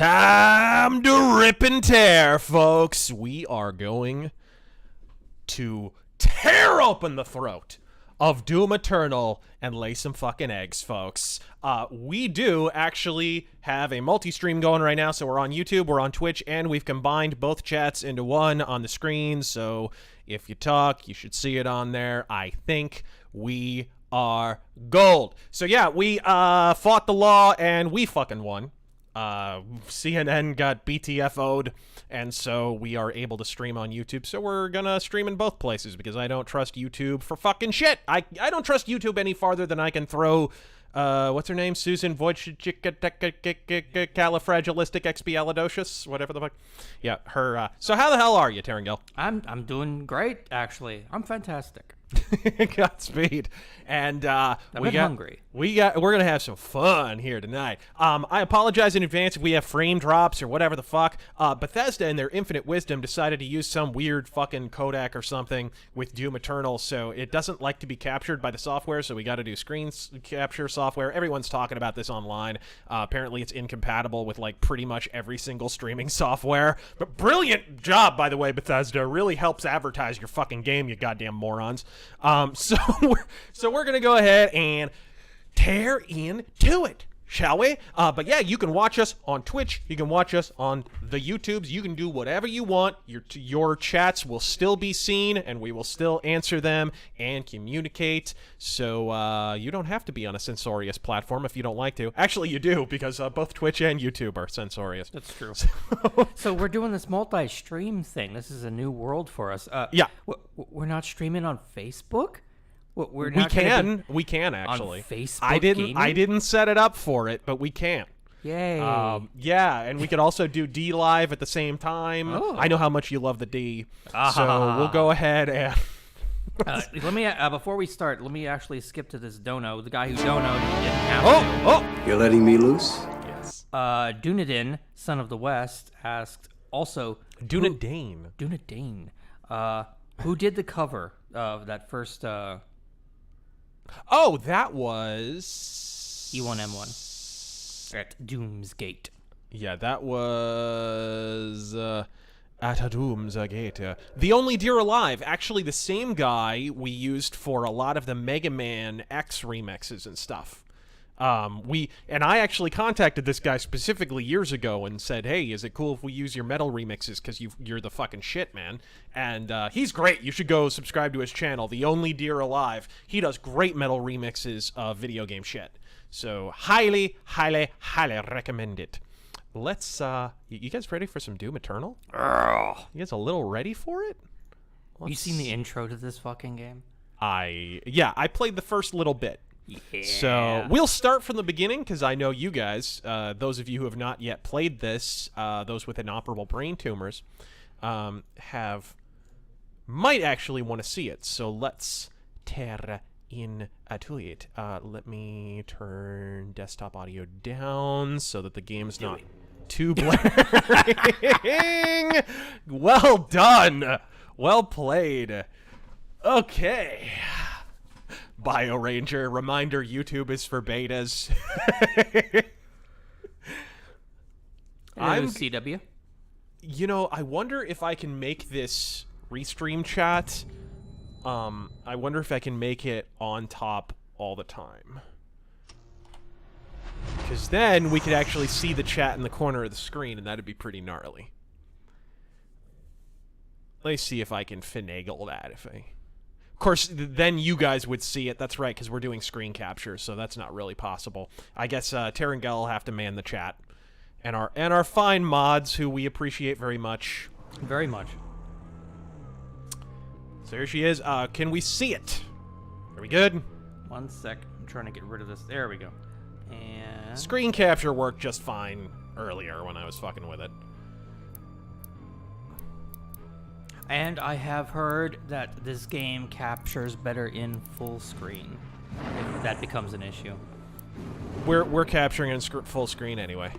Time to rip and tear, folks. We are going to tear open the throat of Doom Eternal and lay some fucking eggs, folks. We do actually have a multi-stream going right now, so we're on YouTube, we're on Twitch, and we've combined both chats into one on the screen, so if you talk, you should see it on there. I think we are gold. So yeah, we fought the law, and we fucking won. CNN got BTFO'd, and so we are able to stream on YouTube. So we're gonna stream in both places because I don't trust YouTube for fucking shit. I don't trust YouTube any farther than I can throw, what's her name? Susan Wojcicalifragilisticexpialidocious, whatever the fuck. Yeah, her, so how the hell are you, Terengel? I'm doing great, actually. I'm fantastic. Godspeed. And I'm hungry. We're gonna have some fun here tonight. I apologize in advance if we have frame drops or whatever the fuck. Bethesda, in their infinite wisdom, decided to use some weird fucking codec or something with Doom Eternal, so it doesn't like to be captured by the software. So we got to do screen capture software. Everyone's talking about this online. Apparently, it's incompatible with like pretty much every single streaming software. But brilliant job, by the way, Bethesda. Really helps advertise your fucking game, you goddamn morons. So we're gonna go ahead and tear into it, shall we? But yeah, you can watch us on Twitch. You can watch us on the YouTubes. You can do whatever you want. Your chats will still be seen, and we will still answer them and communicate. So you don't have to be on a censorious platform if you don't like to. Actually, you do, because both Twitch and YouTube are censorious. That's true. So we're doing this multi-stream thing. This is a new world for us. Yeah. We're not streaming on Facebook? We can actually. On Facebook I didn't set it up for it, but we can. Yay. Yeah, and we could also do D Live at the same time. Oh. I know how much you love the D, so we'll go ahead and... Let me before we start, let me actually skip to this dono. The guy who donoed didn't have Oh! You're letting me loose? Yes. Dunedin, son of the West, asked also... Dunedin. Dunedin. Who did the cover of that first... Oh, that was... E1M1 at Doomsgate. Yeah, that was... at a Doomsgate. The Only Deer Alive. Actually, the same guy we used for a lot of the Mega Man X remixes and stuff. I actually contacted this guy specifically years ago and said, hey, is it cool if we use your metal remixes, because you're the fucking shit, man. And he's great. You should go subscribe to his channel, The Only Deer Alive. He does great metal remixes of video game shit. So highly, highly, highly recommend it. Let's, you guys ready for some Doom Eternal? You guys a little ready for it? You seen the intro to this fucking game? Yeah, I played the first little bit. Yeah. So we'll start from the beginning, because I know you guys, those of you who have not yet played this, those with inoperable brain tumors, might actually want to see it. So let's tear into it. Let me turn desktop audio down so that the game's not too blaring. Well done. Well played. Okay. Bio Ranger, reminder, YouTube is for betas. I'm CW. You know, I wonder if I can make this restream chat. I wonder if I can make it on top all the time. Because then we could actually see the chat in the corner of the screen, and that'd be pretty gnarly. Let me see if I can finagle that. Of course, then you guys would see it. That's right, because we're doing screen capture, so that's not really possible. I guess Terengel will have to man the chat. And our fine mods, who we appreciate very much. Very much. So here she is. Can we see it? Are we good? 1 sec. I'm trying to get rid of this. There we go. And... Screen capture worked just fine earlier when I was fucking with it. And I have heard that this game captures better in full screen, if that becomes an issue. We're capturing in full screen anyway.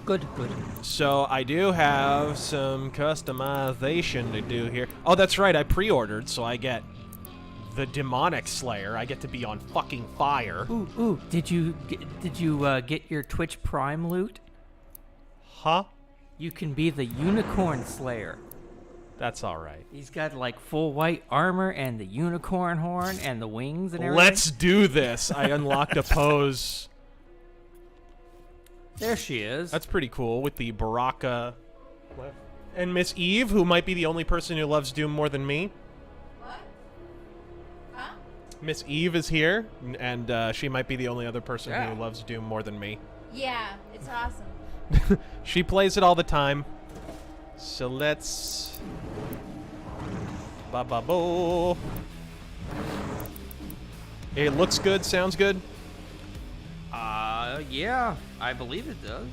Good, good. So I do have some customization to do here. Oh, that's right, I pre-ordered, so I get the Demonic Slayer. I get to be on fucking fire. Ooh, did you get your Twitch Prime loot? Huh? You can be the Unicorn Slayer. That's all right. He's got like full white armor and the unicorn horn and the wings and everything. Let's do this. I unlocked a pose. There she is. That's pretty cool with the Baraka. And Miss Eve, who might be the only person who loves Doom more than me. What? Huh? Miss Eve is here, and she might be the only other person Yeah. who loves Doom more than me. Yeah, it's awesome. She plays it all the time. So let's... Ba-ba-bo. It looks good, sounds good. Yeah, I believe it does.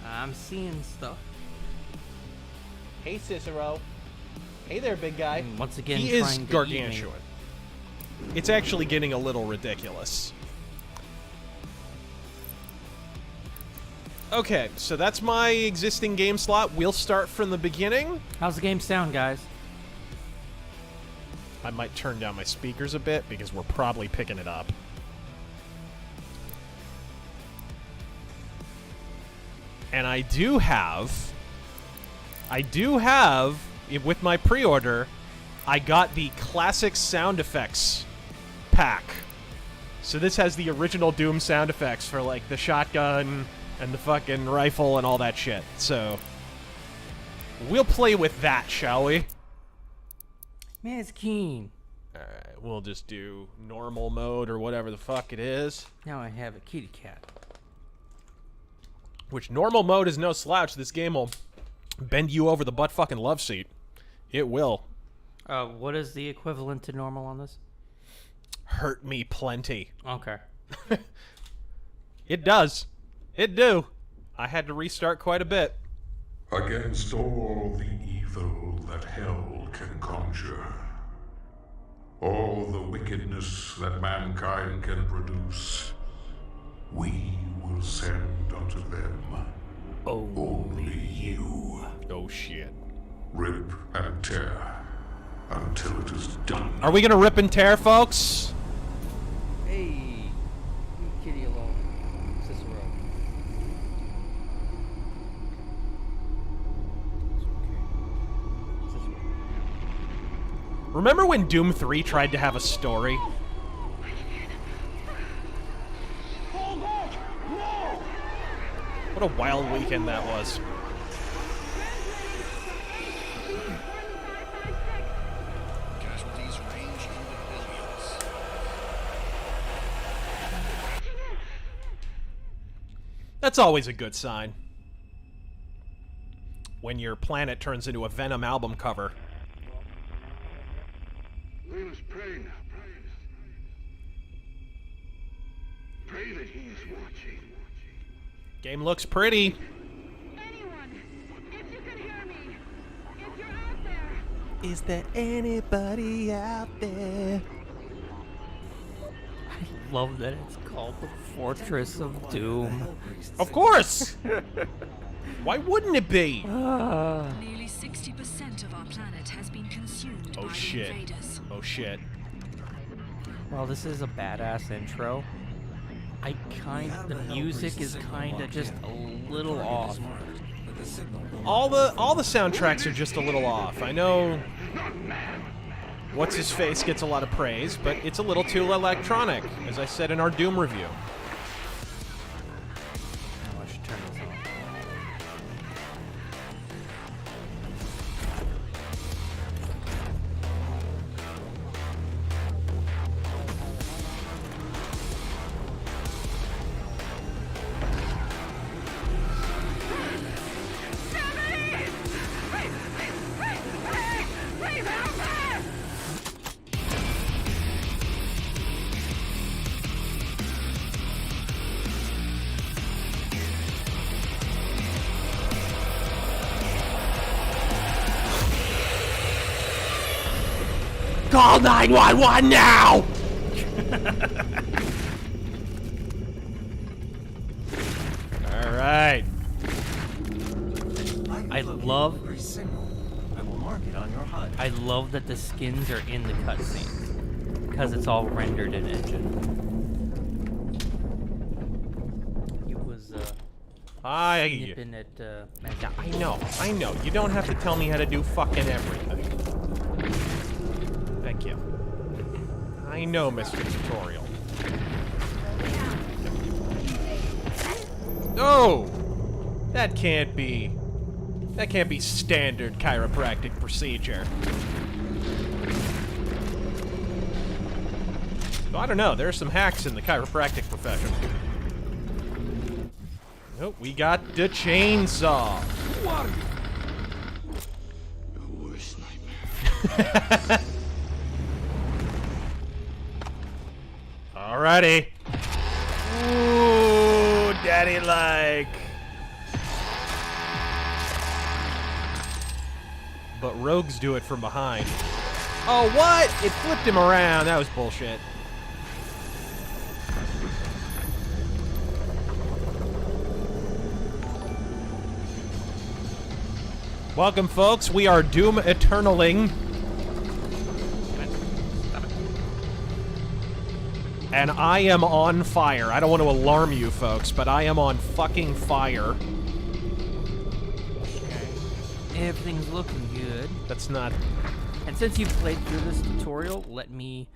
I'm seeing stuff. Hey, Cicero. Hey there, big guy. Once again, He is trying to eat me. gargantuan. It's actually getting a little ridiculous. Okay, so that's my existing game slot. We'll start from the beginning. How's the game sound, guys? I might turn down my speakers a bit because we're probably picking it up. And I do have, with my pre-order, I got the classic sound effects pack. So this has the original Doom sound effects for like the shotgun and the fucking rifle and all that shit. So we'll play with that, shall we? Man, it's keen. Alright, we'll just do normal mode or whatever the fuck it is. Now I have a kitty cat. Which normal mode is no slouch. This game will bend you over the butt fucking love seat. It will. What is the equivalent to normal on this? Hurt me plenty. Okay. It does. It do. I had to restart quite a bit. Against all the evil that hell can conjure, all the wickedness that mankind can produce, we will send unto them only you. Oh shit. Rip and tear until it is done. Are we gonna rip and tear, folks? Hey, leave kitty alone, Cicero. Remember when Doom 3 tried to have a story? What a wild weekend that was. Casualties range into billions. That's always a good sign. When your planet turns into a Venom album cover. Let us pray now. Pray that he is watching. Game looks pretty. Anyone, if you can hear me, if you're out there. Is there anybody out there? I love that it's called the Fortress of Doom. Of course! Why wouldn't it be? Nearly 60% of our planet has been consumed by Oh the shit. invaders. Oh shit. Well, this is a badass intro. The music is kinda just a little off. All the soundtracks are just a little off. I know What's His Face gets a lot of praise, but it's a little too electronic, as I said in our Doom review. Oh, I should turn this on. Call 911 now! Alright. I love that the skins are in the cutscenes because it's all rendered in engine. It was Nipping at Yeah, I know. You don't have to tell me how to do fucking everything. Thank you. I know, Mr. Tutorial. No! That can't be standard chiropractic procedure. So I don't know, there are some hacks in the chiropractic profession. Oh, we got the chainsaw. Your worst nightmare. Alrighty. Ooh, daddy-like. But rogues do it from behind. Oh, what? It flipped him around. That was bullshit. Welcome, folks. We are Doom Eternaling. And I am on fire. I don't want to alarm you folks, but I am on fucking fire. everything's looking good. That's not... And since you've played through this tutorial, let me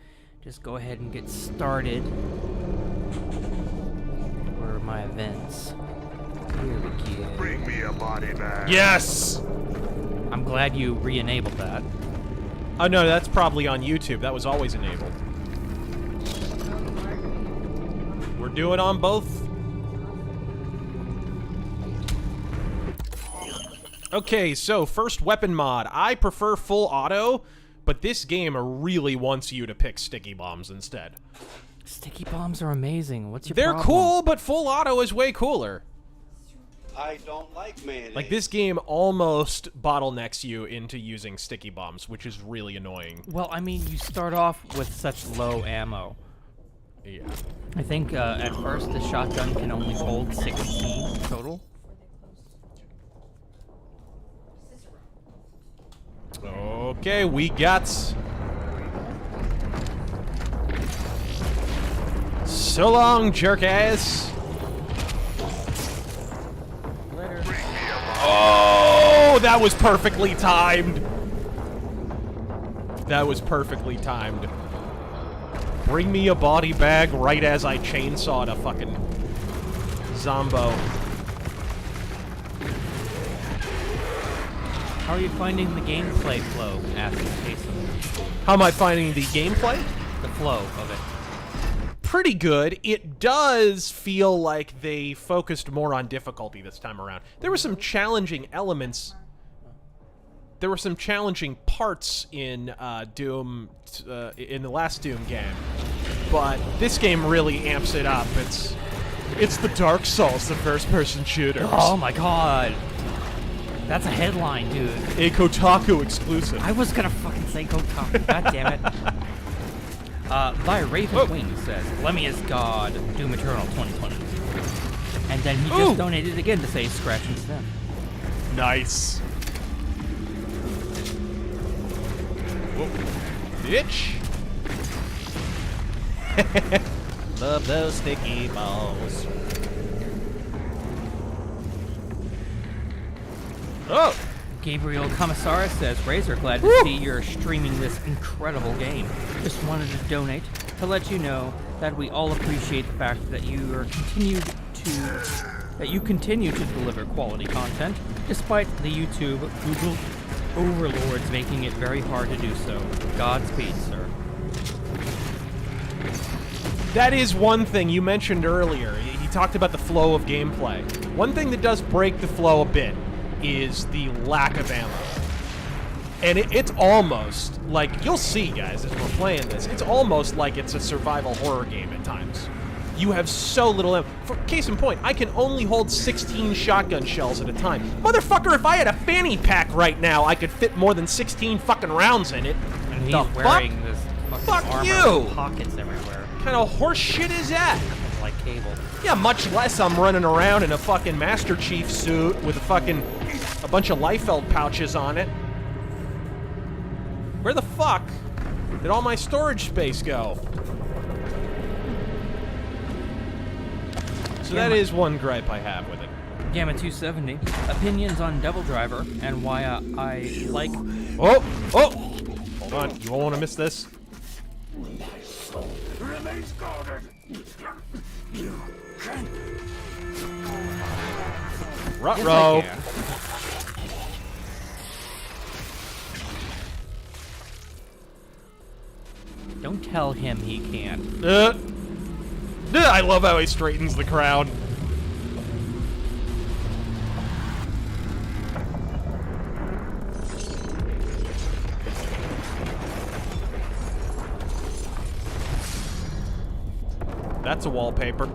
just go ahead and get started. Where are my events? Here we go. Bring me a body bag. Yes! I'm glad you re-enabled that. Oh no, that's probably on YouTube. That was always enabled. We're doing on both. Okay, so first weapon mod. I prefer full auto, but this game really wants you to pick sticky bombs instead. Sticky bombs are amazing. What's your They're problem? cool, but full auto is way cooler. I don't like mayonnaise. Like, this game almost bottlenecks you into using sticky bombs, which is really annoying. Well, I mean, you start off with such low ammo. Yeah. I think at first the shotgun can only hold 16 total. Okay, we got... So long, jerk-ass! Oh, that was perfectly timed! That was perfectly timed. Bring me a body bag right as I chainsawed a fucking zombo. How are you finding the gameplay flow? Asked Jason. How am I finding the gameplay? The flow of it. Pretty good. It does feel like they focused more on difficulty this time around. There were some challenging elements. There were some challenging parts in Doom, in the last Doom game, but this game really amps it up. It's the Dark Souls, the first-person shooter. Oh my god. That's a headline, dude. A Kotaku exclusive. I was gonna fucking say Kotaku. God damn it. Thy Raven Wing says, Lemmy is God, Doom Eternal 2020. And then he just donated again to say Scratch and Stem. Nice. Whoa. Bitch. Love those sticky balls. Oh! Gabriel Commissar says, Razor, glad to see you're streaming this incredible game. Just wanted to donate to let you know that we all appreciate the fact that you continue to deliver quality content, despite the YouTube Google overlords making it very hard to do so. Godspeed, sir. That is one thing you mentioned earlier. He talked about the flow of gameplay. One thing that does break the flow a bit is the lack of ammo. And it's almost like, you'll see, guys, as we're playing this, it's almost like it's a survival horror game at times. You have so little ammo. For case in point, I can only hold 16 shotgun shells at a time. Motherfucker, if I had a fanny pack right now, I could fit more than 16 fucking rounds in it. And he's The wearing this fucking Fuck armor you! with pockets everywhere. What kind of horse shit is that? Like cable. Yeah, much less I'm running around in a fucking Master Chief suit with a bunch of Liefeld pouches on it. Where the fuck did all my storage space go? So that is one gripe I have with it. Gamma 270. Opinions on Devil Driver and why I like. Oh! Hold on, you won't want to miss this. Remains guarded. You can. Ruh-roh. Yes, I can. Don't tell him he can't. I love how he straightens the crowd. That's a wallpaper.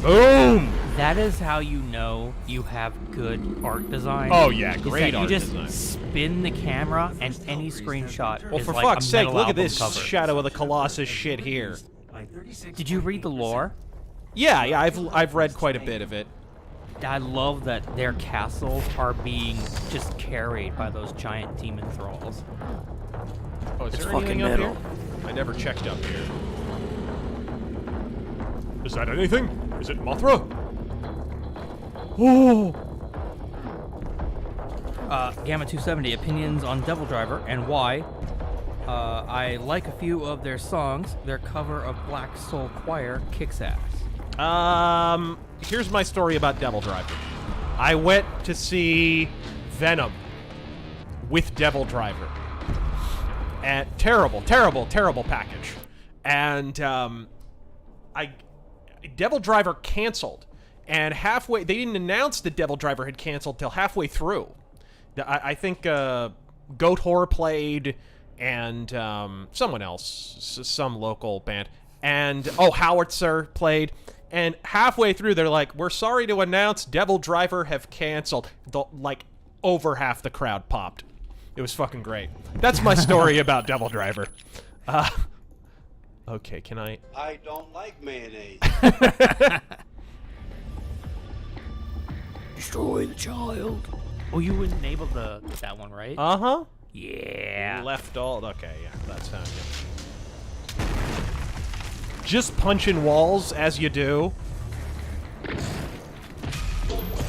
Boom! That is how you know you have good art design. Oh yeah, Is great that art you just design. spin the camera and any screenshot Well, is for like fuck's a sake, metal look at album this cover. Shadow of the Colossus shit here. Did you read the lore? Yeah, I've read quite a bit of it. I love that their castles are being just carried by those giant demon thralls. Oh, is It's there fucking anything up metal. here? I never checked up here. Is that anything? Is it Mothra? Oh! Gamma 270 opinions on Devil Driver and why. I like a few of their songs. Their cover of Black Soul Choir kicks ass. Here's my story about Devil Driver. I went to see Venom with Devil Driver. And terrible package. And, Devil Driver canceled. And halfway, they didn't announce that Devil Driver had canceled till halfway through. I think, Goat Horror played, and, someone else, some local band. And, Howitzer played. And halfway through, they're like, we're sorry to announce Devil Driver have canceled. Over half the crowd popped. It was fucking great. That's my story about Devil Driver. Okay, can I... I don't like mayonnaise. Destroy the child. Oh, you enabled that one, right? Uh-huh. Yeah. Left all... Okay, yeah, that's how good. Just punching walls as you do.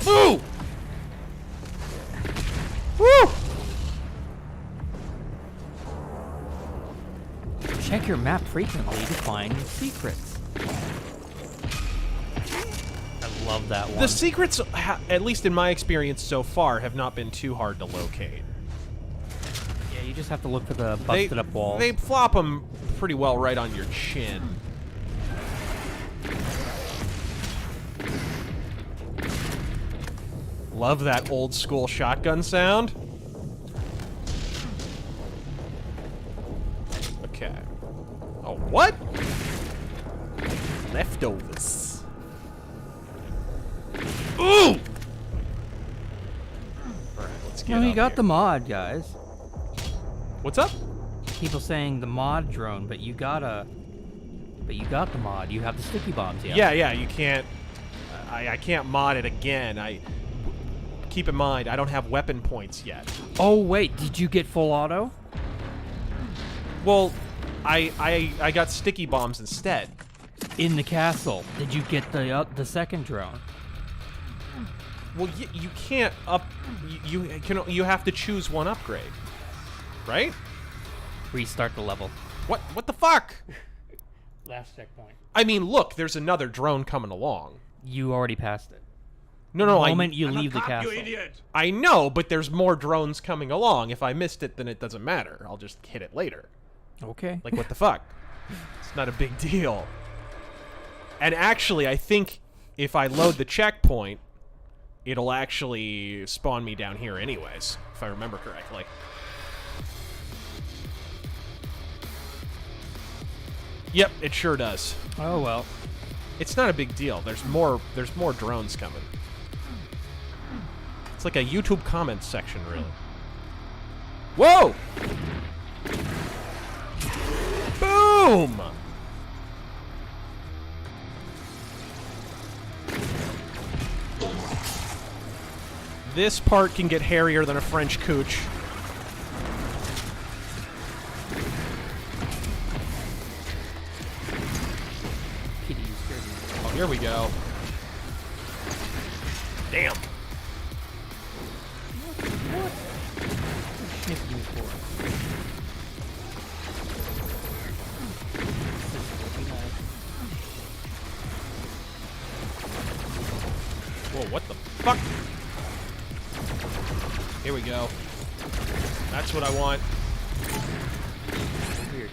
Ooh! Woo! Check your map frequently to find secrets. I love that one. The secrets, at least in my experience so far, have not been too hard to locate. Yeah, you just have to look for the busted up walls. They flop them pretty well right on your chin. Love that old school shotgun sound. Okay. Oh, what? Leftovers. Ooh! Alright, let's get No, you up got here. the mod, guys. What's up? People saying the mod drone, but you got the mod. You have the sticky bombs, yeah. Yeah, you can't... I can't mod it again. Keep in mind, I don't have weapon points yet. Oh wait, did you get full auto? Well, I got sticky bombs instead. In the castle, did you get the second drone? Well, you can't up... You have to choose one upgrade. Right? Restart the level. What the fuck? Last checkpoint. I mean, look, there's another drone coming along. You already passed it. No, The moment you leave the castle. I know, but there's more drones coming along. If I missed it, then it doesn't matter. I'll just hit it later. Okay. Like, what the fuck? It's not a big deal. And actually, I think if I load the checkpoint, it'll actually spawn me down here anyways, if I remember correctly. Yep, it sure does. Oh well. It's not a big deal. There's more drones coming. It's like a YouTube comments section, really. Whoa! Boom! This part can get hairier than a French cooch. Kitty, you scared me. Oh, here we go. Damn. Sniffing you for? Whoa, what the fuck? Here we go. That's what I want. Weird.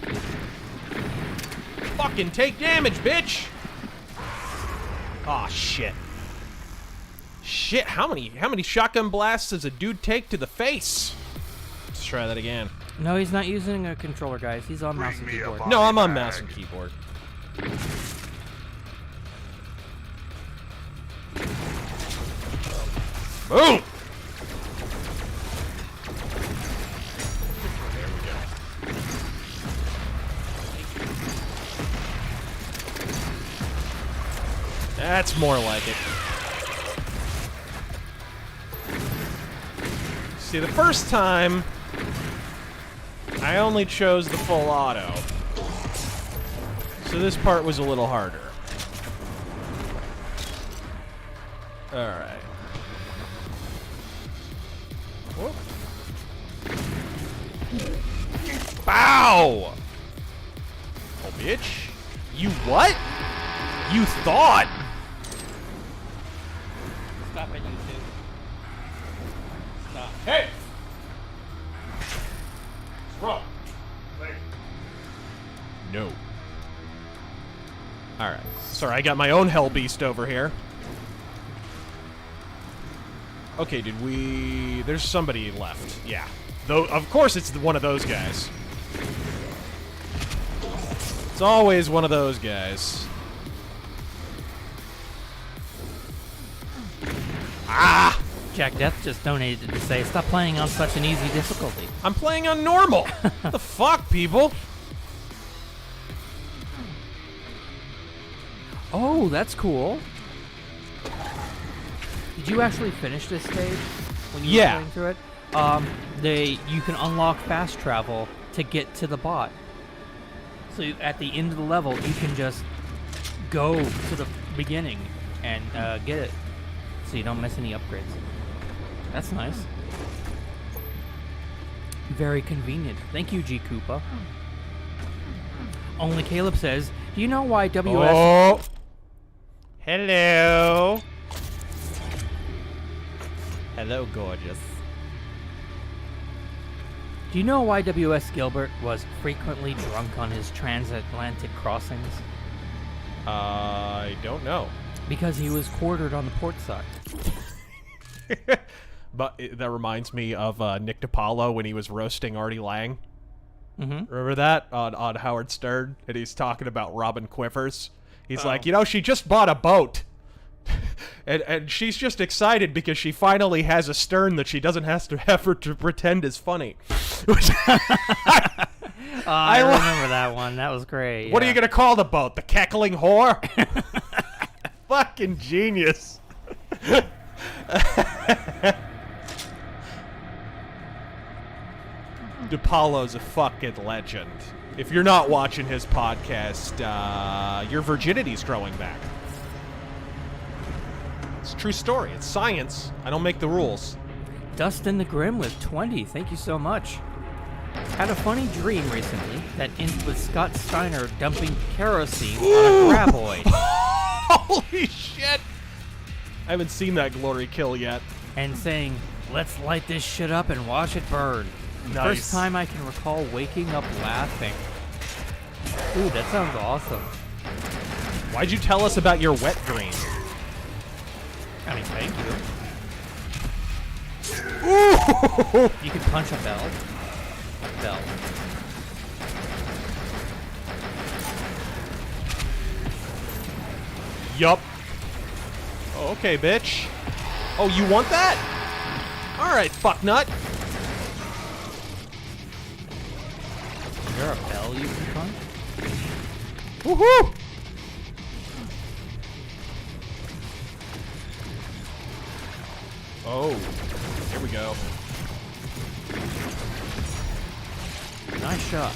Fucking take damage, bitch! Aw, shit. Shit, how many shotgun blasts does a dude take to the face? Let's try that again. No, he's not using a controller, guys. He's on mouse and me a keyboard. bottle. No, I'm on mouse and keyboard. Boom! There we go. That's more like it. See, the first time, I only chose the full auto. So this part was a little harder. Alright. Whoop. Bow! Oh, bitch. You what? You thought? Stop it, you two. Stop. Hey! What's wrong? No. Alright. Sorry, I got my own hell beast over here. Okay, did we... There's somebody left. Yeah. Though, of course it's one of those guys. It's always one of those guys. Ah! Jack Death just donated to say, stop playing on such an easy difficulty. I'm playing on normal. What the fuck, people? Oh, that's cool. Did you actually finish this stage when you were Yeah. going through it? You can unlock fast travel to get to the bot. So at the end of the level, you can just go to the beginning and get it, so you don't miss any upgrades. That's nice. Very convenient. Thank you, G Koopa. Only Caleb says, do you know why WS... Oh. Hello. Hello, gorgeous. Do you know why W.S. Gilbert was frequently drunk on his transatlantic crossings? I don't know. Because he was quartered on the port side. But that reminds me of Nick DiPaolo when he was roasting Artie Lang. Mm-hmm. Remember that on Howard Stern? And he's talking about Robin Quivers. He's like, you know, she just bought a boat. and she's just excited because she finally has a stern that she doesn't have to pretend is funny. I remember that one. That was great. What are you going to call the boat? The Cackling Whore? Fucking genius. DiPaolo's a fucking legend. If you're not watching his podcast, your virginity's growing back. It's a true story. It's science. I don't make the rules. Dustin the Grim with 20. Thank you so much. Had a funny dream recently that ended with Scott Steiner dumping kerosene on a graboid Holy shit! I haven't seen that glory kill yet. and saying, let's light this shit up and watch it burn. Nice. First time I can recall waking up laughing. Ooh, that sounds awesome. Why'd you tell us about your wet dream? I mean, thank you. Ooh! You can punch a bell. A bell. Yup. Oh, okay, bitch. Oh, you want that? Alright, fucknut. Is there a bell you can punch? Woohoo! Oh, here we go. Nice shot.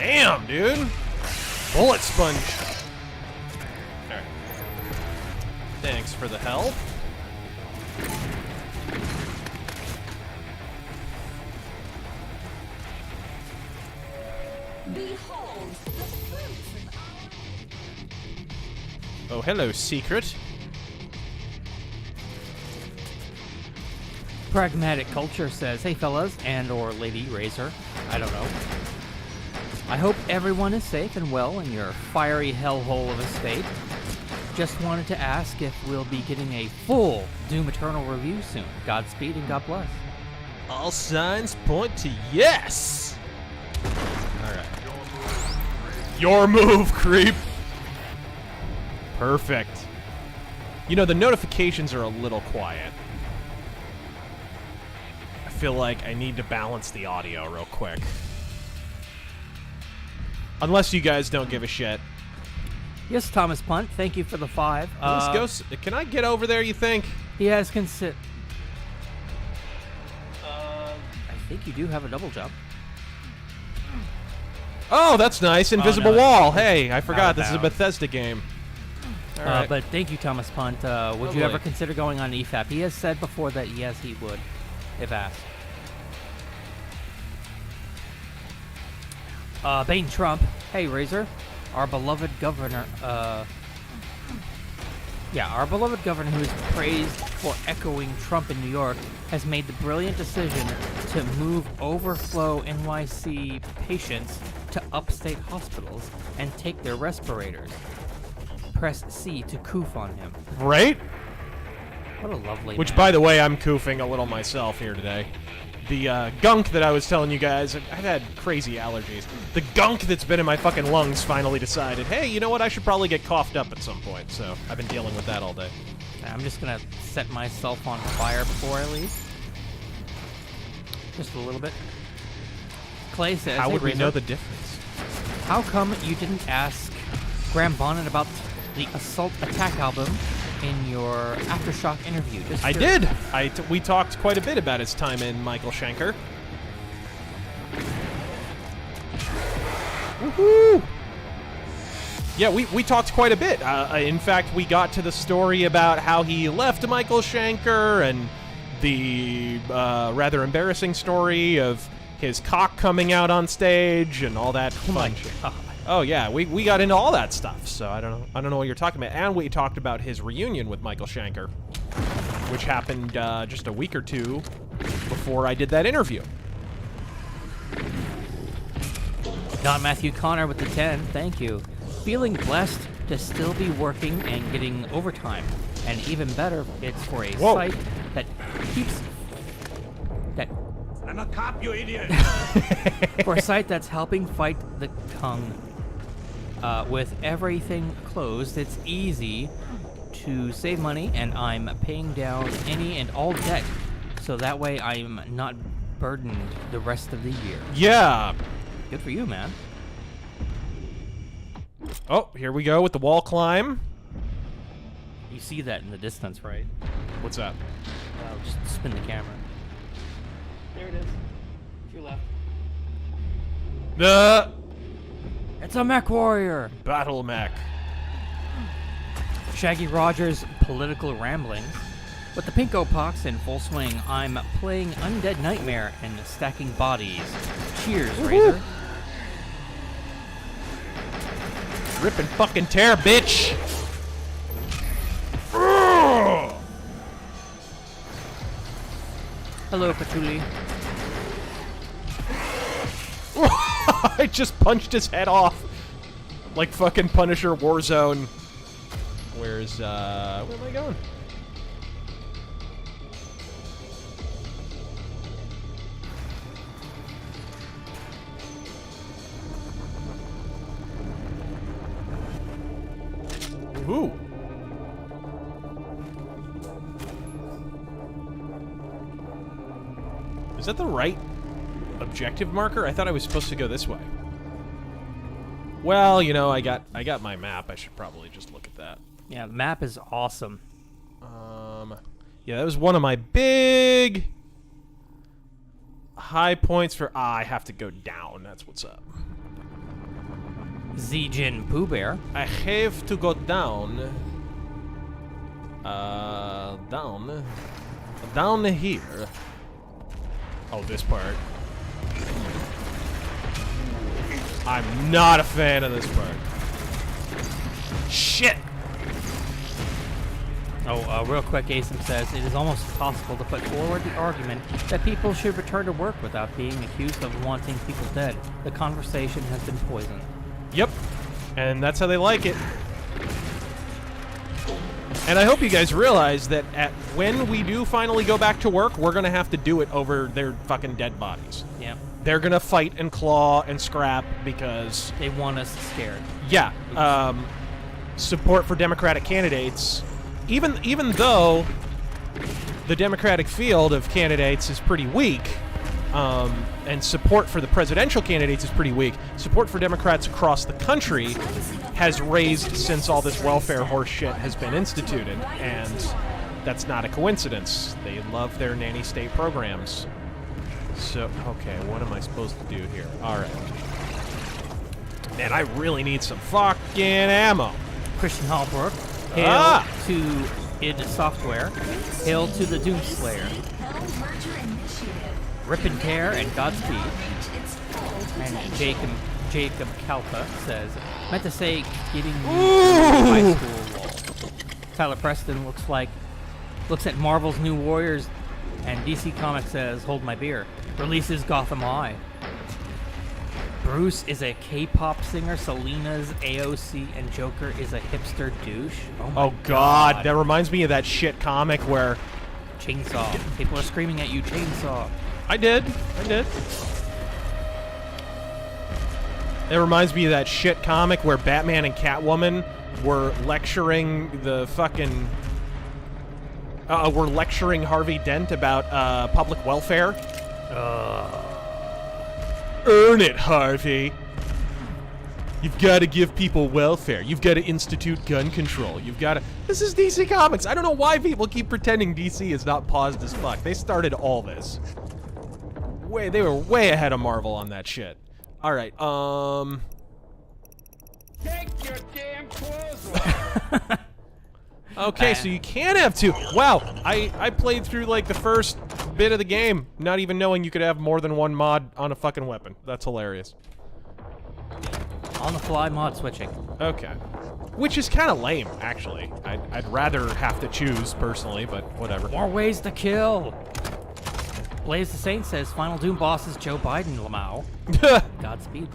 Damn, dude. Bullet sponge. Alright. Thanks for the help. Behold the fruits of Oh, hello, secret. Pragmatic Culture says, hey fellas, and or Lady Razor, I don't know. I hope everyone is safe and well in your fiery hellhole of a state. Just wanted to ask if we'll be getting a full Doom Eternal review soon. Godspeed and God bless. All signs point to yes. Alright. Your move, creep. Perfect. You know, the notifications are a little quiet. I feel like I need to balance the audio real quick. Unless you guys don't give a shit. Yes, Thomas Punt, thank you for the 5. Let's go. Can I get over there, you think? He has I think you do have a double jump. Oh, that's nice. Invisible no, wall. Hey, I forgot. of This is a bounds. Bethesda game. All right. But thank you, Thomas Punt. Would you ever consider going on EFAP? He has said before that yes, he would, if asked. Bane Trump. Hey, Razor. Our beloved governor, our beloved governor, who is praised for echoing Trump in New York, has made the brilliant decision to move overflow NYC patients to upstate hospitals and take their respirators. Press C to coof on him. Right? What a lovely Which, man. by the way, I'm koofing a little myself here today. The gunk that I was telling you guys, I've had crazy allergies. The gunk that's been in my fucking lungs finally decided, hey, you know what, I should probably get coughed up at some point. So I've been dealing with that all day. I'm just gonna set myself on fire before I leave. Just a little bit. Clay says, How hey, would we Razor, know the difference? how come you didn't ask Graham Bonnet about the Assault Attack album in your Aftershock interview? Just I curious. did. We talked quite a bit about his time in Michael Schenker. Woohoo! Yeah, we talked quite a bit. In fact, we got to the story about how he left Michael Schenker and the rather embarrassing story of his cock coming out on stage and all that fun shit. Oh yeah, we got into all that stuff. So I don't know what you're talking about. And we talked about his reunion with Michael Schenker, which happened just a week or two before I did that interview. Not Matthew Connor with the 10. Thank you. Feeling blessed to still be working and getting overtime. And even better, it's for a site that keeps... I'm a cop, you idiot! for a site that's helping fight the Kung. With everything closed, it's easy to save money, and I'm paying down any and all debt, so that way I'm not burdened the rest of the year. Yeah. Good for you, man. Oh, here we go with the wall climb. You see that in the distance, right? What's that? Just spin the camera. There it is. To your left. It's a mech warrior! Battle mech. Shaggy Rogers' political ramblings. With the Pinko Pox in full swing, I'm playing Undead Nightmare and stacking bodies. Cheers, Razor. Rip and fucking tear, bitch! Hello, Patchouli. I just punched his head off. Like fucking Punisher Warzone. Where's, where am I going? Ooh. Is that the right objective marker? I thought I was supposed to go this way. Well, you know, I got my map. I should probably just look at that. Yeah, the map is awesome. Yeah, that was one of my big high points for... I have to go down. That's what's up. Zijin Pooh Bear. I have to go down. Down here. Oh, this part. I'm not a fan of this part. Shit! Oh, real quick, Asim says, it is almost possible to put forward the argument that people should return to work without being accused of wanting people dead. The conversation has been poisoned. Yep. And that's how they like it. And I hope you guys realize that when we do finally go back to work, we're gonna have to do it over their fucking dead bodies. Yeah. They're gonna fight and claw and scrap because... They want us scared. Yeah. Support for Democratic candidates, even though the Democratic field of candidates is pretty weak, and support for the presidential candidates is pretty weak, support for Democrats across the country has raised since all this welfare horse shit has been instituted, and that's not a coincidence. They love their nanny state programs. So, okay, what am I supposed to do here? Alright. Man, I really need some fucking ammo. Christian Hallbrook, hail to id Software, hail to the Doomslayer. Rip and Tear and Godspeed. And Jacob Kalpa says, meant to say getting high school wall. Tyler Preston looks at Marvel's New Warriors, and DC Comics says, hold my beer. Releases Gotham Eye. Bruce is a K-pop singer, Selena's AOC, and Joker is a hipster douche. Oh god, that reminds me of that shit comic where... Chainsaw. People are screaming at you, Chainsaw. I did. It reminds me of that shit comic where Batman and Catwoman were lecturing the fucking... were lecturing Harvey Dent about public welfare. Earn it, Harvey. You've got to give people welfare. You've got to institute gun control. You've got to... This is DC Comics. I don't know why people keep pretending DC is not paused as fuck. They started all this. They were way ahead of Marvel on that shit. All right, Take your damn clothes off. Okay, so you can have two. Wow, I played through like the first bit of the game, not even knowing you could have more than one mod on a fucking weapon. That's hilarious. On the fly mod switching. Okay. Which is kind of lame, actually. I'd rather have to choose, personally, but whatever. More ways to kill. Blaze the Saint says, Final Doom boss is Joe Biden, Lamau. Godspeed.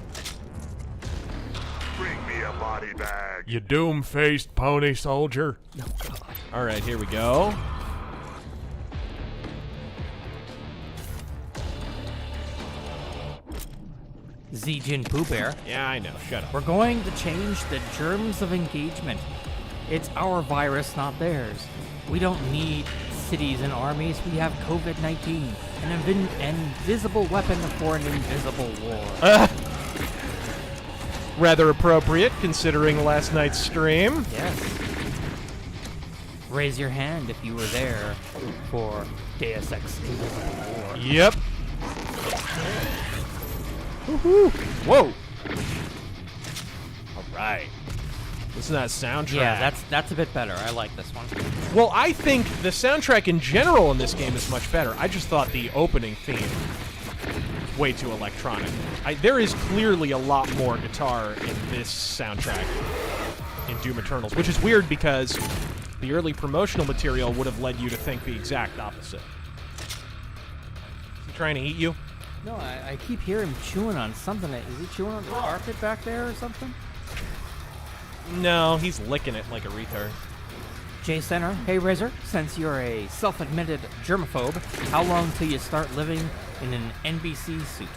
Bring me a body bag. You doom-faced pony soldier. Oh, God. All right, here we go. Zijin Pooh Bear. Yeah, I know. Shut up. We're going to change the germs of engagement. It's our virus, not theirs. We don't need cities and armies. We have COVID-19, an invisible weapon for an invisible war. Rather appropriate, considering last night's stream. Yes. Raise your hand if you were there for Deus Ex Invisible War. Yep. Woohoo! Whoa! All right. Listen to that soundtrack. Yeah, that's a bit better. I like this one. Well, I think the soundtrack in general in this game is much better. I just thought the opening theme was way too electronic. There is clearly a lot more guitar in this soundtrack in Doom Eternals, which is weird because the early promotional material would have led you to think the exact opposite. Is he trying to eat you? No, I keep hearing him chewing on something. Is he chewing on the carpet back there or something? No, he's licking it like a retard. Jay Center, hey Razor, since you're a self-admitted germaphobe, how long till you start living in an NBC suit?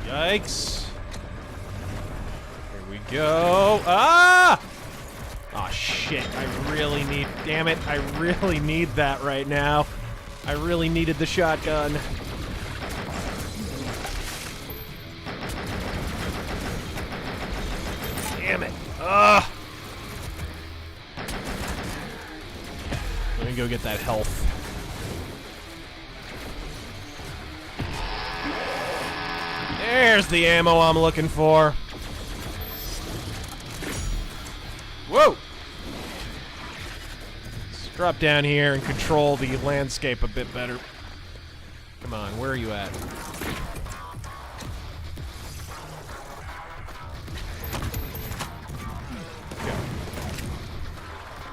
Yikes. Here we go. Ah! Oh shit, I really need, damn it, I really need that right now. I really needed the shotgun. Damn it. Ugh. Let me go get that health. There's the ammo I'm looking for. Whoa! Let's drop down here and control the landscape a bit better. Come on, where are you at? Go.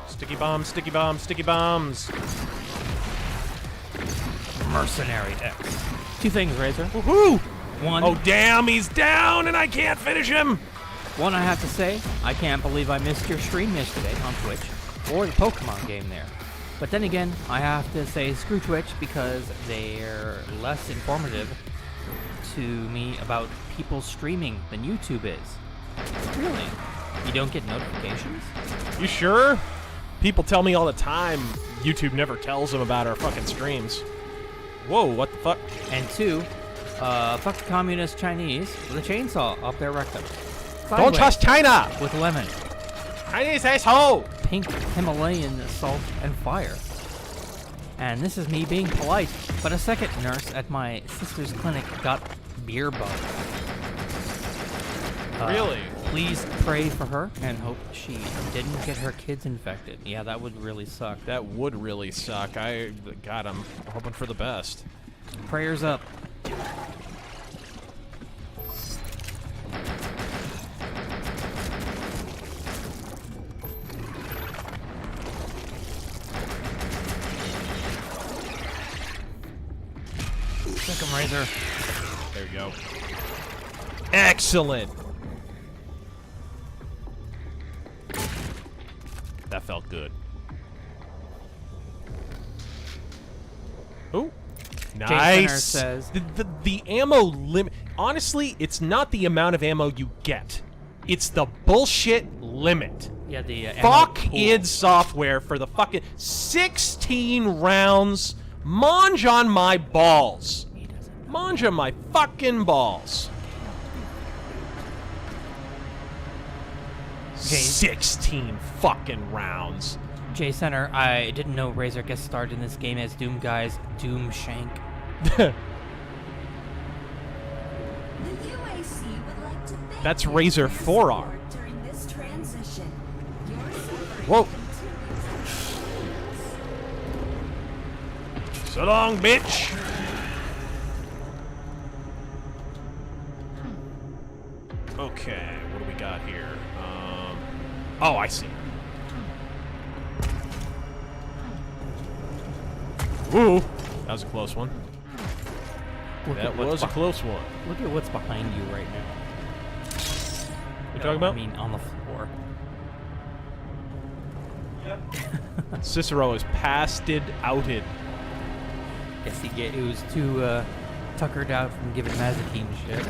Sticky bombs, sticky bombs, sticky bombs. Mercenary X. Two things, Razor. Woohoo! One, Oh, damn, he's down and I can't finish him! one, I have to say, I can't believe I missed your stream yesterday on Twitch, or the Pokemon game there. But then again, I have to say screw Twitch because they're less informative to me about people streaming than YouTube is. Really? You don't get notifications? You sure? People tell me all the time YouTube never tells them about our fucking streams. Whoa, what the fuck? And two, fuck the communist Chinese with a chainsaw up their rectum. Don't Sideways, trust China! with lemon, Chinese asshole! pink Himalayan salt and fire. And this is me being polite, but a second nurse at my sister's clinic got beer bug. Really? Please pray for her and hope she didn't get her kids infected. Yeah, that would really suck. That would really suck. God, I'm hoping for the best. Prayers up. Sick 'em, Razor. There we go. Excellent! That felt good. Ooh. Center Nice! says- The ammo limit... Honestly, it's not the amount of ammo you get. It's the bullshit limit. Yeah, the Fuck ammo pool. id Software for the fucking 16 rounds. Mange on my balls. He doesn't. Mange on my fucking balls. 16 fucking rounds. Jay Center, I didn't know Razor gets started in this game as Doom Guy's Doom Shank. That's Razor 4R. Whoa. So long, bitch. Okay, what do we got here? Oh, I see. Ooh, that was a close one. Look That at what's was a beh- close one. Look at what's behind you right now. You talking about? I mean, on the floor. Cicero is pasted outed. Yes, he was too tuckered out from giving Mazikeen shit.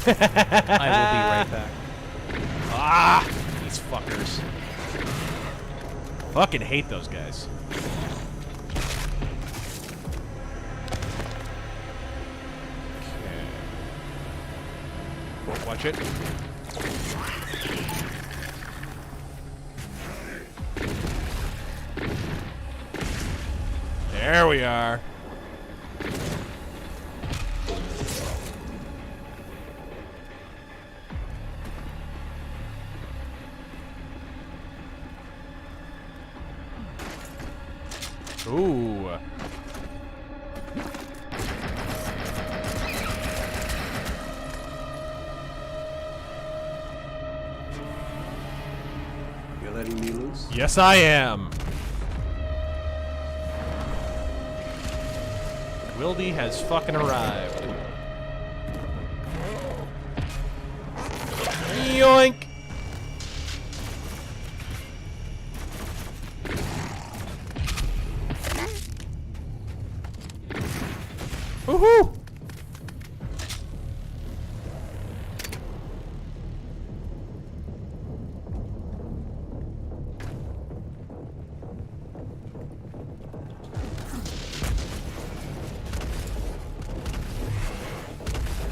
I will be right back. Ah, these fuckers. Fucking hate those guys. Okay. Watch it. There we are. Ooh. You're letting me loose? Yes, I am. Wildy has fucking arrived. Yoink! Woohoo!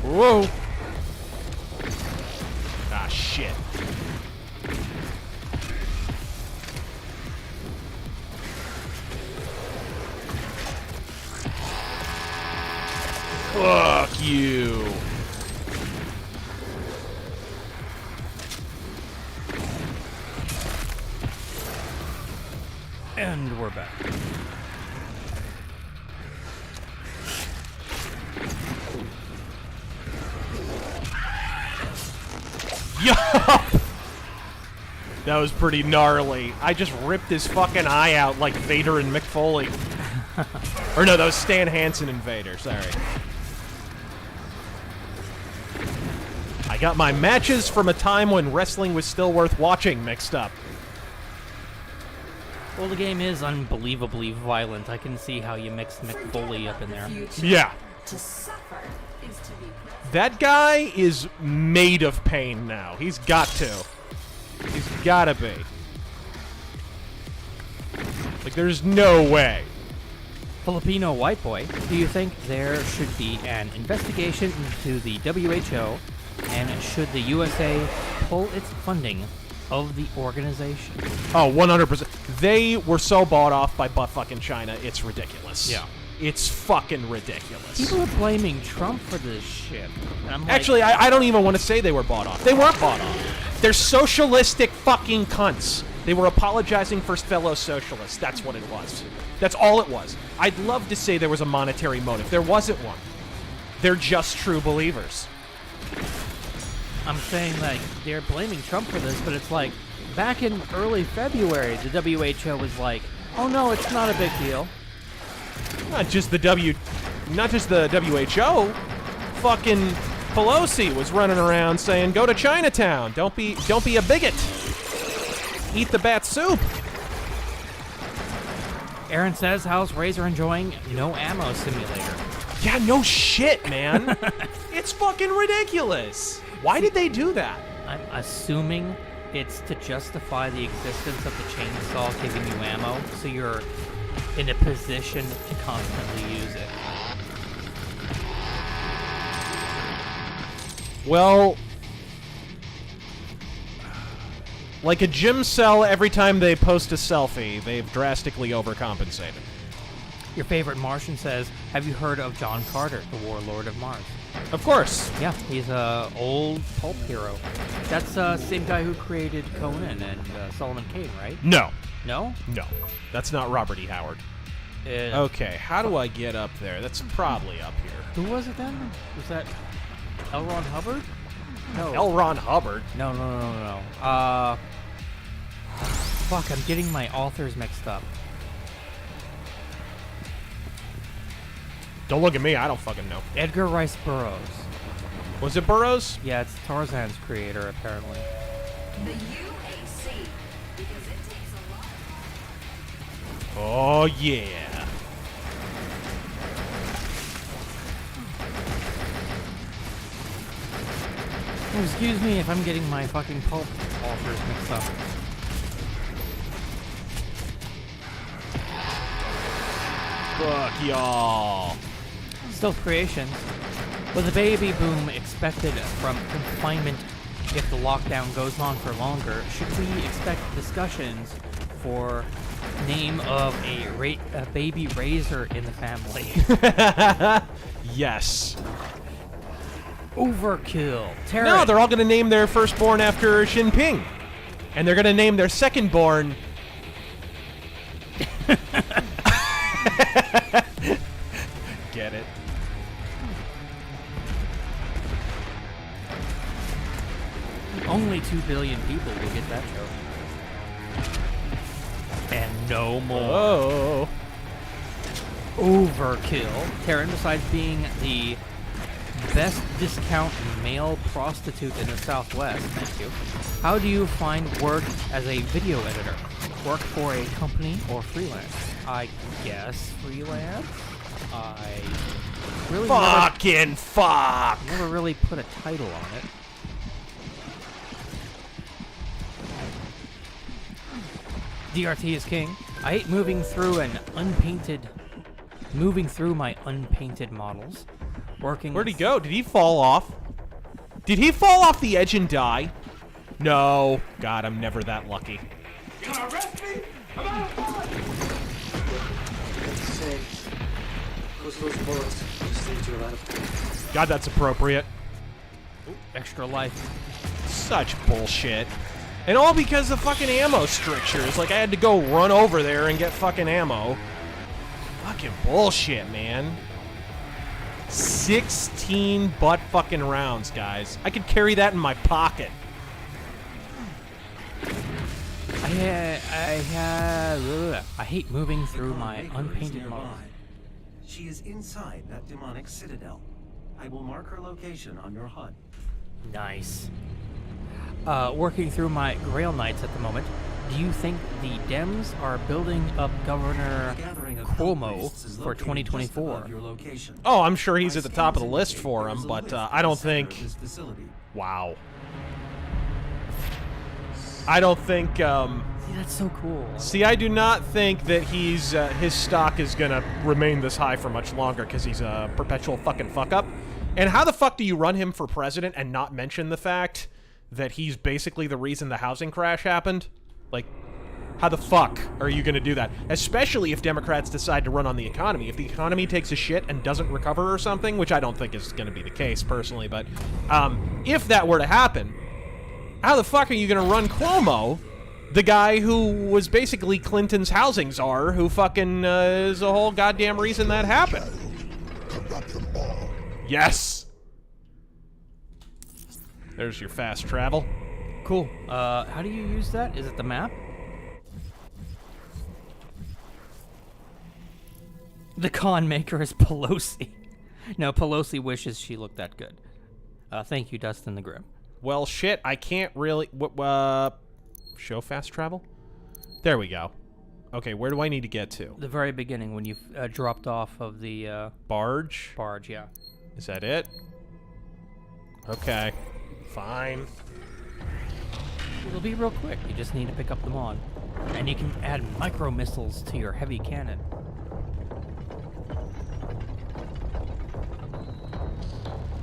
Whoa! Ah, shit. you. And we're back. Yup! That was pretty gnarly. I just ripped his fucking eye out like Vader and Mick Foley. Or no, that was Stan Hansen and Vader, sorry. I got my matches from a time when wrestling was still worth watching mixed up. Well, the game is unbelievably violent. I can see how you mixed Mick Foley up in there. Yeah. To suffer is to be present. That guy is made of pain now. He's got to. He's gotta be. Like, there's no way. Filipino white boy, do you think there should be an investigation into the WHO, and should the USA pull its funding of the organization? Oh, 100%. They were so bought off by butt-fucking China, it's ridiculous. Yeah. It's fucking ridiculous. People are blaming Trump for this shit. And I'm like, Actually, I don't even want to say they were bought off. They weren't bought off. They're socialistic fucking cunts. They were apologizing for fellow socialists. That's what it was. That's all it was. I'd love to say there was a monetary motive. There wasn't one. They're just true believers. I'm saying, like, they're blaming Trump for this, but it's like, back in early February, the WHO was like, oh no, it's not a big deal. Not just the WHO. Fucking Pelosi was running around saying, "Go to Chinatown. Don't be a bigot. Eat the bat soup." Aaron says, how's Razor enjoying No Ammo Simulator? Yeah, no shit, man. It's fucking ridiculous. Why did they do that? I'm assuming it's to justify the existence of the chainsaw giving you ammo, so you're in a position to constantly use it. Well, like a gym cell, every time they post a selfie, they've drastically overcompensated. Your favorite Martian says, have you heard of John Carter, the Warlord of Mars? Of course. Yeah, he's a old pulp hero. That's the same guy who created Conan and Solomon Kane, right? No. No? No. That's not Robert E. Howard. Okay, how do I get up there? That's probably up here. Who was it then? Was that L. Ron Hubbard? No. L. Ron Hubbard? No. Fuck, I'm getting my authors mixed up. Don't look at me, I don't fucking know. Edgar Rice Burroughs. Was it Burroughs? Yeah, it's Tarzan's creator, apparently. The UAC, because it takes a lot. Oh, yeah. Oh, excuse me if I'm getting my fucking pulp authors mixed up. Fuck y'all. Still Creations. With a baby boom expected from confinement if the lockdown goes on for longer, should we expect discussions for name of a baby Razor in the family? Yes. Overkill. Terran. No, they're all going to name their firstborn after Xinping. And they're going to name their secondborn... Get it? Only 2 billion people will get that joke. And no more. Oh. Overkill. Terran, besides being the best discount male prostitute in the Southwest, thank you. How do you find work as a video editor? Work for a company or freelance? I guess freelance? I really Fucking fuck! never really put a title on it. DRT is king. I hate moving through my unpainted models. Working. Where'd he go? Did he fall off? Did he fall off the edge and die? No. God, I'm never that lucky. You gonna arrest me? I'm out of time. Close those bullets. Just need to let it. God, that's appropriate. Extra life. Such bullshit. And all because of fucking ammo strictures. Like, I had to go run over there and get fucking ammo. Fucking bullshit, man. 16 butt fucking rounds, guys. I could carry that in my pocket. I hate moving through my unpainted model. She is inside that demonic citadel. I will mark her location on your HUD. Nice. Working through my Grail Knights at the moment. Do you think the Dems are building up Governor Cuomo for 2024? Oh, I'm sure he's at the top of the list for him, but I don't think... Wow. I don't think... See, that's so cool. See, I do not think that he's his stock is gonna remain this high for much longer because he's a perpetual fucking fuck-up. And how the fuck do you run him for president and not mention the fact that he's basically the reason the housing crash happened? Like, how the fuck are you gonna do that? Especially if Democrats decide to run on the economy. If the economy takes a shit and doesn't recover or something, which I don't think is gonna be the case, personally, but if that were to happen, how the fuck are you gonna run Cuomo, the guy who was basically Clinton's housing czar, who fucking is the whole goddamn reason that happened? Yes! There's your fast travel. Cool. How do you use that? Is it the map? The con maker is Pelosi. No, Pelosi wishes she looked that good. Thank you, Dustin the Grim. Well, shit, I can't really... show fast travel? There we go. Okay, where do I need to get to? The very beginning, when you dropped off of the... barge? Barge, yeah. Is that it? Okay. Fine. It'll be real quick. You just need to pick up the mod. And you can add micro missiles to your heavy cannon.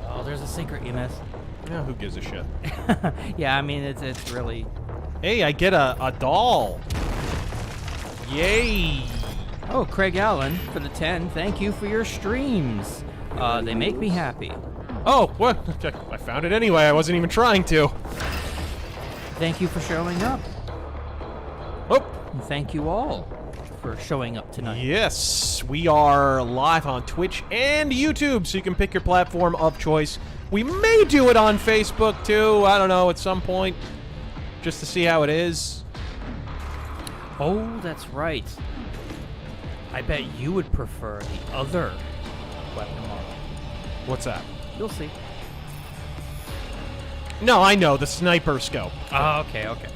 Oh, there's a secret, EMS. Yeah, who gives a shit? Yeah, I mean, it's really... Hey, I get a doll. Yay! Oh, Craig Allen for the 10. Thank you for your streams. They make me happy. Oh, what? I found it anyway. I wasn't even trying to. Thank you for showing up. Oh. And thank you all for showing up tonight. Yes, we are live on Twitch and YouTube, so you can pick your platform of choice. We may do it on Facebook, too. I don't know, at some point, just to see how it is. Oh, that's right. I bet you would prefer the other weapon model. What's that? You'll see. No, I know, the sniper scope. Oh, okay, okay.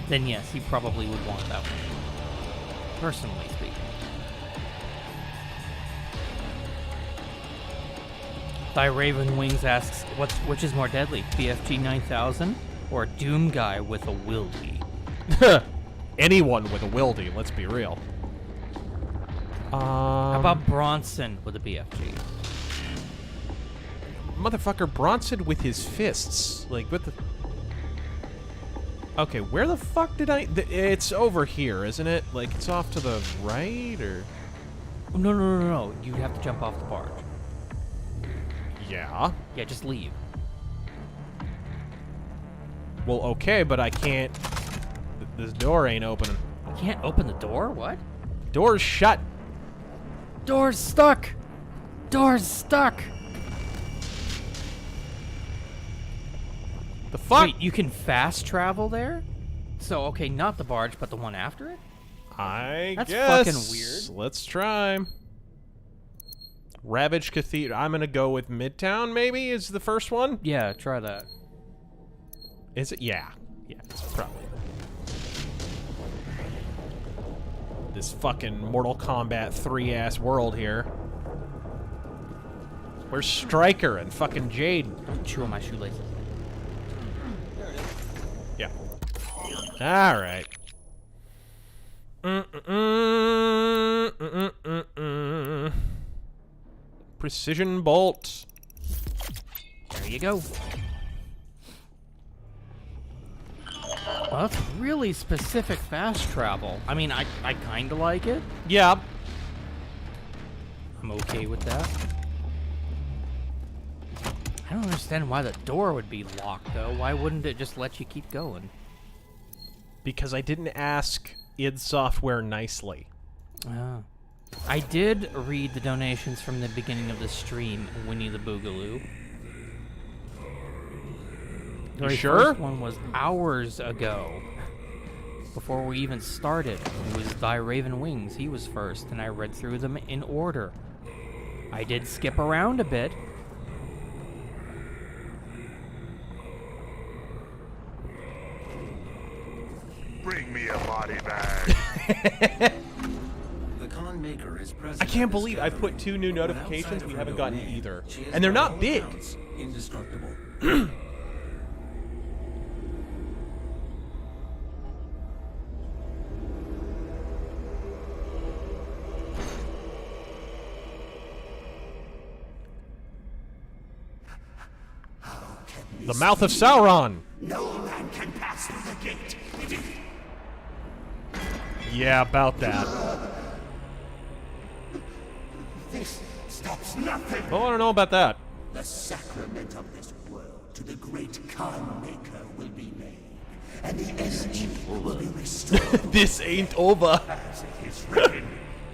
Then yes, you probably would want that one. Personally speaking. Thy Raven Wings asks, which is more deadly, BFG 9000 or Doom Guy with a Wildy? Anyone with a wildy, let's be real. How about Bronson with a BFG? Motherfucker, Bronson with his fists. Like, what the... Okay, where the fuck did I... It's over here, isn't it? Like, it's off to the right, or... No. You have to jump off the barge. Yeah? Yeah, just leave. Well, okay, but I can't... This door ain't opening. You can't open the door? What? Door's shut. Door's stuck! Door's stuck! The fuck? Wait, you can fast travel there? So, okay, not the barge, but the one after it? That's guess. Fucking weird. Let's try. Ravage Cathedral. I'm gonna go with Midtown, maybe, is the first one? Yeah, try that. Is it? Yeah. Yeah, it's probably. This fucking Mortal Kombat 3-ass world here. Where's Stryker and fucking Jade? Chew on my shoelaces. Yeah. Alright. Precision bolt. There you go. Well, that's really specific fast travel. I mean, I kind of like it. Yeah. I'm okay with that. I don't understand why the door would be locked, though. Why wouldn't it just let you keep going? Because I didn't ask id Software nicely. Oh. I did read the donations from the beginning of the stream, Winnie the Boogaloo. The very sure? first one was hours ago. Before we even started. It was Thy Raven Wings. He was first, and I read through them in order. I did skip around a bit. Bring me a body bag. The con maker is present. I can't at this believe I've put gathering, 2 new but notifications. outside of We her haven't gotten domain, either. she is And they're by not all big. accounts indestructible. The Mouth of Sauron! No man can pass through the gate. Yeah, about that. This stops nothing. Oh, I don't know about that. The sacrament of this world to the great Khan Maker will be made, and the energy will be restored. This ain't over. As it is written,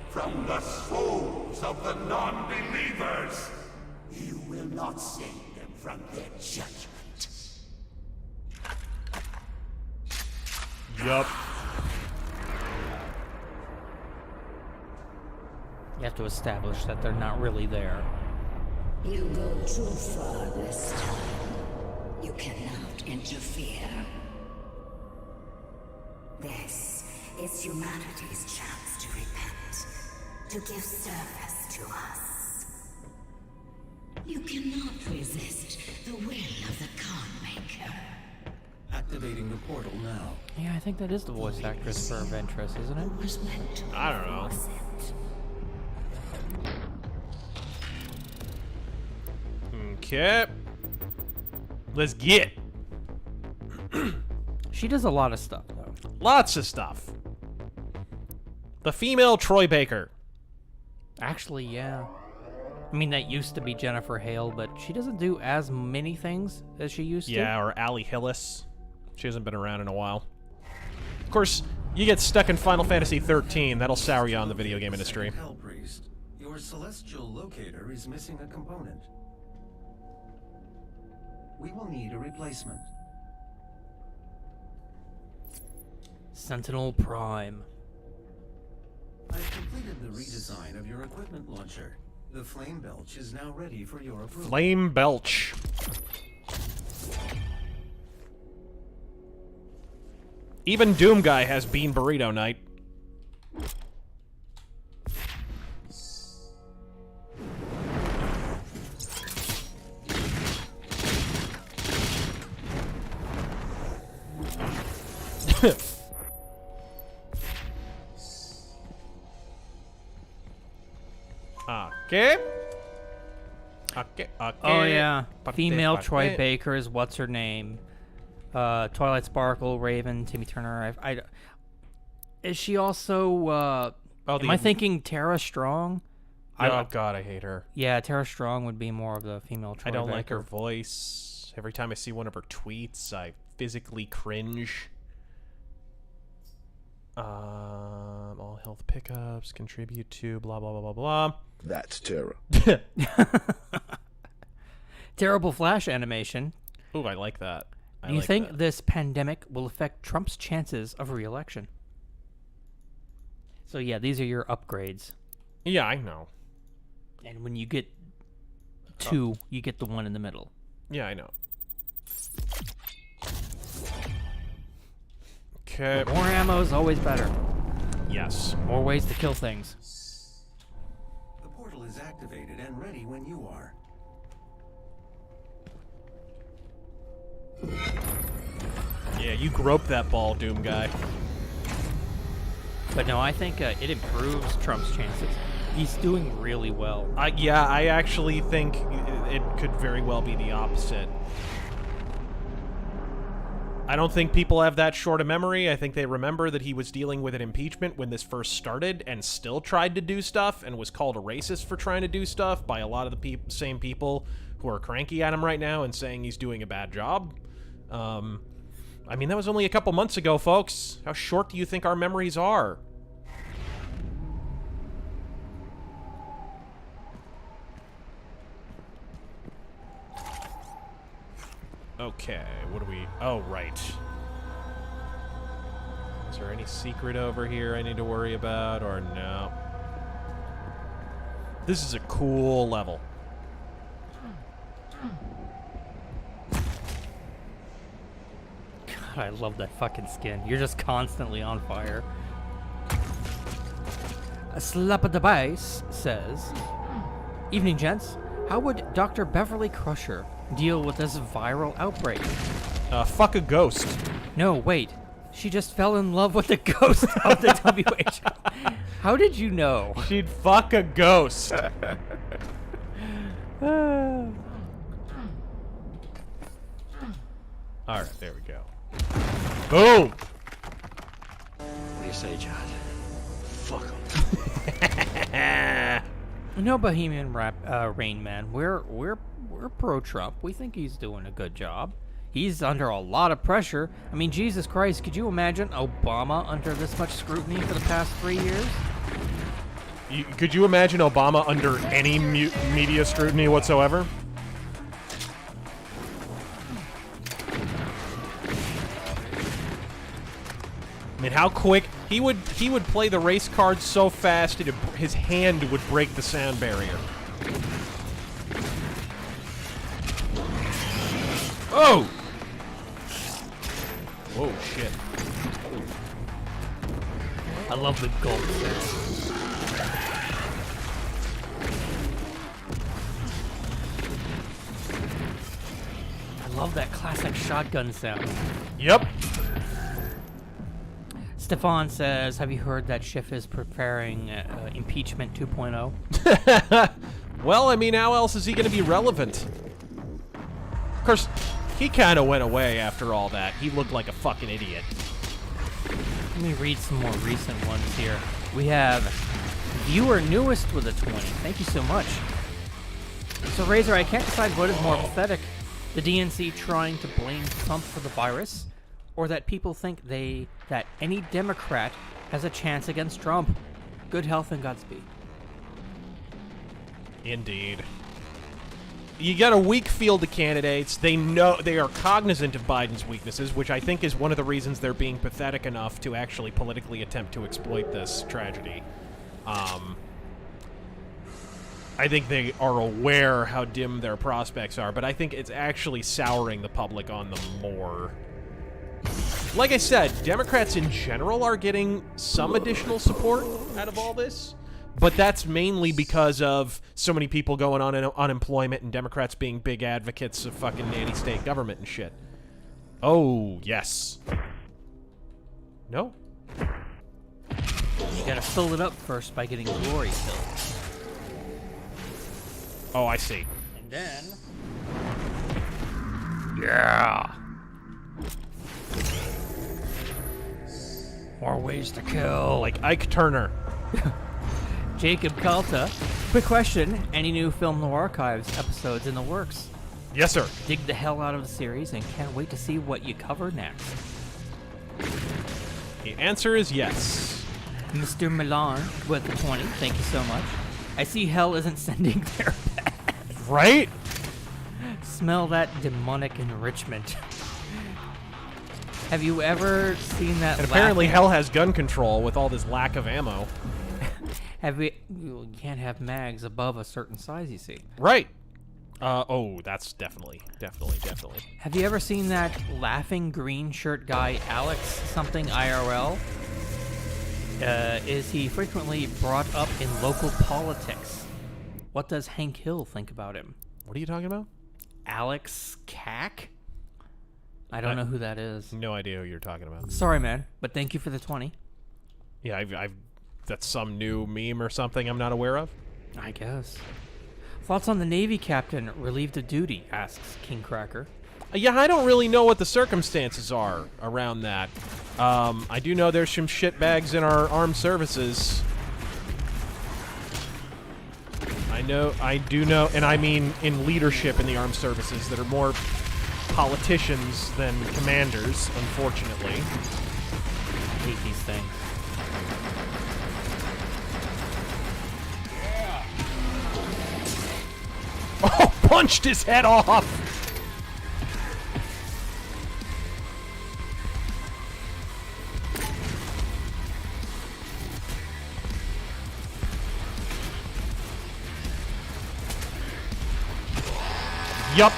from the souls of the non-believers. You will not save them from their judgment. Yup. You have to establish that they're not really there. You go too far this time. You cannot interfere. This is humanity's chance to repent, to give service to us. You cannot resist the will of the Khan Maker. Activating the portal now. Yeah, I think that is the voice actress for Ventress, isn't it? Was meant to I don't know. force it. Okay. Let's get. She does a lot of stuff, though. Lots of stuff. The female Troy Baker. Actually, yeah. I mean, that used to be Jennifer Hale, but she doesn't do as many things as she used to. Yeah, or Allie Hillis. She hasn't been around in a while. Of course, you get stuck in Final Fantasy 13, that'll sour you on the video game industry. Hell Priest, your celestial locator is missing a component. We will need a replacement. Sentinel Prime. I've completed the redesign of your equipment launcher. The Flame Belch is now ready for your approval. Flame Belch. Even Doom Guy has Bean Burrito Night. Okay. Okay. Oh, yeah. Female Troy Baker. Baker is what's her name? Twilight Sparkle, Raven, Timmy Turner. Is she also, am I thinking Tara Strong? Oh, God, I hate her. Yeah, Tara Strong would be more of the female Troy I don't Baker. like her voice. Every time I see one of her tweets, I physically cringe. All health pickups contribute to blah, blah, blah, blah, blah. That's Terra. Terrible Flash animation. Ooh, I like that. Do you think this pandemic will affect Trump's chances of re-election? So yeah, these are your upgrades. Yeah, I know. And when you get two, you get the one in the middle. Yeah, I know. Okay. More ammo is always better. Yes. More ways to kill things. The portal is activated and ready when you are. Yeah, you grope that ball, Doom Guy. But no, I think it improves Trump's chances. He's doing really well. Yeah, I actually think it could very well be the opposite. I don't think people have that short a memory. I think they remember that he was dealing with an impeachment when this first started and still tried to do stuff and was called a racist for trying to do stuff by a lot of the same people who are cranky at him right now and saying he's doing a bad job. I mean, that was only a couple months ago, folks. How short do you think our memories are? Okay, what do we... Oh, right. Is there any secret over here I need to worry about, or no? This is a cool level. God, I love that fucking skin. You're just constantly on fire. A slap at the base says, "Evening, gents. How would Dr. Beverly Crusher deal with this viral outbreak?" Fuck a ghost. No, wait. She just fell in love with the ghost of the WHO. How did you know? She'd fuck a ghost. Alright, there we go. Boom! What do you say, John? Fuck him. No, Bohemian Rain Man. We're pro-Trump. We think he's doing a good job. He's under a lot of pressure. I mean, Jesus Christ, could you imagine Obama under this much scrutiny for the past 3 years? Could you imagine Obama under any media scrutiny whatsoever? I mean, how quick he would play the race card so fast his hand would break the sound barrier. Oh! Whoa, shit. I love the gold set. I love that classic shotgun sound. Yep. Stefan says, have you heard that Schiff is preparing impeachment 2.0? Well, I mean, how else is he going to be relevant? Of course, he kind of went away after all that. He looked like a fucking idiot. Let me read some more recent ones here. We have viewer newest with a 20. Thank you so much. So, Razor, I can't decide what is more pathetic. The DNC trying to blame Trump for the virus, or that people think that any Democrat has a chance against Trump. Good health and Godspeed. Indeed. You got a weak field of candidates. They are cognizant of Biden's weaknesses, which I think is one of the reasons they're being pathetic enough to actually politically attempt to exploit this tragedy. I think they are aware how dim their prospects are, but I think it's actually souring the public on them more. Like I said, Democrats in general are getting some additional support out of all this, but that's mainly because of so many people going on in unemployment and Democrats being big advocates of fucking nanny-state government and shit. Oh, yes. No? You gotta fill it up first by getting glory kills. Oh, I see. And then... Yeah! More ways to kill. Like Ike Turner. Jacob Kalta. Quick question. Any new Film Noir Archives episodes in the works? Yes, sir. Dig the hell out of the series and can't wait to see what you cover next. The answer is yes. Mr. Milan with the 20. Thank you so much. I see hell isn't sending their best. Right? Smell that demonic enrichment. Have you ever seen that? And apparently hell has gun control with all this lack of ammo. You can't have mags above a certain size, you see. Right. Oh, that's definitely. Have you ever seen that laughing green shirt guy, Alex something IRL? Is he frequently brought up in local politics? What does Hank Hill think about him? What are you talking about? Alex Cack? I don't know who that is. No idea who you're talking about. Sorry, man, but thank you for the 20. Yeah, I've that's some new meme or something I'm not aware of. I guess. Thoughts on the Navy captain relieved of duty? Asks King Cracker. Yeah, I don't really know what the circumstances are around that. I do know there's some shitbags in our armed services. I do know, and I mean in leadership in the armed services that are more politicians than commanders, unfortunately. I hate these things. Oh, punched his head off! Yup.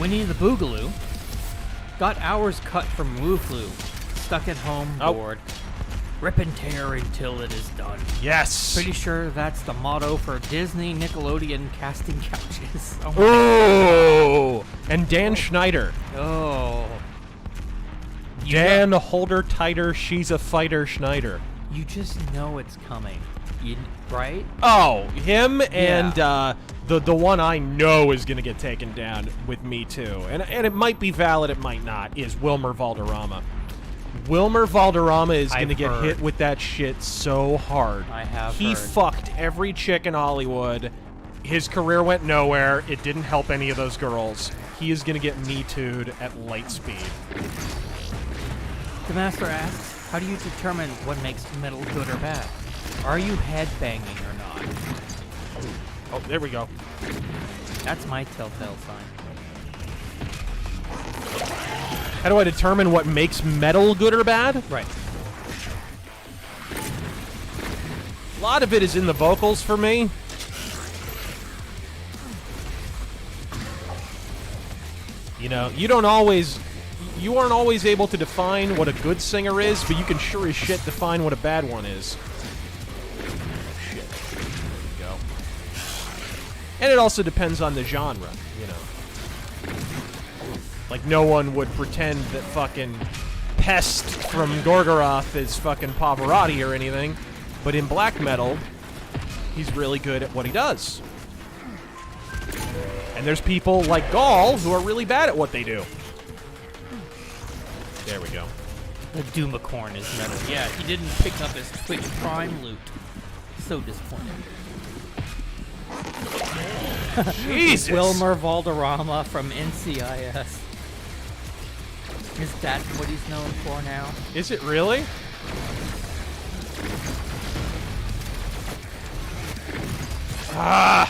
Winnie the Boogaloo got hours cut from Woo Flu, stuck at home, bored. Rip and tear until it is done. Yes. Pretty sure that's the motto for Disney Nickelodeon casting couches. Oh, and Dan Schneider. Oh. Dan Holder Tighter, she's a fighter Schneider. You just know it's coming, right? Oh, him and the one I know is gonna get taken down with Me Too, and it might be valid, it might not. Is Wilmer Valderrama? Wilmer Valderrama is gonna get hit with that shit so hard. I have He heard. fucked every chick in Hollywood. His career went nowhere. It didn't help any of those girls. He is gonna get Me Too'd at light speed. The Master asks, how do you determine what makes metal good or bad? Are you headbanging or not? Oh, there we go. That's my telltale sign. How do I determine what makes metal good or bad? Right. A lot of it is in the vocals for me. You know, you aren't always able to define what a good singer is, but you can sure as shit define what a bad one is. Shit. There we go. And it also depends on the genre, you know. Like, no one would pretend that fucking Pest from Gorgoroth is fucking Pavarotti or anything, but in black metal, he's really good at what he does. And there's people like Gaul who are really bad at what they do. There we go. The Doomacorn is metal. Yeah, he didn't pick up his Twitch Prime loot. So disappointing. Jesus! Wilmer Valderrama from NCIS. Is that what he's known for now? Is it really? Ah!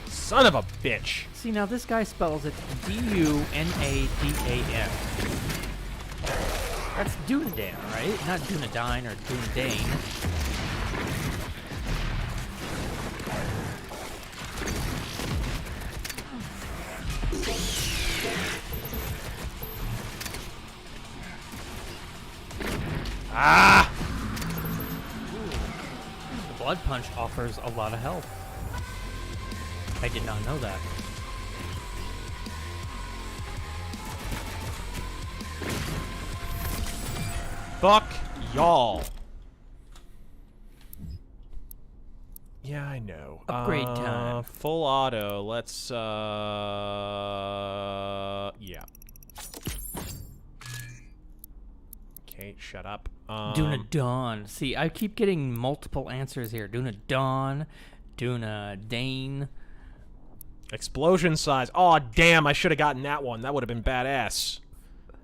Son of a bitch. See, now this guy spells it D-U-N-A-D-A-N. That's Dunedain, right? Not Dunedain or Dunedain. Ah! The Blood Punch offers a lot of health. I did not know that. Fuck y'all. Yeah, I know. Upgrade time. Full auto. Let's, yeah. Okay, shut up. Dunedain. See, I keep getting multiple answers here. Dunedain, Dunedain. Explosion size. Oh, damn, I should have gotten that one. That would have been badass.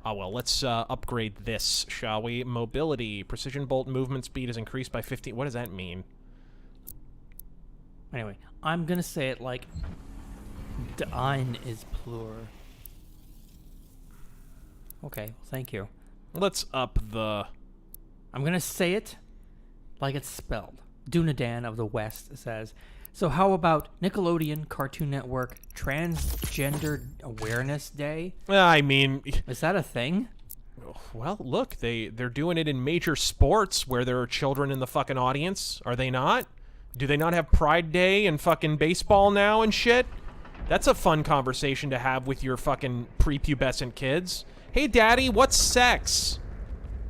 Oh, well, let's upgrade this, shall we? Mobility. Precision bolt movement speed is increased by 15. What does that mean? Anyway, I'm going to say it like Dine is plural. Okay, thank you. Let's up the... I'm going to say it like it's spelled. Dunedain of the West says, so how about Nickelodeon Cartoon Network Transgender Awareness Day? I mean... Is that a thing? Well, look, they're doing it in major sports where there are children in the fucking audience. Are they not? Do they not have Pride Day and fucking baseball now and shit? That's a fun conversation to have with your fucking prepubescent kids. Hey, Daddy, what's sex?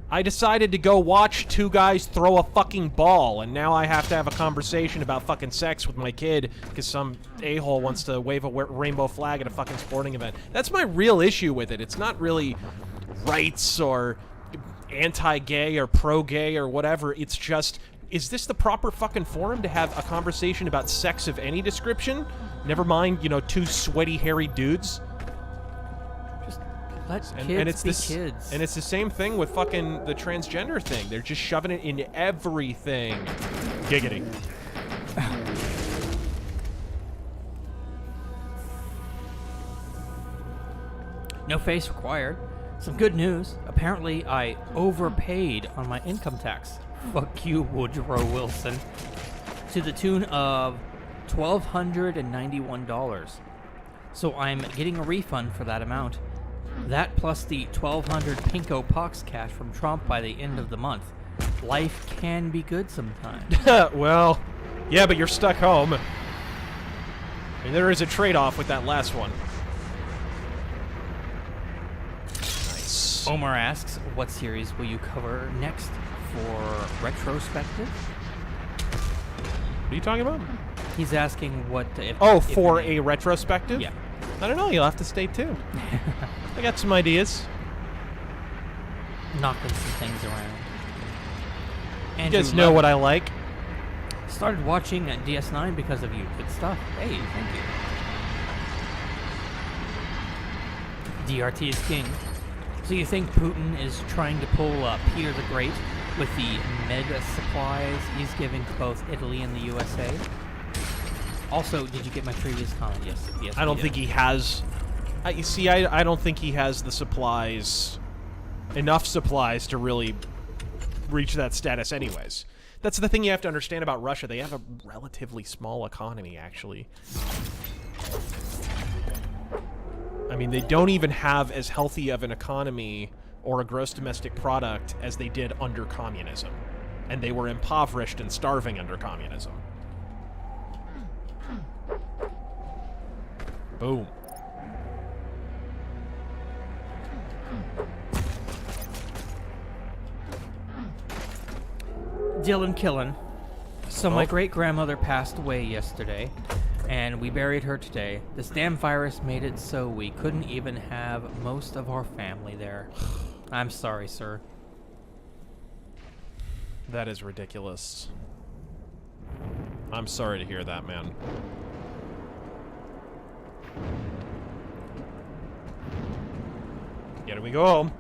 I decided to go watch two guys throw a fucking ball, and now I have to have a conversation about fucking sex with my kid because some a-hole wants to wave a rainbow flag at a fucking sporting event. That's my real issue with it. It's not really rights or anti-gay or pro-gay or whatever. It's just, is this the proper fucking forum to have a conversation about sex of any description? Never mind, you know, two sweaty, hairy dudes. Let And kids it's be kids. And it's the same thing with fucking the transgender thing. They're just shoving it in everything. Giggity. No face required. Some good news. Apparently, I overpaid on my income tax. Fuck you, Woodrow Wilson. To the tune of $1,291. So I'm getting a refund for that amount. That plus the 1,200 Pinko Pox cash from Trump by the end of the month. Life can be good sometimes. Well, yeah, but you're stuck home. And there is a trade-off with that last one. Nice. Omar asks, what series will you cover next for retrospective? What are you talking about? He's asking what... For a retrospective? Yeah. I don't know. You'll have to stay tuned. I got some ideas. Knocking some things around. You guys know what I like. Started watching DS9 because of you. Good stuff. Hey, thank you. DRT is king. So you think Putin is trying to pull Peter the Great with the mega supplies he's giving to both Italy and the USA? Also, did you get my previous comment? Yes. I don't think he has... you see, I don't think he has the supplies... enough supplies to really reach that status anyways. That's the thing you have to understand about Russia. They have a relatively small economy, actually. I mean, they don't even have as healthy of an economy or a gross domestic product as they did under communism. And they were impoverished and starving under communism. Boom. Dylan Killen. So my great-grandmother passed away yesterday, and we buried her today. This damn virus made it so we couldn't even have most of our family there. I'm sorry, sir. That is ridiculous. I'm sorry to hear that, man. Here we go home.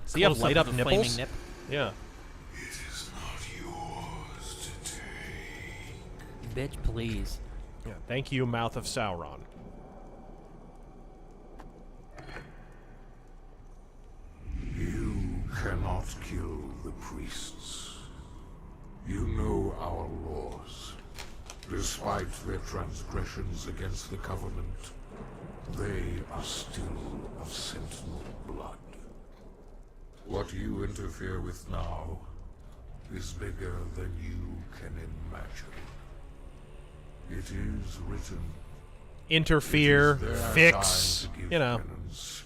Does he have light up nipples? Nip. Yeah. It is not yours to take. Bitch, please. Yeah. Thank you, Mouth of Sauron. You cannot kill the priests. You know our laws. Despite their transgressions against the Covenant, they are still of Sentinel blood. What you interfere with now is bigger than you can imagine. It is written. Interfere, it is their fix, time to give you know. penance.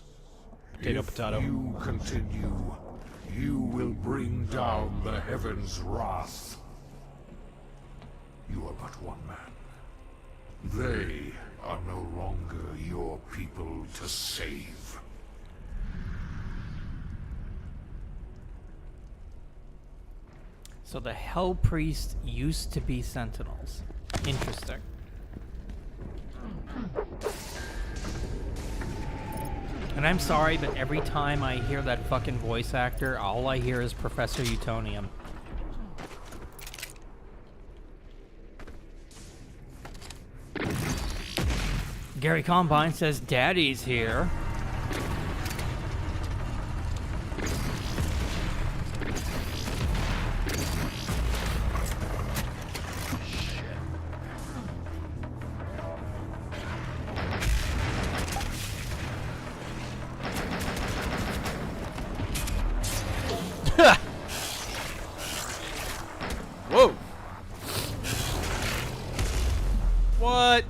Potato, If potato. you continue, you will bring down the heavens' wrath. You are but one man. They are no longer your people to save. So the Hell Priest used to be Sentinels. Interesting. And I'm sorry, but every time I hear that fucking voice actor, all I hear is Professor Utonium. Gary Combine says Daddy's here. What?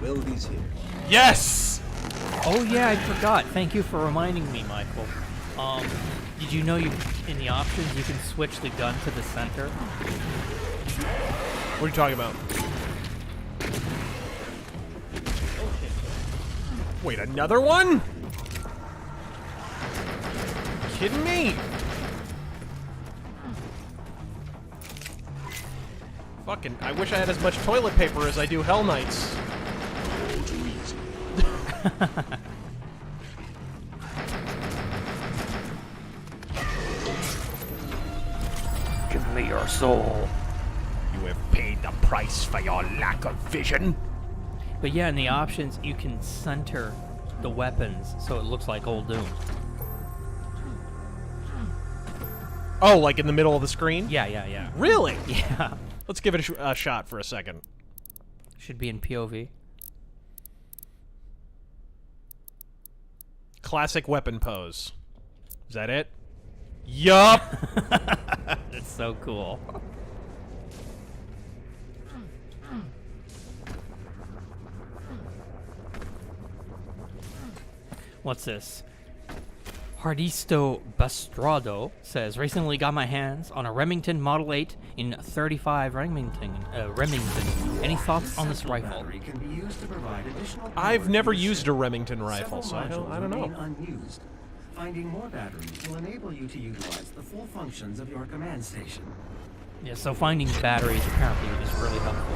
Wilby's here. Yes! Oh yeah, I forgot. Thank you for reminding me, Michael. Did you know in the options you can switch the gun to the center? What are you talking about? Wait, another one? Kidding me? Fucking, I wish I had as much toilet paper as I do Hell Knights. Give me your soul. You have paid the price for your lack of vision. But yeah, in the options you can center the weapons so it looks like Old Doom. Oh, like in the middle of the screen? Yeah. Really? Yeah. Let's give it a shot for a second. Should be in POV. Classic weapon pose. Is that it? Yup! That's so cool. What's this? Hardisto Bastrado says, recently got my hands on a Remington Model 8 in 35 Remington. Any thoughts on this rifle? Can be used to provide additional power I've to never the used ship. a Remington rifle, so I Several don't know. modules remain unused. Finding more batteries will enable you to utilize the full functions of your command station. Yeah, so finding batteries apparently is really helpful.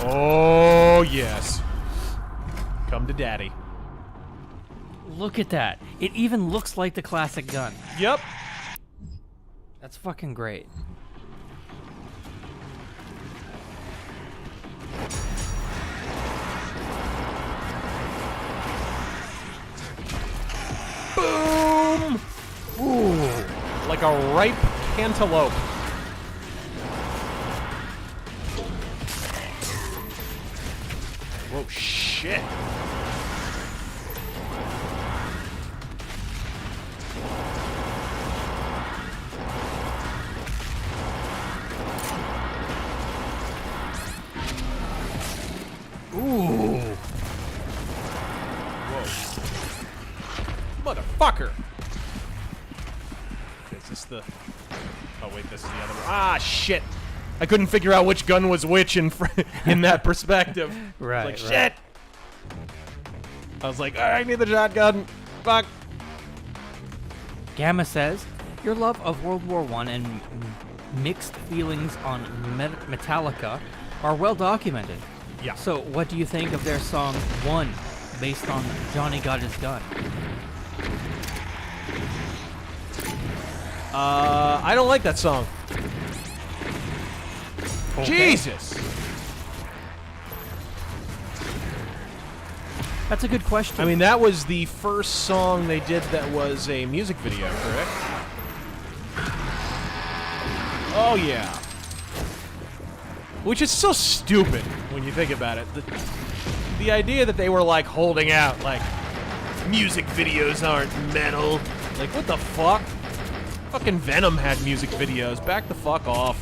Oh, yes. Come to daddy. Look at that. It even looks like the classic gun. Yep. That's fucking great. Boom! Ooh, like a ripe cantaloupe. Whoa, shit. Ooh. Whoa. Motherfucker. Is this the... Oh, wait, this is the other one. Ah, shit. I couldn't figure out which gun was which in that perspective. Right, Like, right. shit. I was like, I need the shotgun. Fuck. Gamma says, your love of World War I and mixed feelings on Metallica are well documented. Yeah. So, what do you think of their song One, based on Johnny Got His Gun? I don't like that song. Okay. Jesus. That's a good question. I mean, that was the first song they did that was a music video, correct? Oh, yeah. Which is so stupid when you think about it. The idea that they were, like, holding out, like, music videos aren't metal. Like, what the fuck? Fucking Venom had music videos. Back the fuck off.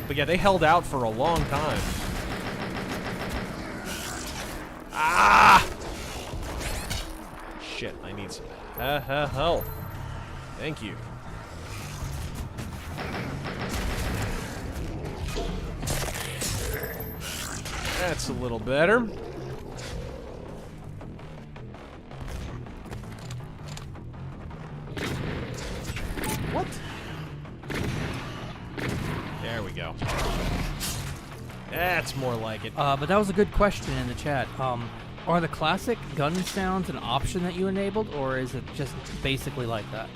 But yeah, they held out for a long time. Ah! Shit, I need some health. Thank you. That's a little better. What? There we go. That's more like it. But that was a good question in the chat. Are the classic gun sounds an option that you enabled, or is it just basically like that?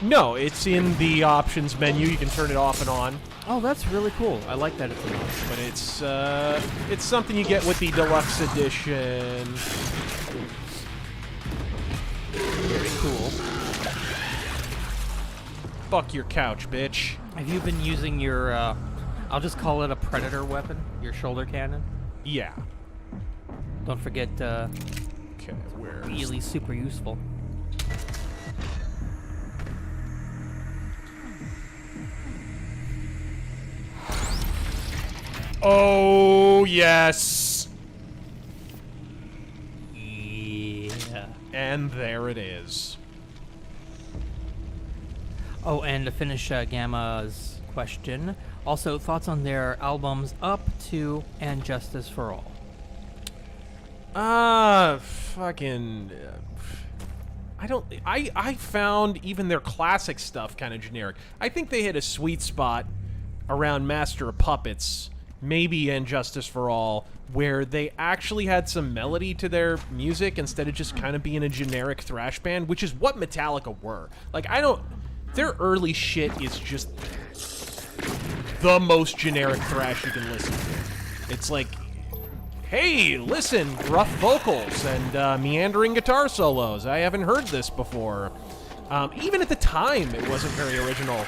No, it's in the options menu. You can turn it off and on. Oh, that's really cool. I like that it's an option. But it's something you get with the deluxe edition. Very cool. Fuck your couch, bitch. Have you been using your, I'll just call it a predator weapon, your shoulder cannon? Yeah. Don't forget, Okay, where? really super useful. Oh, yes. Yeah. And there it is. Oh, and to finish Gamma's question, also thoughts on their albums Up to and Justice for All. Fucking... I found even their classic stuff kind of generic. I think they hit a sweet spot around Master of Puppets, maybe and Justice for All, where they actually had some melody to their music instead of just kind of being a generic thrash band, which is what Metallica were. Like, their early shit is just the most generic thrash you can listen to. It's like, hey, listen, rough vocals and meandering guitar solos. I haven't heard this before. Even at the time, it wasn't very original.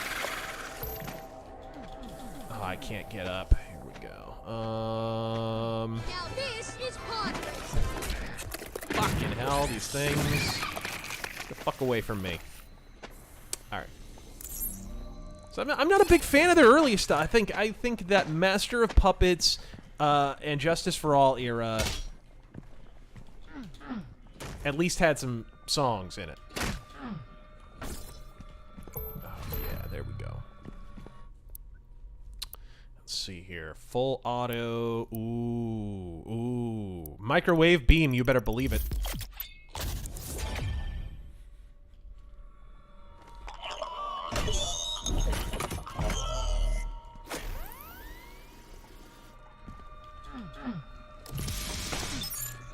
Oh, I can't get up. Here we go. Now this is Padres. Fucking hell, these things. Get the fuck away from me. Alright. So I'm not a big fan of their early stuff. I think that Master of Puppets and Justice for All era at least had some songs in it. Oh, yeah, there we go. Let's see here. Full auto. Ooh. Microwave beam, you better believe it.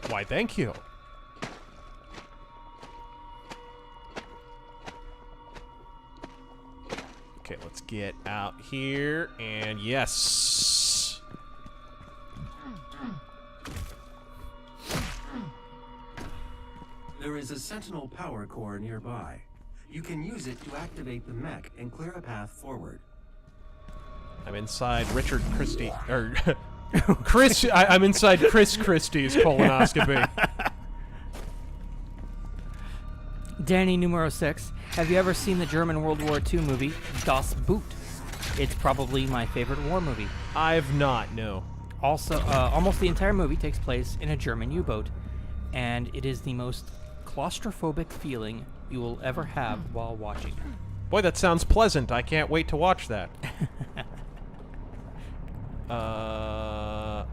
Why, thank you. Okay, let's get out here, and yes. There is a Sentinel power core nearby. You can use it to activate the mech and clear a path forward. I'm inside Richard Christie, or Chris. I'm inside Chris Christie's colonoscopy. Danny numero 6. Have you ever seen the German World War II movie Das Boot? It's probably my favorite war movie. I've not, no. Also, almost the entire movie takes place in a German U-boat, and it is the most claustrophobic feeling you will ever have while watching it. Boy, that sounds pleasant. I can't wait to watch that.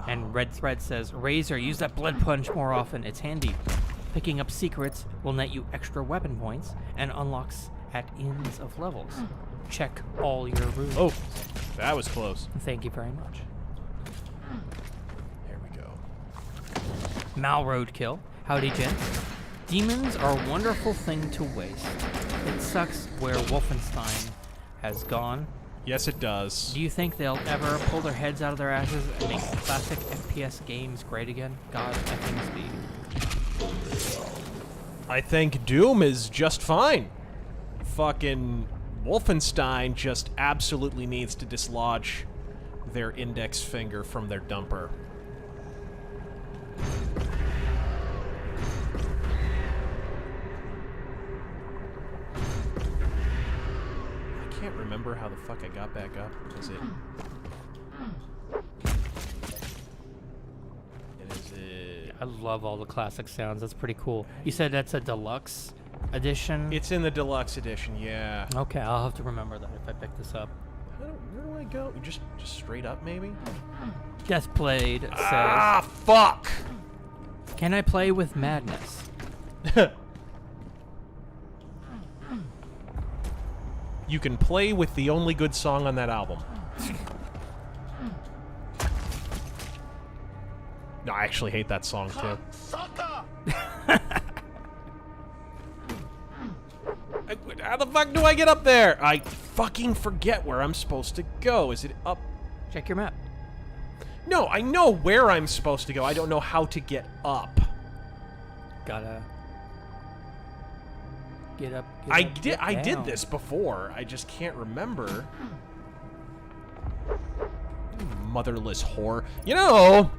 And Red Thread says, Razor, use that blood punch more often. It's handy. Picking up secrets will net you extra weapon points and unlocks at ends of levels. Check all your rooms. Oh, that was close. Thank you very much. There we go. Mal Roadkill. Howdy, gents. Demons are a wonderful thing to waste. It sucks where Wolfenstein has gone. Yes, it does. Do you think they'll ever pull their heads out of their asses and make classic FPS games great again? God, effing speed. I think Doom is just fine. Fucking Wolfenstein just absolutely needs to dislodge their index finger from their dumper. I can't remember how the fuck I got back up. Is it... I love all the classic sounds. That's pretty cool. You said that's a deluxe edition? It's in the deluxe edition, yeah. Okay, I'll have to remember that if I pick this up. Where do I go? Just straight up, maybe? Deathblade says... Ah, fuck! Can I play with Madness? You can play with the only good song on that album. No, I actually hate that song, too. How the fuck do I get up there? I fucking forget where I'm supposed to go. Is it up? Check your map. No, I know where I'm supposed to go. I don't know how to get up. Gotta get up. I did this before. I just can't remember. Motherless whore. You know,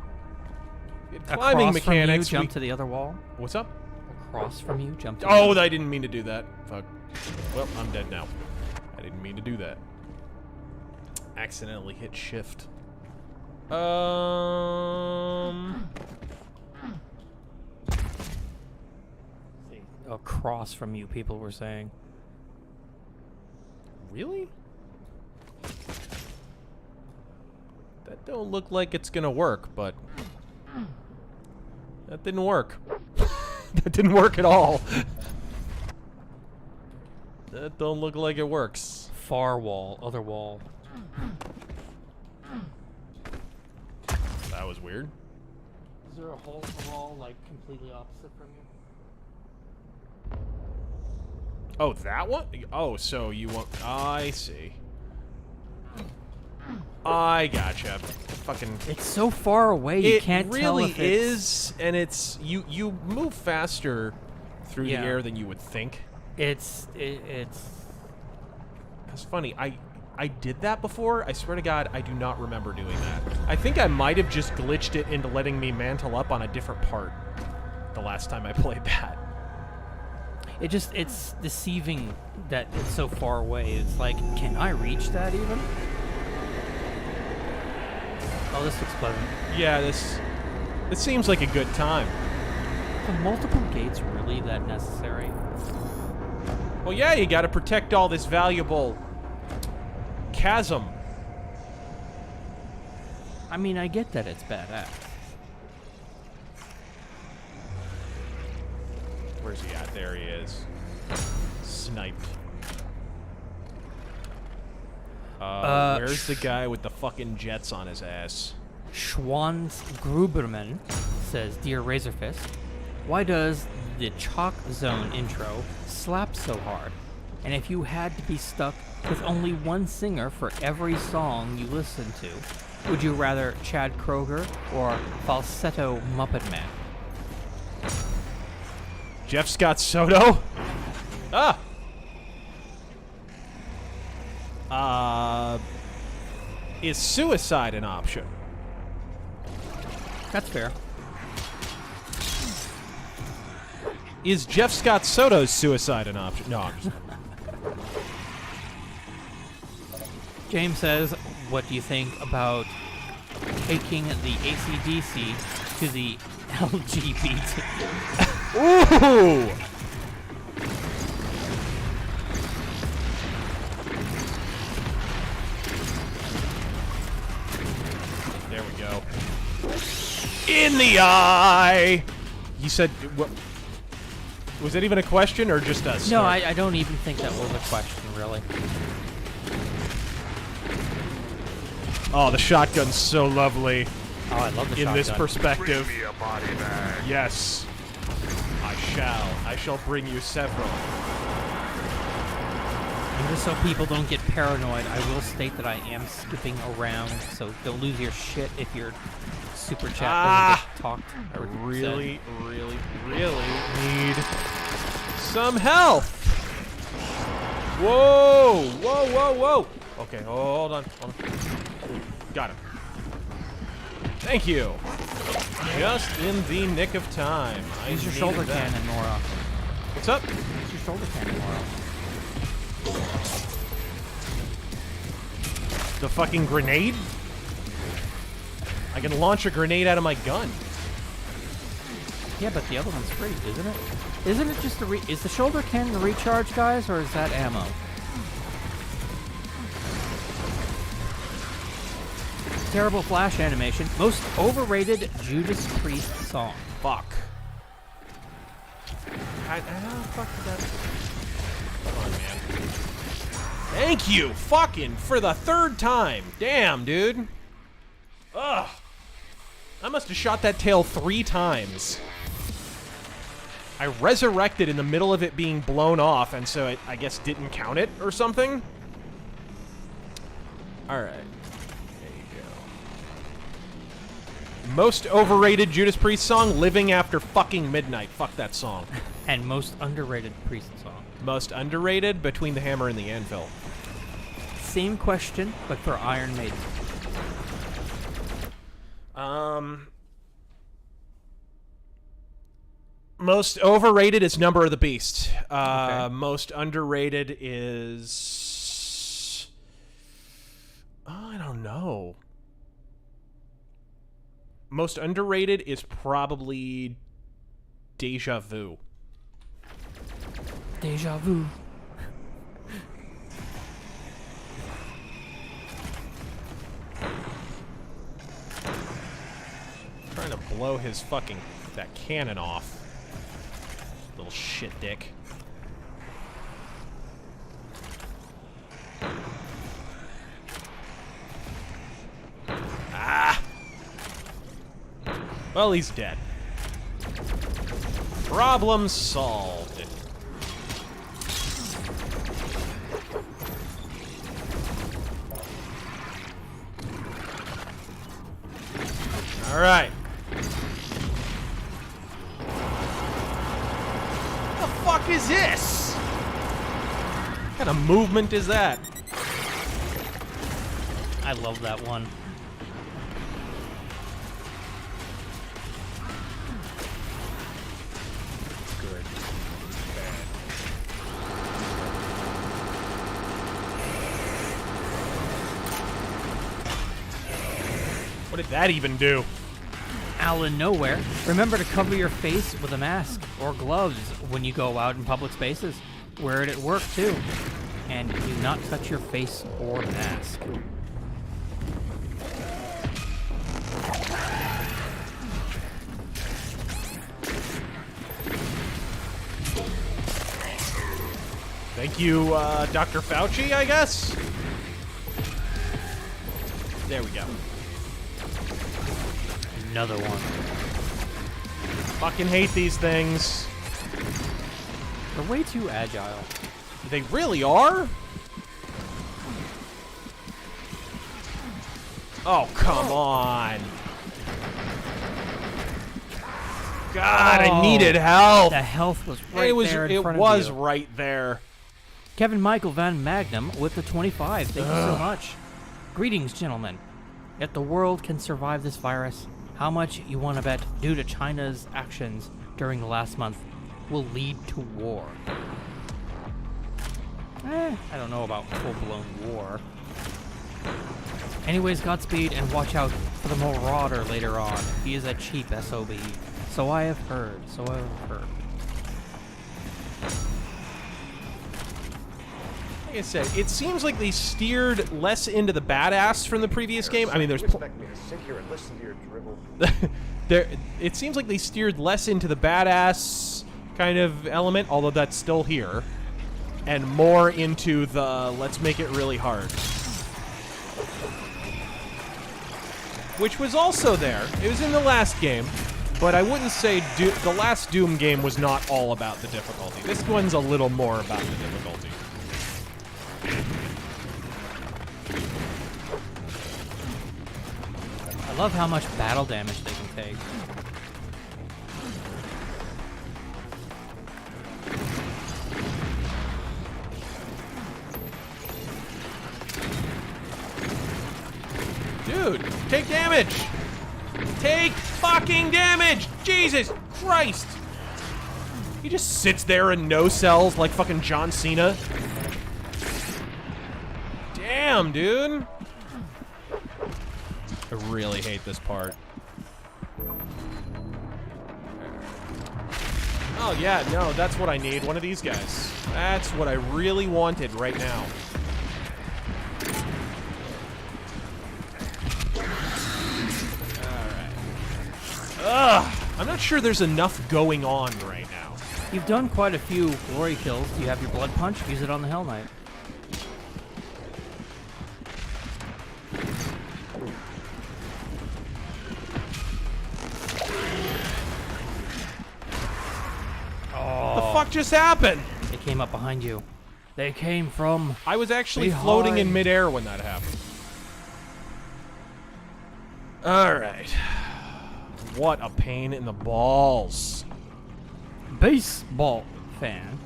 climbing Across mechanics. From you, jump to the other wall. What's up? Across from you, jump to Oh, I didn't mean to do that. Fuck. Well, I'm dead now. I didn't mean to do that. Accidentally hit shift. Across from you, people were saying. Really? That don't look like it's gonna work, but that didn't work. That didn't work at all. That don't look like it works. Far wall, other wall. That was weird. Is there a hole in the wall, like, completely opposite from you? Oh, that one? Oh, so you want... I see. I gotcha. Fucking... It's so far away, you can't tell if it really is, and it's... You move faster through the air than you would think. It's... It's funny, I did that before. I swear to God, I do not remember doing that. I think I might have just glitched it into letting me mantle up on a different part the last time I played that. It's deceiving that it's so far away. It's like, can I reach that even? Oh, this looks pleasant. Yeah, this seems like a good time. Are multiple gates really that necessary? Well, yeah, you gotta protect all this valuable chasm. I mean, I get that it's badass. Where's he at? There he is. Sniped. Where's the guy with the fucking jets on his ass? Schwanz Gruberman says, Dear RazörFist, why does the Chalk Zone intro slap so hard? And if you had to be stuck with only one singer for every song you listen to, would you rather Chad Kroger or Falsetto Muppet Man? Jeff Scott Soto? Is suicide an option? That's fair. Is Jeff Scott Soto's suicide an option? No, I'm just... James says, what do you think about taking the AC/DC to the LGBT? Ooh! There we go. In the eye! You said... What, was that even a question or just a snort? No, I don't even think that was a question, really. Oh, the shotgun's so lovely. Oh, I love the shotgun. In this perspective. Bring me a body bag. Yes. I shall bring you several. And just so people don't get paranoid, I will state that I am skipping around, so don't lose your shit if your super chat doesn't get talked. I really need some help. Whoa! Whoa, whoa, whoa! Okay, hold on. Got him. Thank you. Just in the nick of time. Use your shoulder cannon more often. What's up? Use your shoulder cannon more often. The fucking grenade? I can launch a grenade out of my gun. Yeah, but the other one's free, isn't it? Isn't it just is the shoulder cannon recharge, guys, or is that ammo? Terrible flash animation. Most overrated Judas Priest song. Fuck. Fuck that. Come on, man. Thank you, fucking, for the third time. Damn, dude. Ugh. I must have shot that tail 3 times. I resurrected in the middle of it being blown off, and so it, I guess, didn't count it or something. Alright. There you go. Most overrated Judas Priest song, Living After Fucking Midnight. Fuck that song. And most underrated Priest song. Most underrated, Between the Hammer and the Anvil. Same question, but for Iron Maiden. Most overrated is Number of the Beast. Okay. Most underrated is... I don't know. most underrated is probably Deja Vu. Deja vu. Trying to blow his fucking that cannon off. Little shit dick. Ah! Well, he's dead. Problem solved. All right. What the fuck is this? What kind of movement is that? I love that one. Good. What did that even do? Out of nowhere, remember to cover your face with a mask or gloves when you go out in public spaces. Wear it at work too. And do not touch your face or mask. Thank you, Dr. Fauci, I guess? There we go. Another one. Fucking hate these things. They're way too agile. They really are? Oh, come on. God, I needed help. The health was right there in front of you. It was right there. Kevin Michael Van Magnum with the 25. Thank you so much. Greetings, gentlemen. If the world can survive this virus, how much you want to bet, due to China's actions during the last month, will lead to war? I don't know about full-blown war. Anyways, Godspeed, and watch out for the Marauder later on. He is a cheap SOB. So I have heard. Like I said, it seems like they steered less into the badass from the previous game. I mean, there's... expect me to sit here and listen to your dribble? It seems like they steered less into the badass kind of element, although that's still here, and more into the let's make it really hard. Which was also there. It was in the last game, but I wouldn't say the last Doom game was not all about the difficulty. This one's a little more about the difficulty. I love how much battle damage they can take. Dude, take damage! Take fucking damage! Jesus Christ! He just sits there and no-sells like fucking John Cena. Damn, dude! I really hate this part. Oh yeah, no, that's what I need. One of these guys. That's what I really wanted right now. Ugh! I'm not sure there's enough going on right now. You've done quite a few glory kills. Do you have your blood punch? Use it on the Hell Knight. What the fuck just happened? They came up behind you. They came from... I was actually floating in midair when that happened. Alright. What a pain in the balls. Baseball fan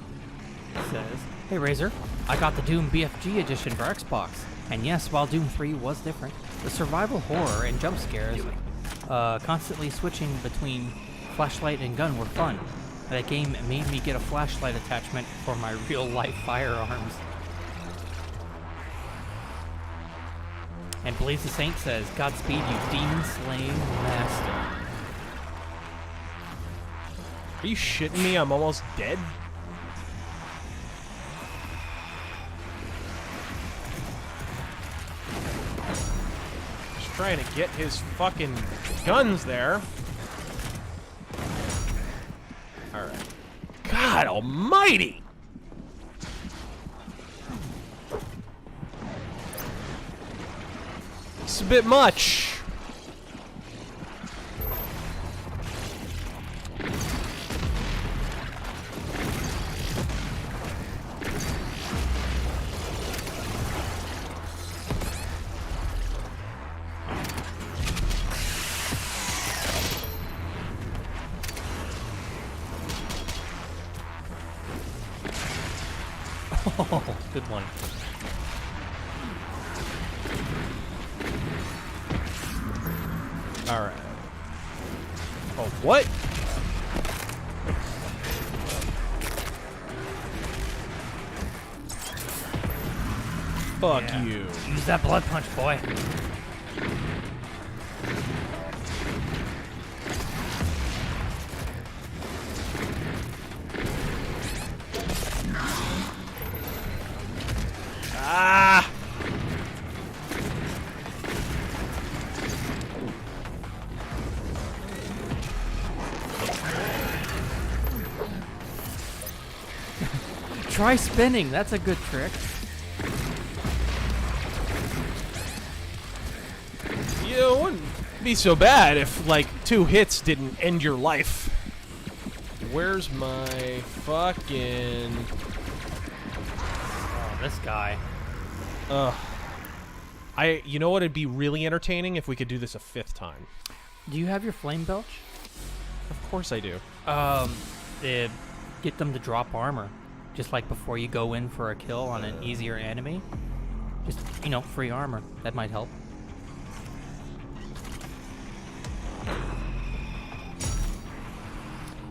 says, "Hey Razor, I got the Doom BFG edition for Xbox, and yes, while Doom 3 was different, the survival horror and jump scares, constantly switching between flashlight and gun were fun. That game made me get a flashlight attachment for my real-life firearms." And Blaze the Saint says, Godspeed, you demon-slaying master. Are you shitting me? I'm almost dead? Just trying to get his fucking guns there. Alright. God almighty! It's a bit much. Oh, good one. Alright. Oh, what? Fuck Yeah. you. Use that blood punch, boy. Ah! Try spinning. That's a good trick. You wouldn't be so bad if, like, 2 hits didn't end your life. Where's my fucking... Oh, this guy. Ugh. You know what? It'd be really entertaining if we could do this a 5th time. Do you have your flame belch? Of course I do. Get them to drop armor. Just like before you go in for a kill on an easier enemy. Just, you know, free armor. That might help.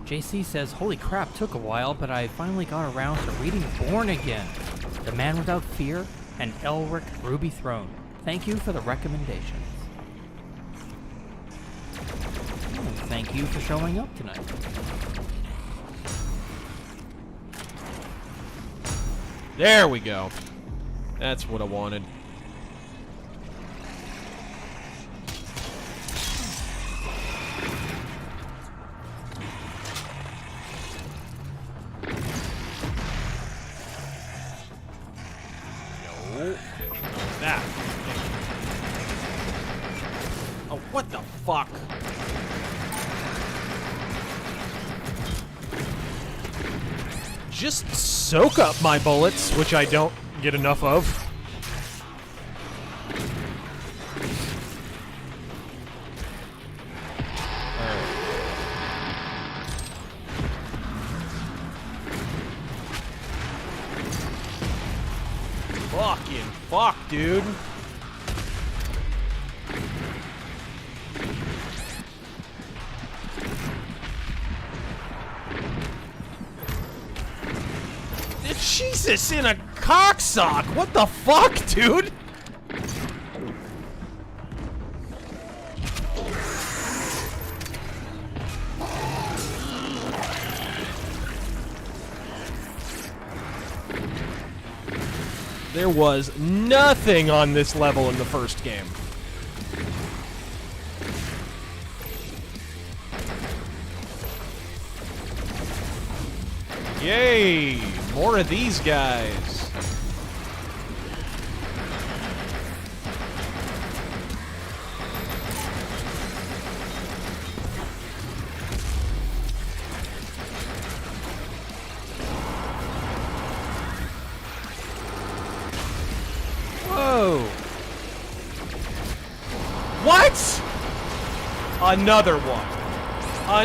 JC says, holy crap, took a while, but I finally got around to reading Born Again, The Man Without Fear, and Elric Ruby Throne. Thank you for the recommendations. Thank you for showing up tonight. There we go. That's what I wanted. No. That. Oh, what the fuck? Just soak up my bullets, which I don't get enough of. Fucking fuck, dude. Jesus in a cocksock! What the fuck, dude? There was nothing on this level in the first game. Yay! More of these guys. Whoa! What? Another one.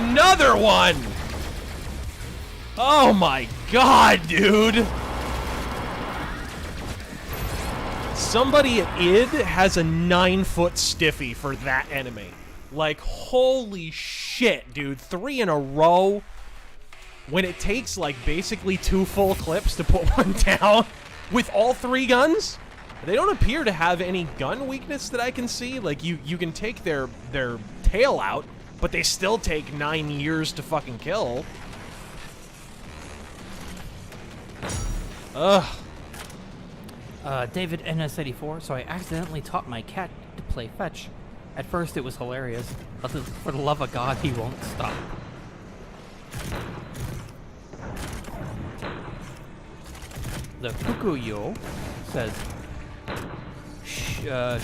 Another one! Oh my god, dude! Somebody at id has a 9-foot stiffy for that enemy. Like, holy shit, dude. 3 in a row. When it takes, like, basically 2 full clips to put one down with all 3 guns? They don't appear to have any gun weakness that I can see. Like, you can take their tail out, but they still take 9 years to fucking kill. Ugh. David NS84, so I accidentally taught my cat to play fetch. At first it was hilarious, but for the love of God, he won't stop. The Kukuyo says,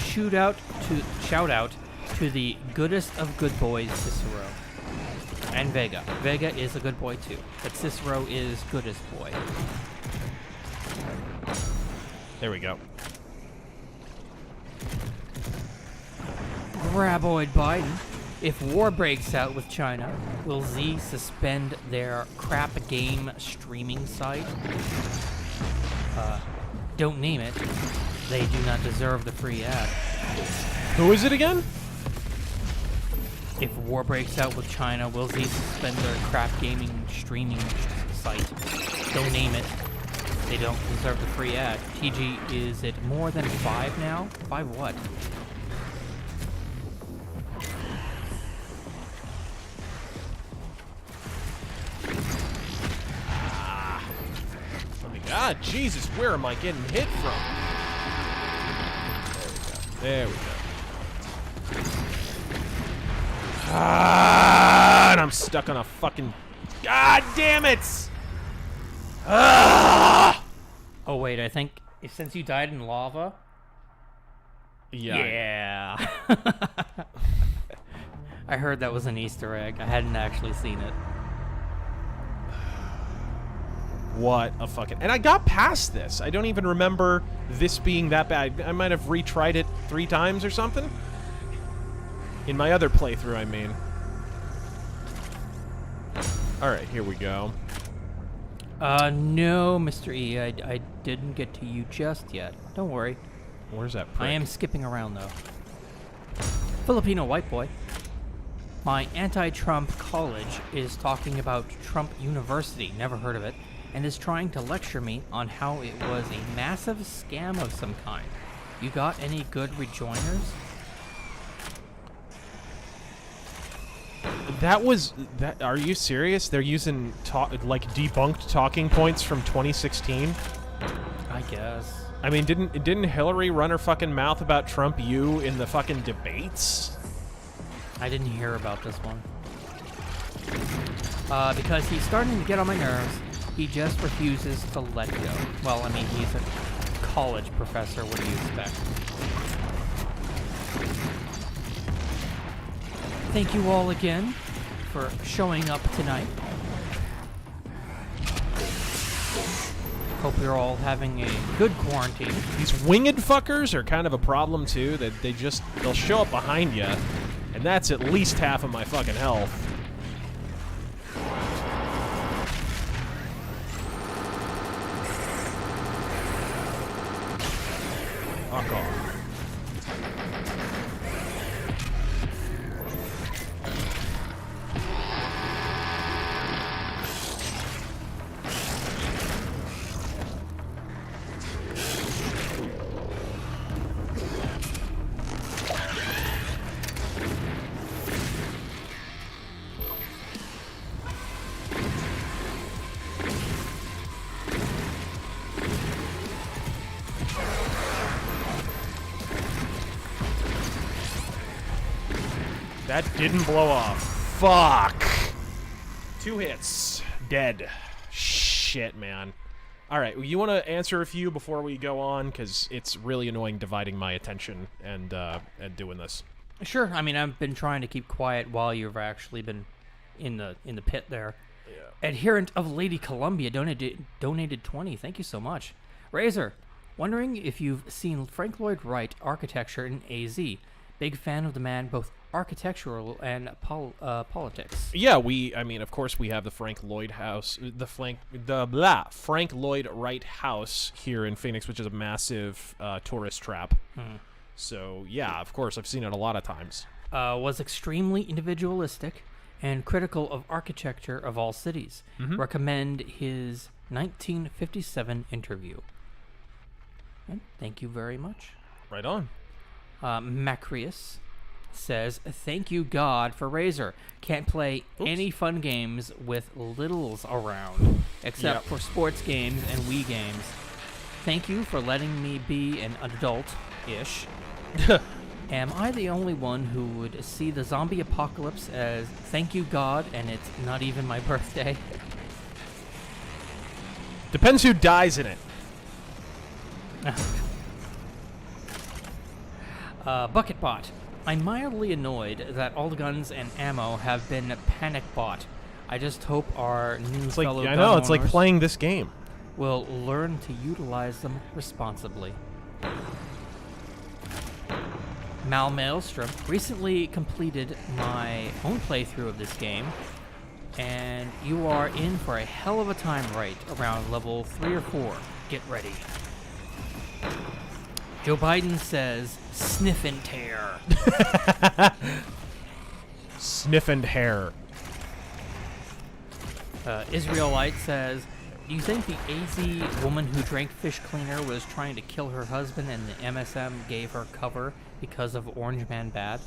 shout out to the goodest of good boys, Cicero. And Vega. Vega is a good boy too, but Cicero is goodest boy. There we go. Graboid Biden. If war breaks out with China, will Z suspend their crap game streaming site? Don't name it. They do not deserve the free ad. Who is it again? If war breaks out with China, will Z suspend their crap gaming streaming site? Don't name it. They don't deserve the free ad. TG, is it more than 5 now? 5 what? Oh my God, Jesus, where am I getting hit from? There we go. Ah, and I'm stuck on a fucking... God damn it! Ah! Oh wait, I think since you died in lava. Yeah. I heard that was an Easter egg. I hadn't actually seen it. What a fucking... And I got past this. I don't even remember this being that bad. I might have retried it 3 times or something. In my other playthrough, I mean. Alright, here we go. No, Mr. E, I didn't get to you just yet. Don't worry. Where's that prick? I am skipping around, though. Filipino white boy. My anti-Trump college is talking about Trump University, never heard of it, and is trying to lecture me on how it was a massive scam of some kind. You got any good rejoiners? That was... that. Are you serious? They're using, like, debunked talking points from 2016? I guess. I mean, didn't Hillary run her fucking mouth about Trump U in the fucking debates? I didn't hear about this one. Because he's starting to get on my nerves. He just refuses to let go. Well, I mean, he's a college professor. What do you expect? Thank you all again for showing up tonight. Hope you're all having a good quarantine. These winged fuckers are kind of a problem too. That they'll show up behind you, and that's at least half of my fucking health. Fuck off. That didn't blow off. Fuck. 2 hits. Dead. Shit, man. Alright, you want to answer a few before we go on? Because it's really annoying dividing my attention and doing this. Sure. I mean, I've been trying to keep quiet while you've actually been in the pit there. Yeah. Adherent of Lady Columbia donated 20. Thank you so much. Razor, wondering if you've seen Frank Lloyd Wright architecture in AZ. Big fan of the man, both architectural and politics. Yeah, I mean, of course, we have the Frank Lloyd house, Frank Lloyd Wright house here in Phoenix, which is a massive tourist trap. So, yeah, of course, I've seen it a lot of times. Was extremely individualistic and critical of architecture of all cities. Recommend his 1957 interview. Thank you very much. Right on. Macrius says, thank you God for Razor. Can't play any fun games with littles around, except for sports games and Wii games. Thank you for letting me be an adult-ish. Am I the only one who would see the zombie apocalypse as thank you God and it's not even my birthday? Depends who dies in it. Bucketbot. I'm mildly annoyed that all the guns and ammo have been panic bought. I just hope our new fellow gun I know, it's like owners playing this game. will learn to utilize them responsibly. Mal Maelstrom recently completed my own playthrough of this game, and you are in for a hell of a time right around level 3 or 4. Get ready. Joe Biden says, sniff and tear. Sniff and hair. Israelite says, do you think the AZ woman who drank fish cleaner was trying to kill her husband and the MSM gave her cover because of Orange Man Bad?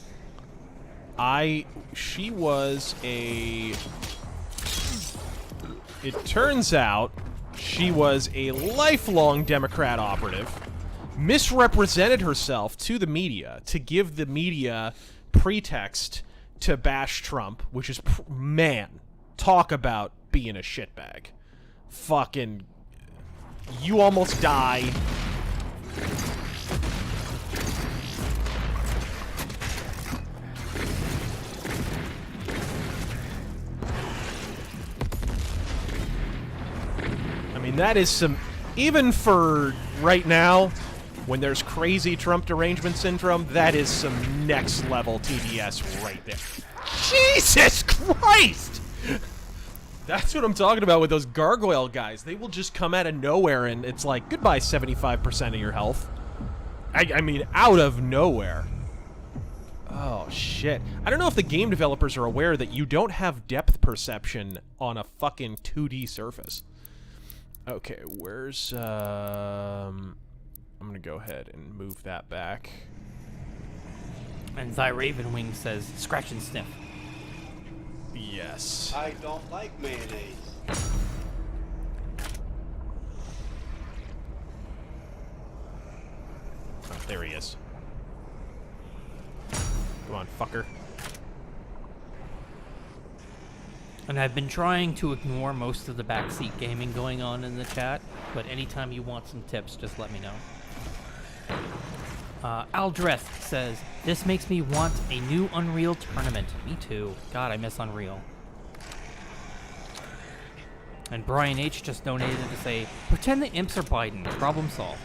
She was a... It turns out she was a lifelong Democrat operative, misrepresented herself to the media to give the media pretext to bash Trump, which is, man, talk about being a shitbag. Fucking, you almost die. I mean, that is some, even for right now, when there's crazy Trump derangement syndrome, that is some next level TDS right there. Jesus Christ! That's what I'm talking about with those gargoyle guys. They will just come out of nowhere and it's like, goodbye 75% of your health. I mean, out of nowhere. Oh, shit. I don't know if the game developers are aware that you don't have depth perception on a fucking 2D surface. Okay, where's, I'm gonna go ahead and move that back. And Thy Ravenwing says, scratch and sniff. Yes. I don't like mayonnaise. Oh, there he is. Come on, fucker. And I've been trying to ignore most of the backseat gaming going on in the chat, but anytime you want some tips, just let me know. Aldreth says, this makes me want a new Unreal tournament. Me too. God, I miss Unreal. And Brian H. just donated to say, pretend the imps are Biden. Problem solved.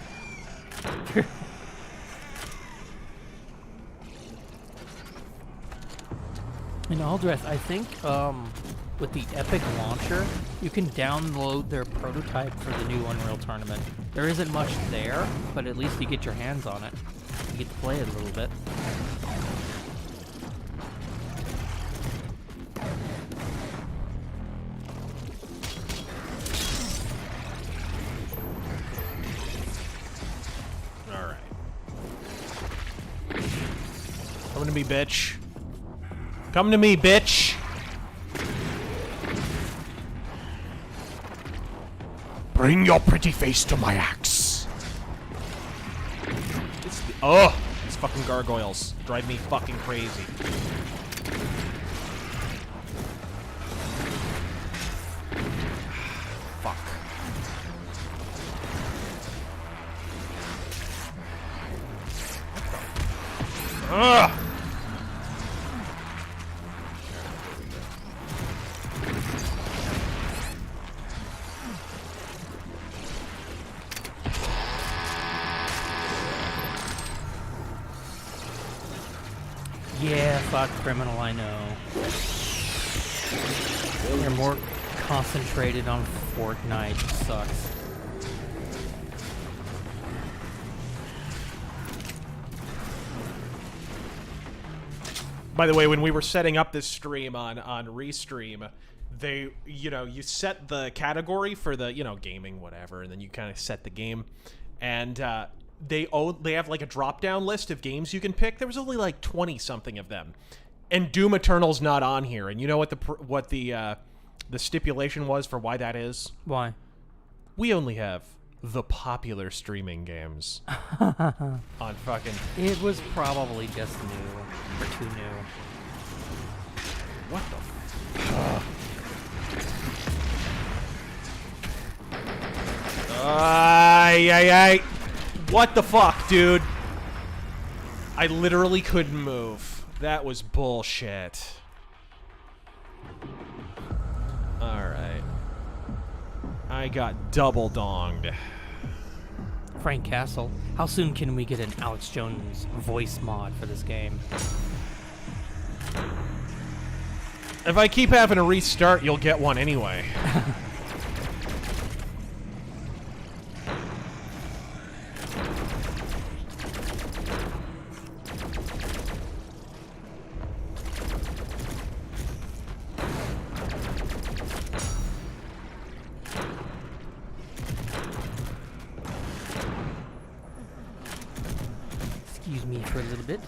And Aldreth, I think, with the Epic launcher, you can download their prototype for the new Unreal tournament. There isn't much there, but at least you get your hands on it. You get to play it a little bit. Alright. Come to me, bitch. Come to me, bitch! Bring your pretty face to my axe. Oh, these fucking gargoyles drive me fucking crazy. Fuck. Ugh! Yeah, fuck criminal, I know. They're more concentrated on Fortnite. It sucks. By the way, when we were setting up this stream on Restream, they, you set the category for the, gaming, whatever, and then you kind of set the game. And they have like a drop-down list of games you can pick. There was only like 20-something of them. And Doom Eternal's not on here. And you know what the stipulation was for why that is? Why? We only have the popular streaming games on fucking... It was probably just new. Or too new. What the What the fuck, dude? I literally couldn't move. That was bullshit. Alright. I got double donged. Frank Castle, how soon can we get an Alex Jones voice mod for this game? If I keep having to restart, you'll get one anyway. Excuse me for a little bit.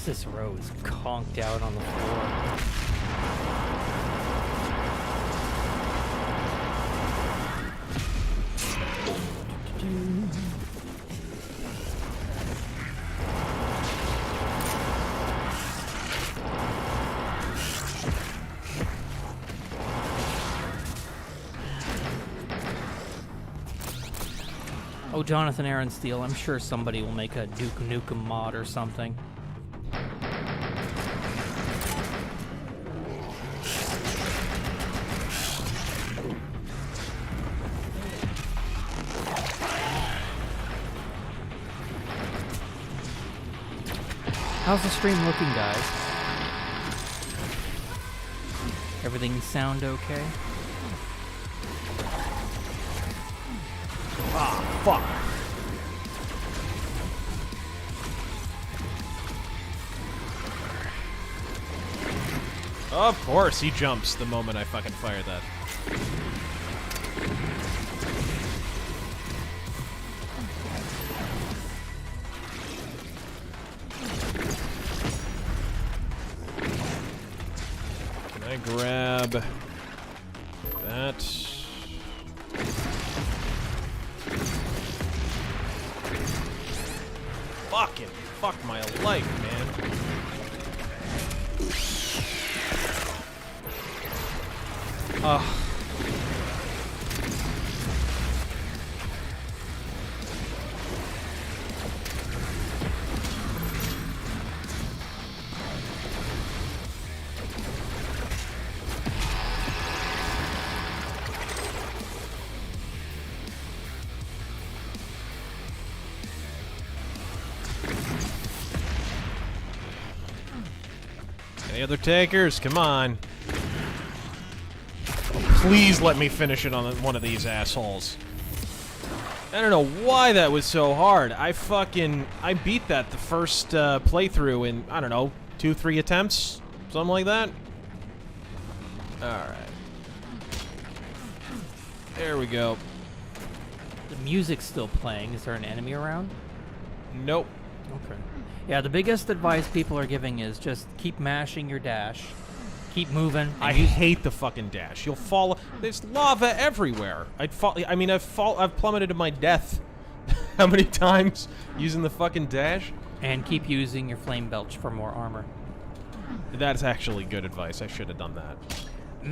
Cicero is conked out on the floor. Oh, Jonathan Aaron Steele, I'm sure somebody will make a Duke Nukem mod or something. How's the stream looking, guys? Everything sound okay? Ah, fuck. Of course, he jumps the moment I fucking fire that. Can I grab that? Fucking fuck my life, man. Ugh. Any other takers? Come on. Please let me finish it on one of these assholes. I don't know why that was so hard. I beat that the first playthrough in, I don't know, 2-3 attempts? Something like that? Alright. There we go. The music's still playing. Is there an enemy around? Nope. Okay. Yeah, the biggest advice people are giving is just keep mashing your dash. Keep moving. I hate the fucking dash. You'll fall. There's lava everywhere. I've plummeted to my death. How many times using the fucking dash? And keep using your flame belch for more armor. That's actually good advice. I should have done that.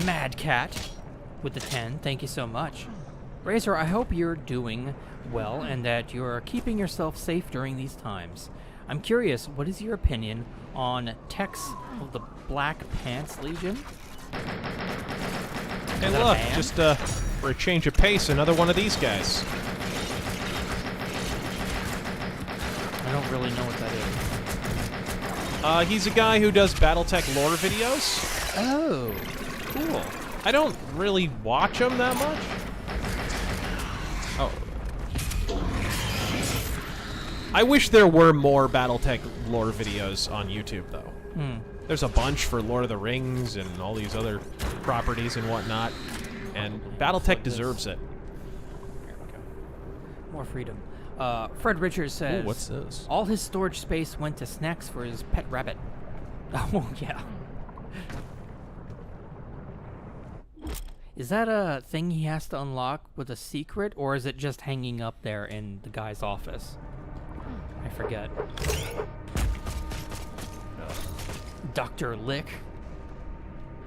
Mad Cat with the 10. Thank you so much. Razor, I hope you're doing well and that you're keeping yourself safe during these times. I'm curious, what is your opinion on Tex of the Black Pants Legion? Hey, look, just for a change of pace, another one of these guys. I don't really know what that is. He's a guy who does BattleTech lore videos. Oh, cool. I don't really watch him that much. Oh. I wish there were more BattleTech lore videos on YouTube, though. There's a bunch for Lord of the Rings and all these other properties and whatnot, and BattleTech deserves it. Here we go. More freedom. Fred Richards says, Ooh, what's this? All his storage space went to snacks for his pet rabbit. Oh, yeah. Is that a thing he has to unlock with a secret, or is it just hanging up there in the guy's office? I forget. Dr. Lick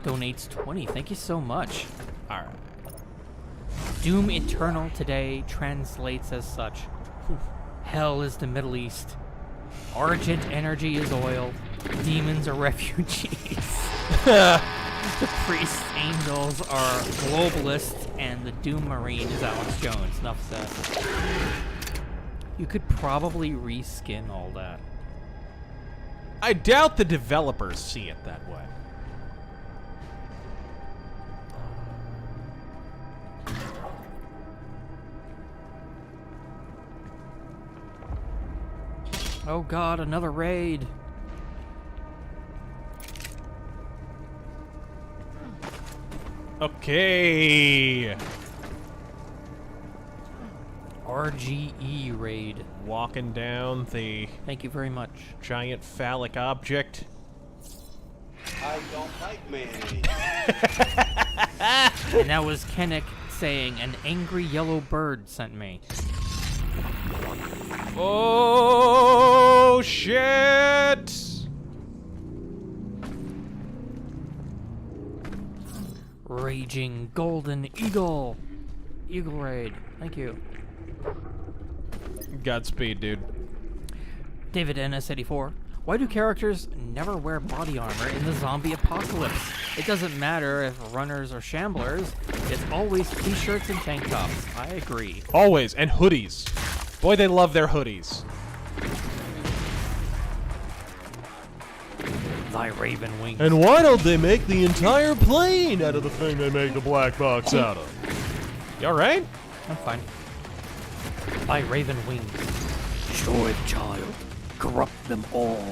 donates 20. Thank you so much. Alright. Doom Eternal today translates as such. Hell is the Middle East. Argent energy is oil. Demons are refugees. The priests, angels are globalists, and the Doom Marine is Alex Jones. Enough said. You could probably reskin all that. I doubt the developers see it that way. Oh god, another raid. Okay. RGE raid. Walking down the Thank you very much. giant phallic object. I don't like mayonnaise. And that was Kennick saying an angry yellow bird sent me. Oh, shit! Raging Golden Eagle. Eagle raid. Thank you. Godspeed, dude. David NS84. Why do characters never wear body armor in the zombie apocalypse? It doesn't matter if runners or shamblers. It's always t-shirts and tank tops. I agree. Always. And hoodies. Boy, they love their hoodies. Thy raven wings. And why don't they make the entire plane out of the thing they make the black box out of? You alright? I'm fine. Thy raven wings. Show it, child. Corrupt them all.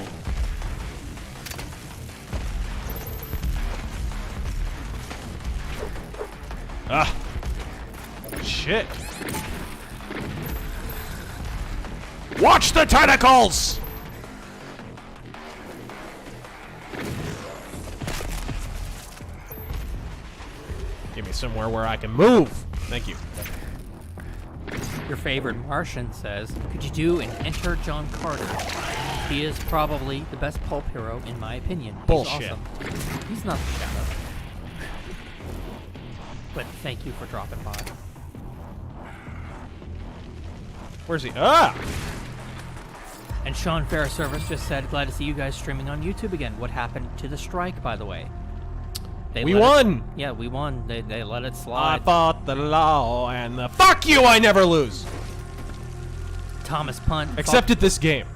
Ah. Shit. Watch the tentacles! Give me somewhere where I can move. Thank you. Your favorite Martian says, could you do an Enter John Carter? He is probably the best pulp hero in my opinion. He's Bullshit. Awesome. He's not the Shadow. But thank you for dropping by. Where's he? Ah! And Sean Fairservice just said, glad to see you guys streaming on YouTube again. What happened to the strike, by the way? We won! Yeah, we won. They let it I slide. fought the law and the fuck you, I never lose! Thomas Punt. Except at this game.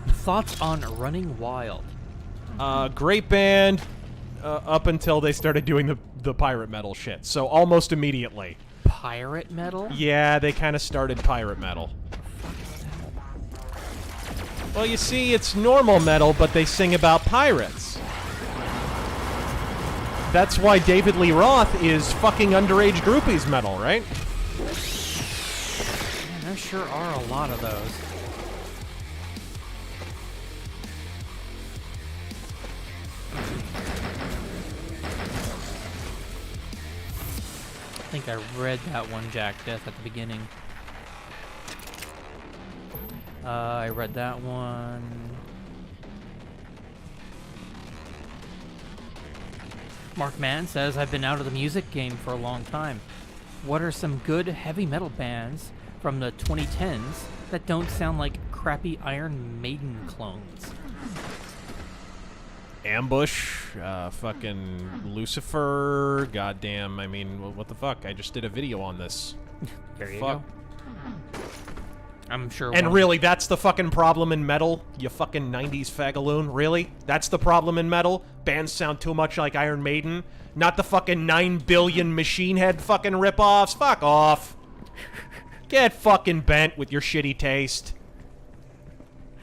Thoughts on Running Wild? Great band up until they started doing the pirate metal shit. So almost immediately. Pirate metal? Yeah, they kind of started pirate metal. Well, you see, it's normal metal, but they sing about pirates. That's why David Lee Roth is fucking underage groupies metal, right? Man, there sure are a lot of those. I think I read that one, Jack Death, at the beginning. I read that one. Mark Mann says, I've been out of the music game for a long time. What are some good heavy metal bands from the 2010s that don't sound like crappy Iron Maiden clones? Ambush, fucking Lucifer, goddamn, I mean, what the fuck? I just did a video on this. There you Fuck. go. I'm sure. And really, that's the fucking problem in metal? You fucking 90s fagaloon? Really? That's the problem in metal? Bands sound too much like Iron Maiden? Not the fucking 9 billion Machine Head fucking ripoffs? Fuck off. Get fucking bent with your shitty taste.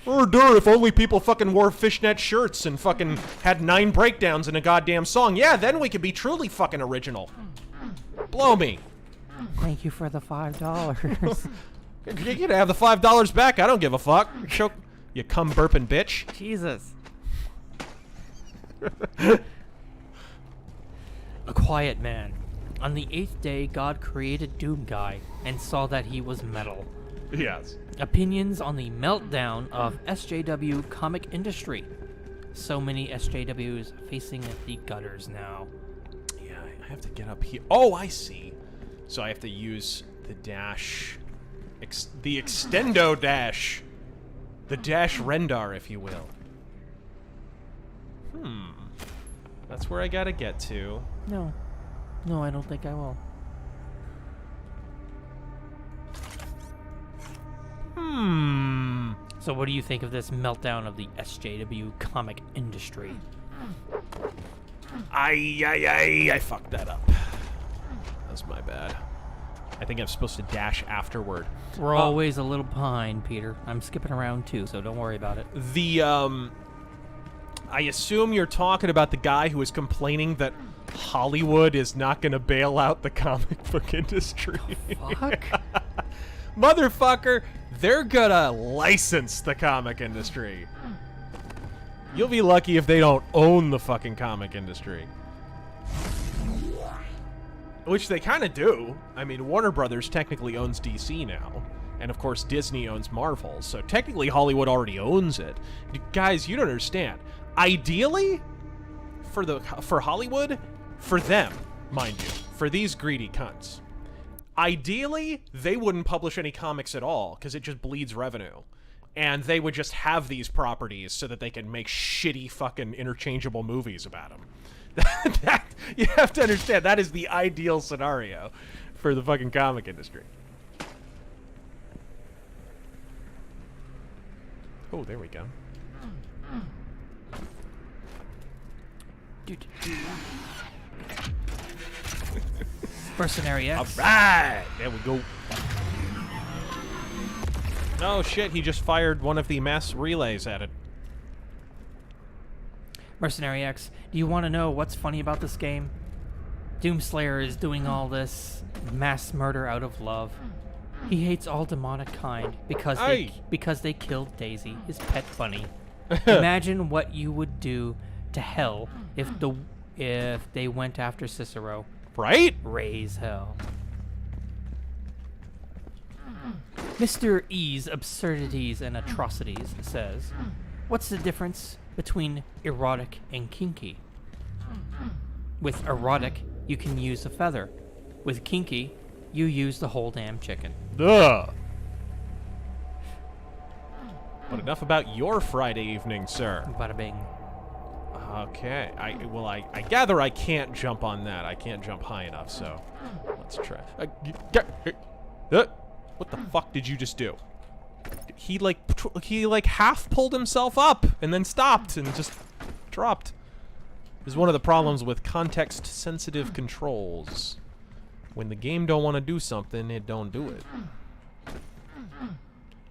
Oh, dude, if only people fucking wore fishnet shirts and fucking had 9 breakdowns in a goddamn song. Yeah, then we could be truly fucking original. Blow me. Thank you for the $5. You can have the $5 back. I don't give a fuck. Choke, you cum burping bitch. Jesus. A quiet man. On the 8th day, God created Doom Guy and saw that he was metal. Yes. Opinions on the meltdown of SJW comic industry. So many SJWs facing the gutters now. Yeah, I have to get up here. Oh, I see. So I have to use the dash. The extendo dash. The dash rendar, if you will. That's where I gotta get to. No. No, I don't think I will. So what do you think of this meltdown of the SJW comic industry? I fucked that up. That's my bad. I think I'm supposed to dash afterward. We're always a little behind, Peter. I'm skipping around too, so don't worry about it. I assume you're talking about the guy who is complaining that Hollywood is not going to bail out the comic book industry. Fuck? Motherfucker, they're gonna license the comic industry. You'll be lucky if they don't own the fucking comic industry. Which they kind of do. I mean, Warner Brothers technically owns DC now. And of course, Disney owns Marvel. So technically, Hollywood already owns it. Guys, you don't understand. Ideally, for Hollywood, for them, mind you, for these greedy cunts, ideally, they wouldn't publish any comics at all, because it just bleeds revenue. And they would just have these properties so that they can make shitty fucking interchangeable movies about them. You have to understand, that is the ideal scenario for the fucking comic industry. Oh, there we go. Mercenary X. Alright! There we go. Oh shit, he just fired one of the mass relays at it. Mercenary X, do you want to know what's funny about this game? Doomslayer is doing all this mass murder out of love. He hates all demonic kind because they killed Daisy, his pet bunny. Imagine what you would do to hell if they went after Cicero. Right? Raise hell. Mr. E's Absurdities and Atrocities says, what's the difference between erotic and kinky? With erotic, you can use a feather. With kinky, you use the whole damn chicken. Ugh. But enough about your Friday evening, sir. Bada bing. Okay. I gather I can't jump on that. I can't jump high enough, so let's try. What the fuck did you just do? He like half pulled himself up and then stopped and just dropped. This is one of the problems with context-sensitive controls. When the game don't want to do something, it don't do it.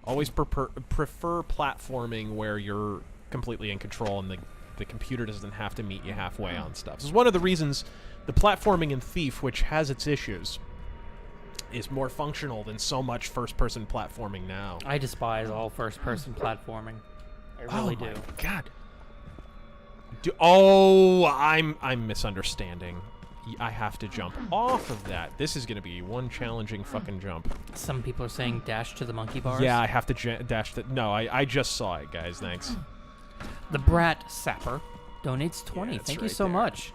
Always prefer platforming where you're completely in control and the computer doesn't have to meet you halfway on stuff. This is one of the reasons the platforming in Thief, which has its issues, is more functional than so much first-person platforming now. I despise all first-person platforming. I really do. Oh my god. I'm misunderstanding. I have to jump off of that. This is going to be one challenging fucking jump. Some people are saying dash to the monkey bars. Yeah, I have to dash the... No, I just saw it, guys. Thanks. The Brat Sapper donates 20. Yeah, Thank you right so there. much.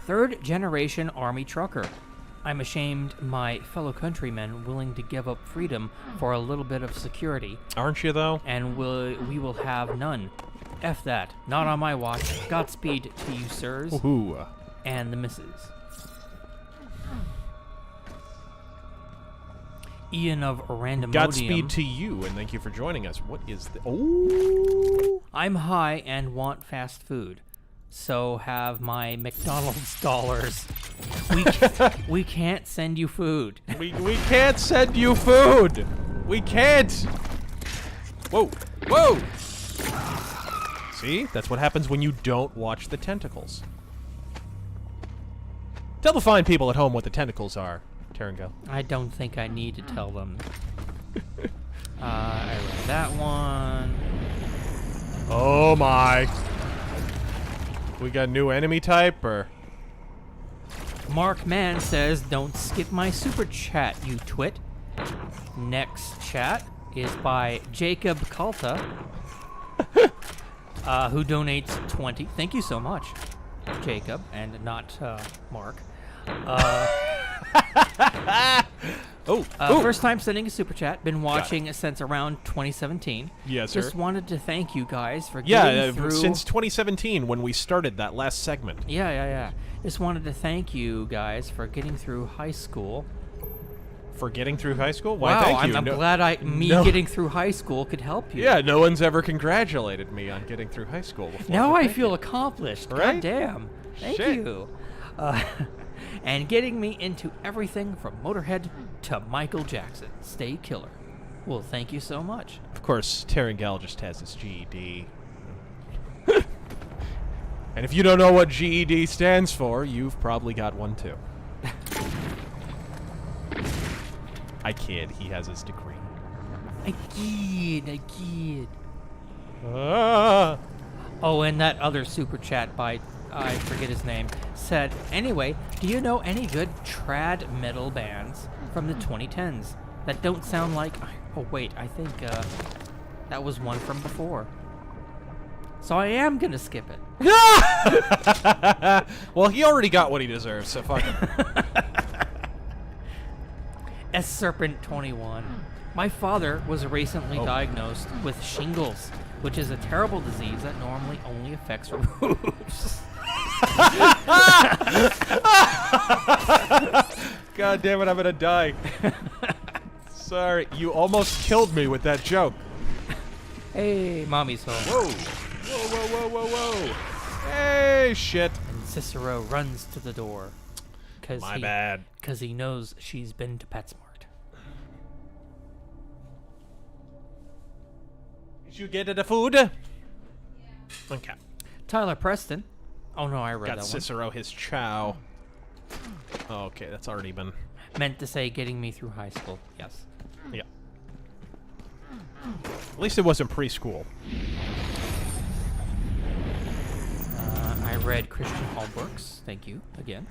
Third generation army trucker. I'm ashamed my fellow countrymen willing to give up freedom for a little bit of security. Aren't you, though? And we will have none. F that. Not on my watch. Godspeed to you, sirs. Woohoo. And the missus. Ian of Randomodium. Godspeed to you, and thank you for joining us. What is the... Oh! I'm high and want fast food. So have my McDonald's dollars. We can't send you food. We can't send you food! We can't! Whoa! Whoa! See? That's what happens when you don't watch the tentacles. Tell the fine people at home what the tentacles are, Tarango. I don't think I need to tell them. I read that one. Oh my. We got a new enemy type, or? Mark Mann says, don't skip my super chat, you twit. Next chat is by Jacob Kalta, who donates 20. Thank you so much, Jacob, and not Mark. First time sending a super chat. Been watching since around 2017. Yes, sir. Just wanted to thank you guys for getting through. Since 2017 when we started that last segment. Yeah. Just wanted to thank you guys for getting through high school. For getting through high school? Why, wow, thank you. I'm glad getting through high school could help you. Yeah, no one's ever congratulated me on getting through high school before. Now I feel accomplished. Right? God damn. Thank you. And getting me into everything from Motorhead to Michael Jackson. Stay killer. Well, thank you so much. Of course, Tarangal just has his GED. And if you don't know what GED stands for, you've probably got one too. I kid, he has his degree. I kid. Ah. Oh, and that other super chat by, I forget his name, said, anyway, do you know any good trad metal bands from the 2010s that don't sound like... Oh, wait, I think that was one from before. So I am going to skip it. Well, he already got what he deserves, so fuck him. S Serpent 21. My father was recently diagnosed with shingles, which is a terrible disease that normally only affects roofs. God damn it, I'm gonna die. Sorry, you almost killed me with that joke. Hey, mommy's home. Whoa. Hey, shit. And Cicero runs to the door. My bad. Because he knows she's been to PetSmart. Did you get the food? Yeah. Okay. Tyler Preston. Oh no, I read that one. Got Cicero his chow. Oh, okay, that's already been... Meant to say getting me through high school. Yes. Yeah. At least it wasn't preschool. I read Christian Hallbrooks. Thank you again.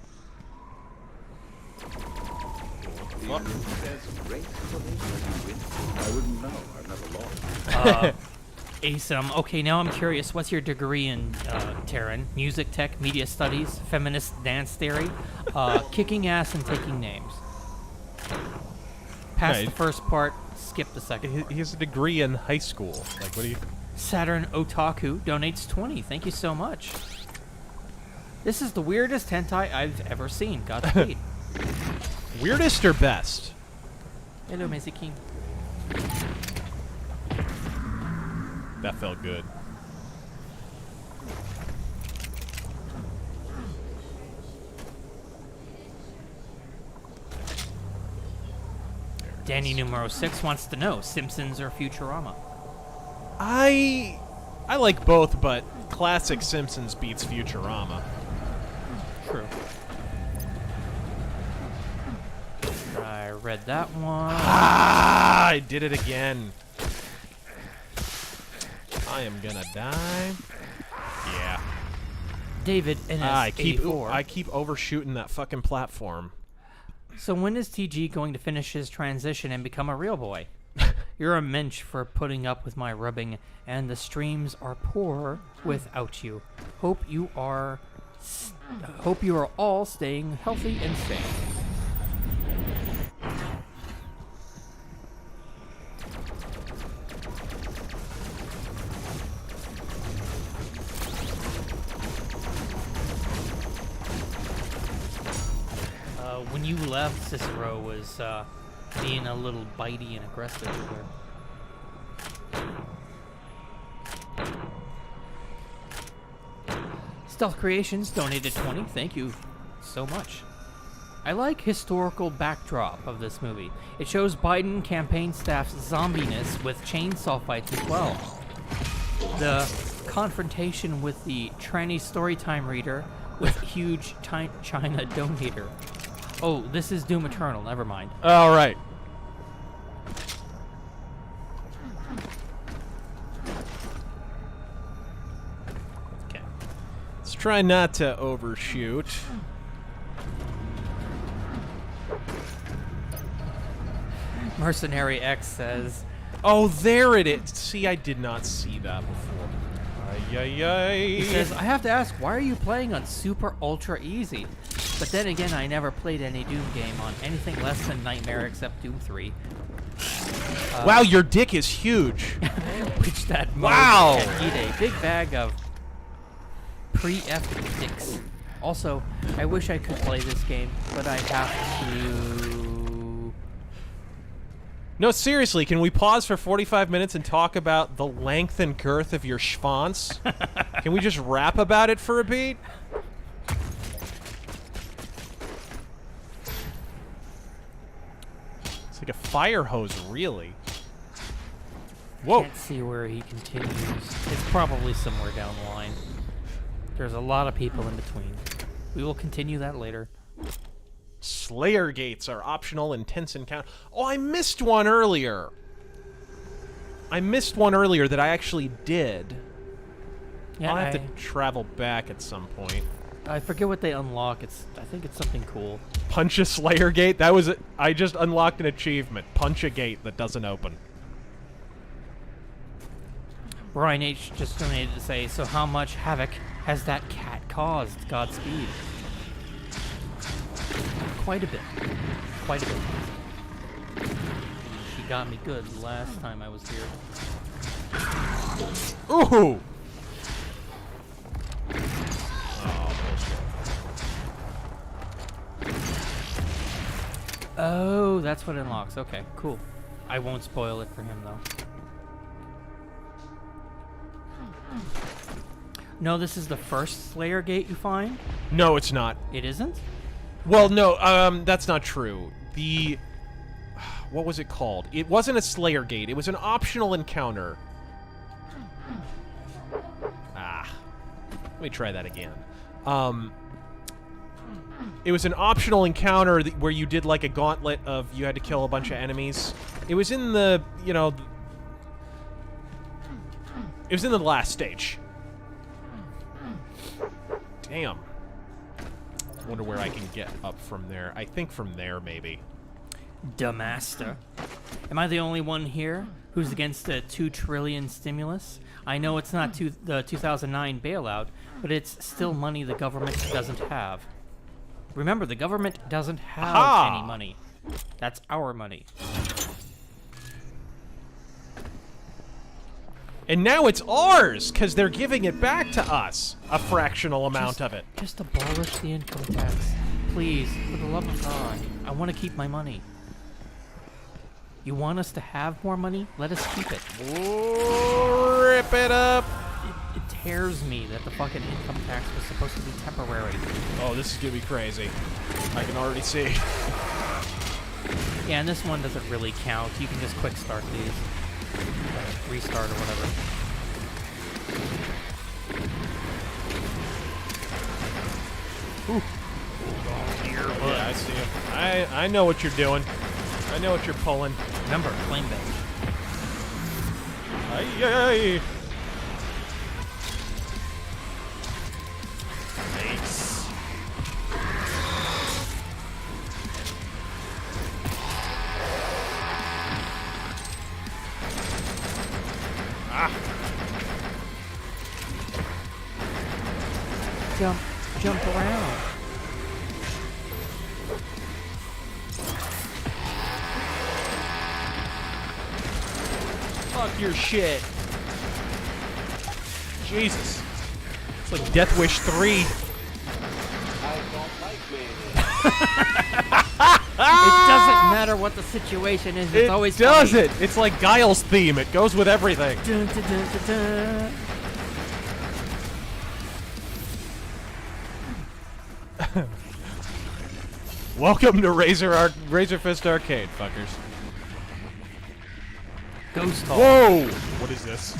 What? I wouldn't know. I've never lost. Asum. Okay, now I'm curious. What's your degree in, Taryn? Music tech, media studies, feminist dance theory, kicking ass and taking names. Pass the first part, skip the second. He has a degree in high school. Like, what do you... Saturn Otaku donates 20. Thank you so much. This is the weirdest hentai I've ever seen. Godspeed. Weirdest or best? Hello, Macy King. That felt good. Danny numero 6 wants to know, Simpsons or Futurama? I like both, but classic Simpsons beats Futurama. True. I read that one. Ah, I did it again. I am gonna die. Yeah. David NS I keep 84. overshooting that fucking platform. So when is TG going to finish his transition and become a real boy? You're a mensch for putting up with my rubbing, and the streams are poor without you. Hope you are all staying healthy and sane. you left, Cicero was being a little bitey and aggressive here. Stealth Creations donated 20. Thank you so much. I like historical backdrop of this movie. It shows Biden campaign staff's zombiness with chainsaw fights as well. The confrontation with the tranny storytime reader with huge China donator. Oh, this is Doom Eternal. Never mind. All right. Okay. Let's try not to overshoot. Mercenary X says, Oh, there it is. See, I did not see that before. Ay, ay, ay. he says, I have to ask, why are you playing on super ultra easy? But then again, I never played any Doom game on anything less than Nightmare except Doom 3. Wow, your dick is huge. Which that mode Wow. can eat a big bag of pre-effed dicks. Also, I wish I could play this game, but I have to... No, seriously, can we pause for 45 minutes and talk about the length and girth of your schwanz? Can we just rap about it for a beat? It's like a fire hose, really. Whoa. Can't see where he continues. It's probably somewhere down the line. There's a lot of people in between. We will continue that later. Slayer gates are optional intense encounter. Oh, I missed one earlier. I missed one earlier that I actually did. Yeah, I'll have to travel back at some point. I forget what they unlock. I think it's something cool. Punch a Slayer gate? That was it. I just unlocked an achievement. Punch a gate that doesn't open. Brian H. just donated to say, so how much havoc has that cat caused? Godspeed. Quite a bit. Quite a bit. She got me good last time I was here. Ooh! Oh, that's what unlocks. Okay, cool. I won't spoil it for him, though. No, this is the first Slayer gate you find? No, it's not. It isn't? Well, no, that's not true. The... What was it called? It wasn't a Slayer gate. It was an optional encounter. Let me try that again. It was an optional encounter where you did like a gauntlet of you had to kill a bunch of enemies. It was in the, you know... It was in the last stage. Damn. I wonder where I can get up from there. I think from there, maybe. Damaster. Am I the only one here who's against a 2 trillion stimulus? I know it's not the 2009 bailout, but it's still money the government doesn't have. Remember, the government doesn't have any money. That's our money. And now it's ours, because they're giving it back to us. A fractional amount of it. Just abolish the income tax. Please, for the love of God. I want to keep my money. You want us to have more money? Let us keep it. Ooh, rip it up. It tears me that the fucking income tax was supposed to be temporary. Oh, this is going to be crazy. I can already see. Yeah, and this one doesn't really count. You can just quick start these. Restart or whatever. Ooh. Yeah, I see him. I know what you're doing. I know what you're pulling. Remember, flame bench. Ay. Nice. Jump around. Fuck your shit. Jesus. It's like Death Wish 3. I don't like mayonnaise. doesn't matter what the situation is. It's always does funny. it. It's like Guile's theme. It goes with everything. Dun, dun, dun, dun, dun. Welcome to RazörFist Arcade, fuckers. Ghost Hall. Whoa! What is this?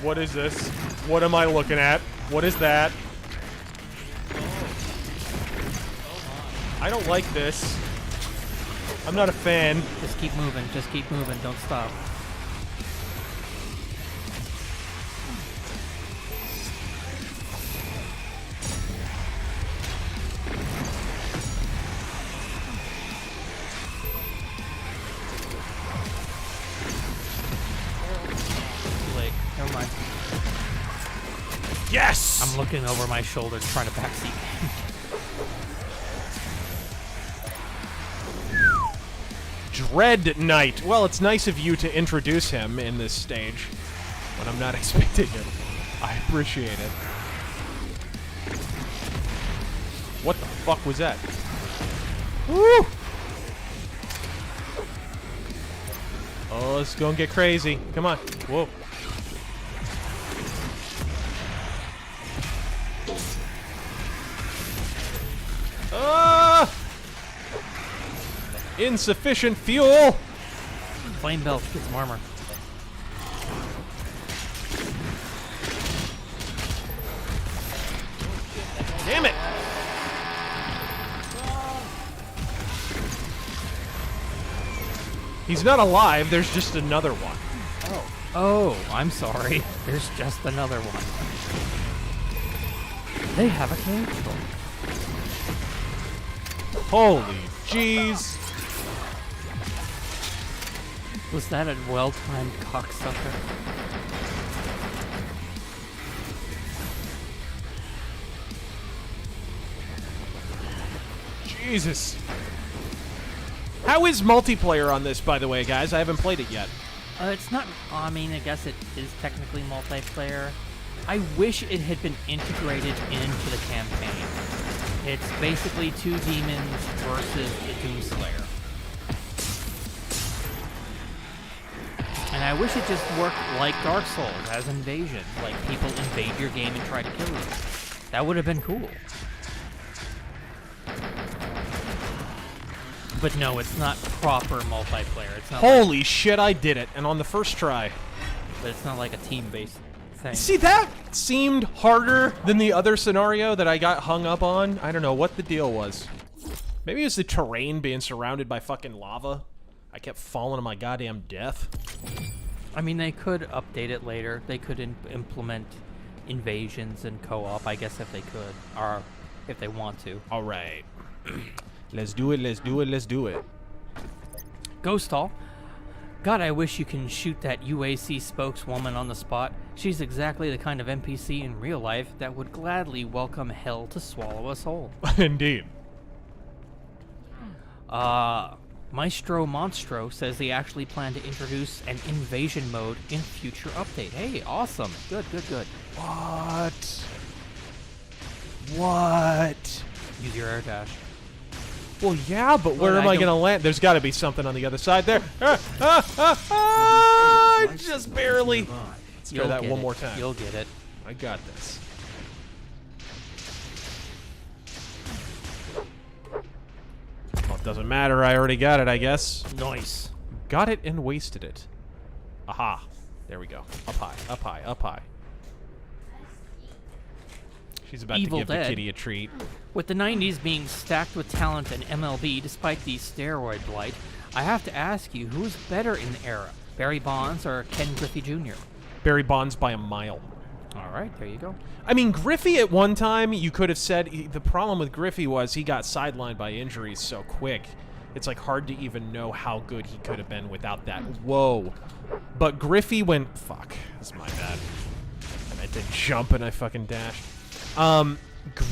What is this? What am I looking at? What is that? I don't like this. I'm not a fan. Just keep moving. Just keep moving. Don't stop. Never mind. Yes! I'm looking over my shoulder trying to backseat. Dread Knight. Well, it's nice of you to introduce him in this stage when I'm not expecting it. I appreciate it. What the fuck was that? Woo! Oh, let's go and get crazy. Come on. Whoa. Ah! Insufficient fuel! Flame belt, get some armor. Damn it! He's not alive, there's just another one. Oh, I'm sorry. There's just another one. They have a cancel. Holy jeez. Was that a well-timed cocksucker? Jesus. How is multiplayer on this, by the way, guys? I haven't played it yet. It's not, I mean, I guess it is technically multiplayer. I wish it had been integrated into the campaign. It's basically two demons versus the Doomslayer. And I wish it just worked like Dark Souls, as Invasion. Like, people invade your game and try to kill you. That would have been cool. But no, it's not proper multiplayer. It's not Holy shit, I did it, and on the first try. But it's not like a team-based thing. See, that seemed harder than the other scenario that I got hung up on. I don't know what the deal was. Maybe it was the terrain being surrounded by fucking lava. I kept falling to my goddamn death. I mean, they could update it later. They could implement invasions and co-op, I guess, if they could. Or if they want to. Alright. Let's do it, let's do it, let's do it. Ghost Hall. God, I wish you can shoot that UAC spokeswoman on the spot. She's exactly the kind of NPC in real life that would gladly welcome hell to swallow us whole. Indeed. Maestro Monstro says they actually plan to introduce an invasion mode in future update. Hey, awesome. Good, good, good. What? What? Use your air dash. Well, yeah, but where am I going to land? There's got to be something on the other side there. Just barely. Let's try that one more time. You'll get it. I got this. Well, it doesn't matter. I already got it, I guess. Nice. Got it and wasted it. Aha. There we go. Up high, up high, up high. She's about Evil to give Dead. the kitty a treat. With the 90s being stacked with talent and MLB despite the steroid blight, I have to ask you, who's better in the era? Barry Bonds or Ken Griffey Jr.? Barry Bonds by a mile. All right, there you go. I mean, Griffey at one time, you could have said, the problem with Griffey was he got sidelined by injuries so quick. It's like hard to even know how good he could have been without that. Whoa. But Griffey went, fuck, that's my bad. I meant to jump and I fucking dashed.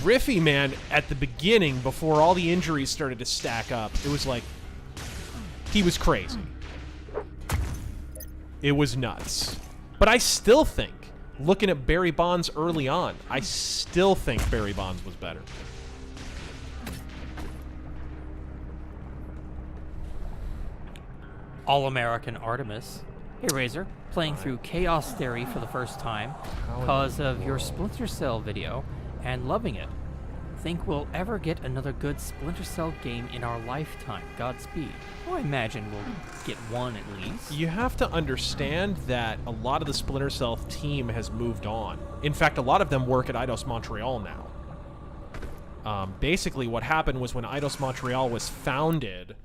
Griffey, man, at the beginning, before all the injuries started to stack up, it was like, he was crazy. It was nuts. But I still think, looking at Barry Bonds early on, I still think Barry Bonds was better. All-American Artemis. Hey Razor, playing through Chaos Theory for the first time because of your Splinter Cell video and loving it. Think we'll ever get another good Splinter Cell game in our lifetime. Godspeed. Well, I imagine we'll get one at least. You have to understand that a lot of the Splinter Cell team has moved on. In fact, a lot of them work at Eidos Montreal now. Basically, what happened was when Eidos Montreal was founded,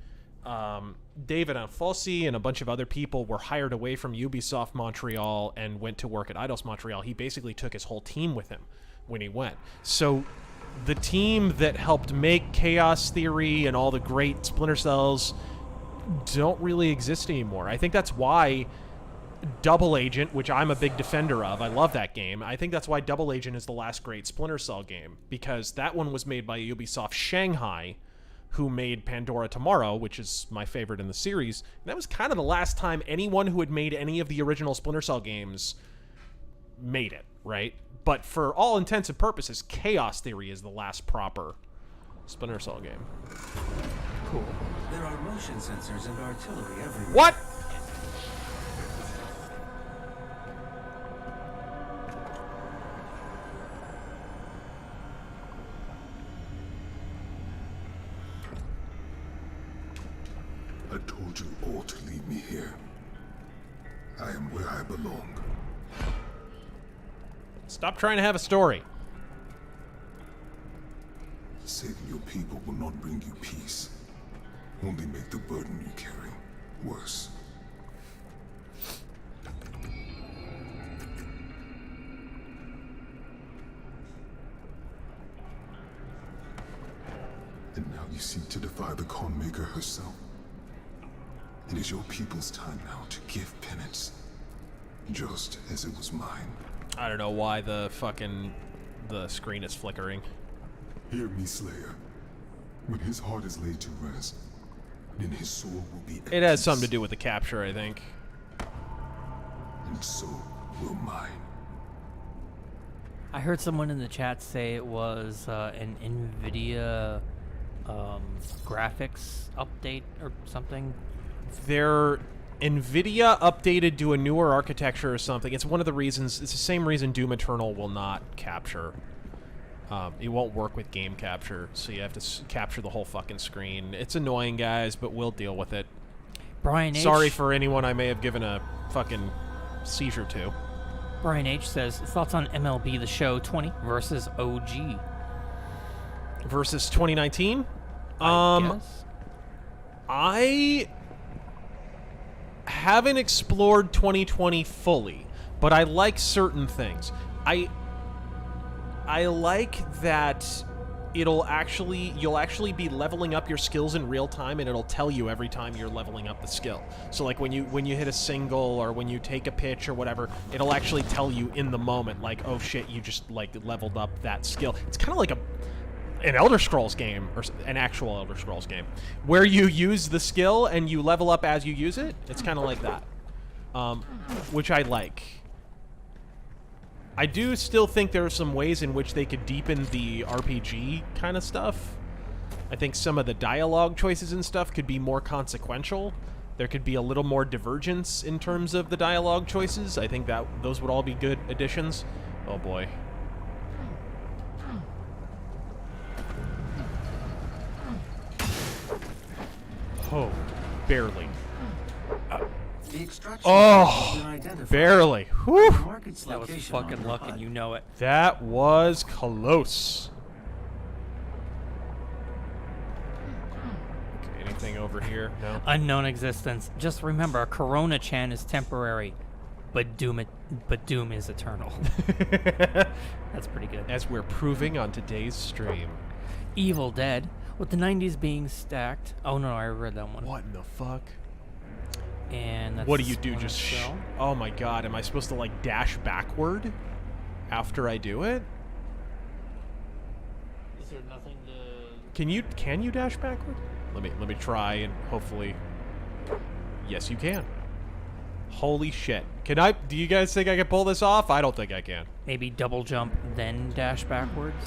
David Anfossi and a bunch of other people were hired away from Ubisoft Montreal and went to work at Eidos Montreal. He basically took his whole team with him when he went. So the team that helped make Chaos Theory and all the great Splinter Cells don't really exist anymore. I think that's why Double Agent, which I'm a big defender of, I love that game. I think that's why Double Agent is the last great Splinter Cell game, because that one was made by Ubisoft Shanghai, who made Pandora Tomorrow, which is my favorite in the series. And that was kind of the last time anyone who had made any of the original Splinter Cell games made it, right? But for all intents and purposes, Chaos Theory is the last proper Splinter Cell game. Cool. There are motion sensors and artillery everywhere. What? I told you all to leave me here. I am where I belong. Stop trying to have a story. Saving your people will not bring you peace. Only make the burden you carry worse. And now you seek to defy the Khan Maker herself. It is your people's time now to give penance, just as it was mine. I don't know why the screen is flickering. Hear me, Slayer. When his heart is laid to rest, then his soul will be at It has peace. something to do with the capture, I think. And so will mine. I heard someone in the chat say it was an NVIDIA graphics update or something. Their NVIDIA updated to a newer architecture or something. It's one of the reasons, it's the same reason Doom Eternal will not capture. It won't work with game capture, so you have to capture the whole fucking screen. It's annoying, guys, but we'll deal with it. Brian H. Sorry for anyone I may have given a fucking seizure to. Brian H. says, thoughts on MLB The Show 20 versus OG? Versus 2019? I guess. I haven't explored 2020 fully, but I like certain things. I like that you'll actually be leveling up your skills in real time, and it'll tell you every time you're leveling up the skill. So like when you hit a single or when you take a pitch or whatever, it'll actually tell you in the moment, like, oh shit, you just like leveled up that skill. It's kind of like an Elder Scrolls game, or an actual Elder Scrolls game, where you use the skill and you level up as you use it. It's kind of like that, which I like. I do still think there are some ways in which they could deepen the RPG kind of stuff. I think some of the dialogue choices and stuff could be more consequential. There could be a little more divergence in terms of the dialogue choices. I think that those would all be good additions. Oh boy. Oh, barely. Oh, barely. Whew. That was fucking luck, and you know it. That was close. Okay, anything over here? No. Unknown existence. Just remember, Corona-chan is temporary, but Doom is eternal. That's pretty good. As we're proving on today's stream. Evil Dead, with the 90s being stacked. Oh no, I read that one. What in the fuck? And that's what do you do? Splinter Just Cell. oh my god, am I supposed to like dash backward after I do it? Is there nothing to... Can you dash backward? Let me try and hopefully. Yes, you can. Holy shit. Can I? Do you guys think I can pull this off? I don't think I can. Maybe double jump, then dash backwards?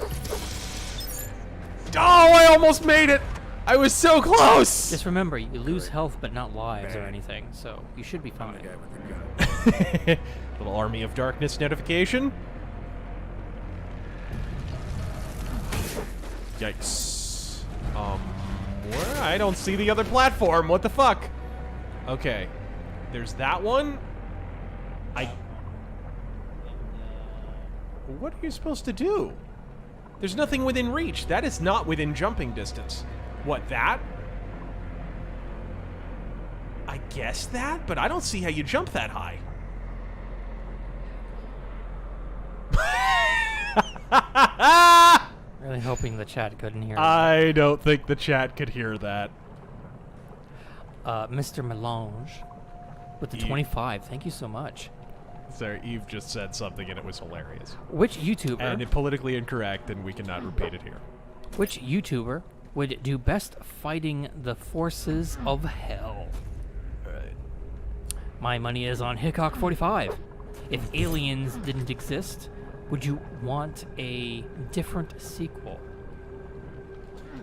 Oh, I almost made it! I was so close! Just remember, you lose health but not lives or anything, so you should be fine. Little Army of Darkness notification. Yikes. Where? I don't see the other platform. What the fuck? Okay. There's that one. What are you supposed to do? There's nothing within reach. That is not within jumping distance. What, that? I guess that, but I don't see how you jump that high. Really hoping the chat couldn't hear. I don't think the chat could hear that. Mr. Melange with the 25. Thank you so much. Sorry, Eve just said something and it was hilarious. Which YouTuber? And it politically incorrect, and we cannot repeat it here. Which YouTuber would do best fighting the forces of hell? Right. My money is on Hickok45. If aliens didn't exist, would you want a different sequel?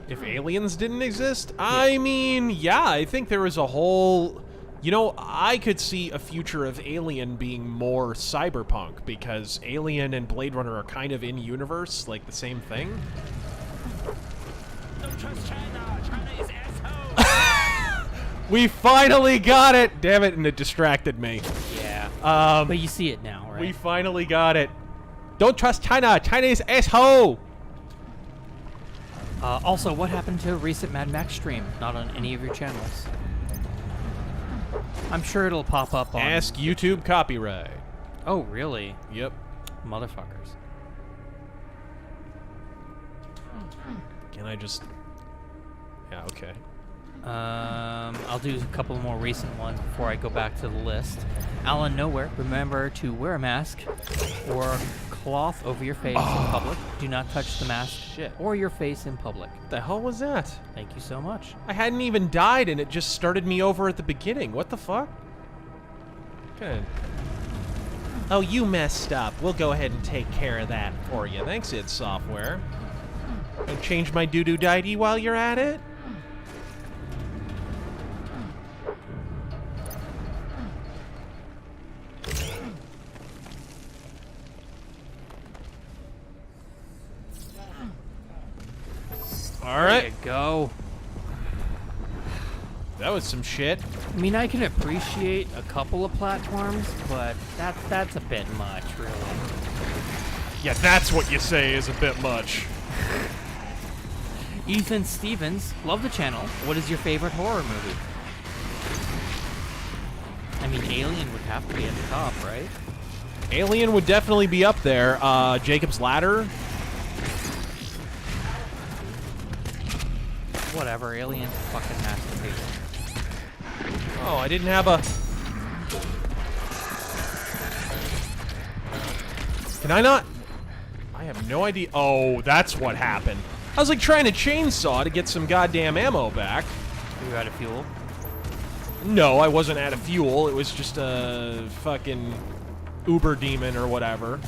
If aliens didn't exist? I mean, yeah, I think there was a whole... You know, I could see a future of Alien being more cyberpunk, because Alien and Blade Runner are kind of in-universe, like the same thing. Don't trust China. China is asshole. We finally got it! Damn it, and it distracted me. Yeah. But you see it now, right? We finally got it. Don't trust China! China is asshole! Also, what happened to a recent Mad Max stream? Not on any of your channels. I'm sure it'll pop up on... Ask YouTube copyright. Oh, really? Yep. Motherfuckers. Can I just... Yeah, okay. I'll do a couple more recent ones before I go back to the list. Alan Nowhere, remember to wear a mask or cloth over your face in public. Do not touch the mask or your face in public. What the hell was that? Thank you so much. I hadn't even died and it just started me over at the beginning. What the fuck? Good. Oh, you messed up. We'll go ahead and take care of that for you. Thanks, id Software. And change my doo-doo deity while you're at it? All right. There you go. That was some shit. I mean, I can appreciate a couple of platforms, but that's a bit much, really. Yeah, that's what you say is a bit much. Ethan Stevens, love the channel. What is your favorite horror movie? I mean, Alien would have to be at the top, right? Alien would definitely be up there. Jacob's Ladder. Whatever, Alien's a fucking masterpiece. Oh, I didn't have a... Can I not? I have no idea. Oh, that's what happened. I was like trying to chainsaw to get some goddamn ammo back. You out of fuel? No, I wasn't out of fuel. It was just a fucking Uber demon or whatever.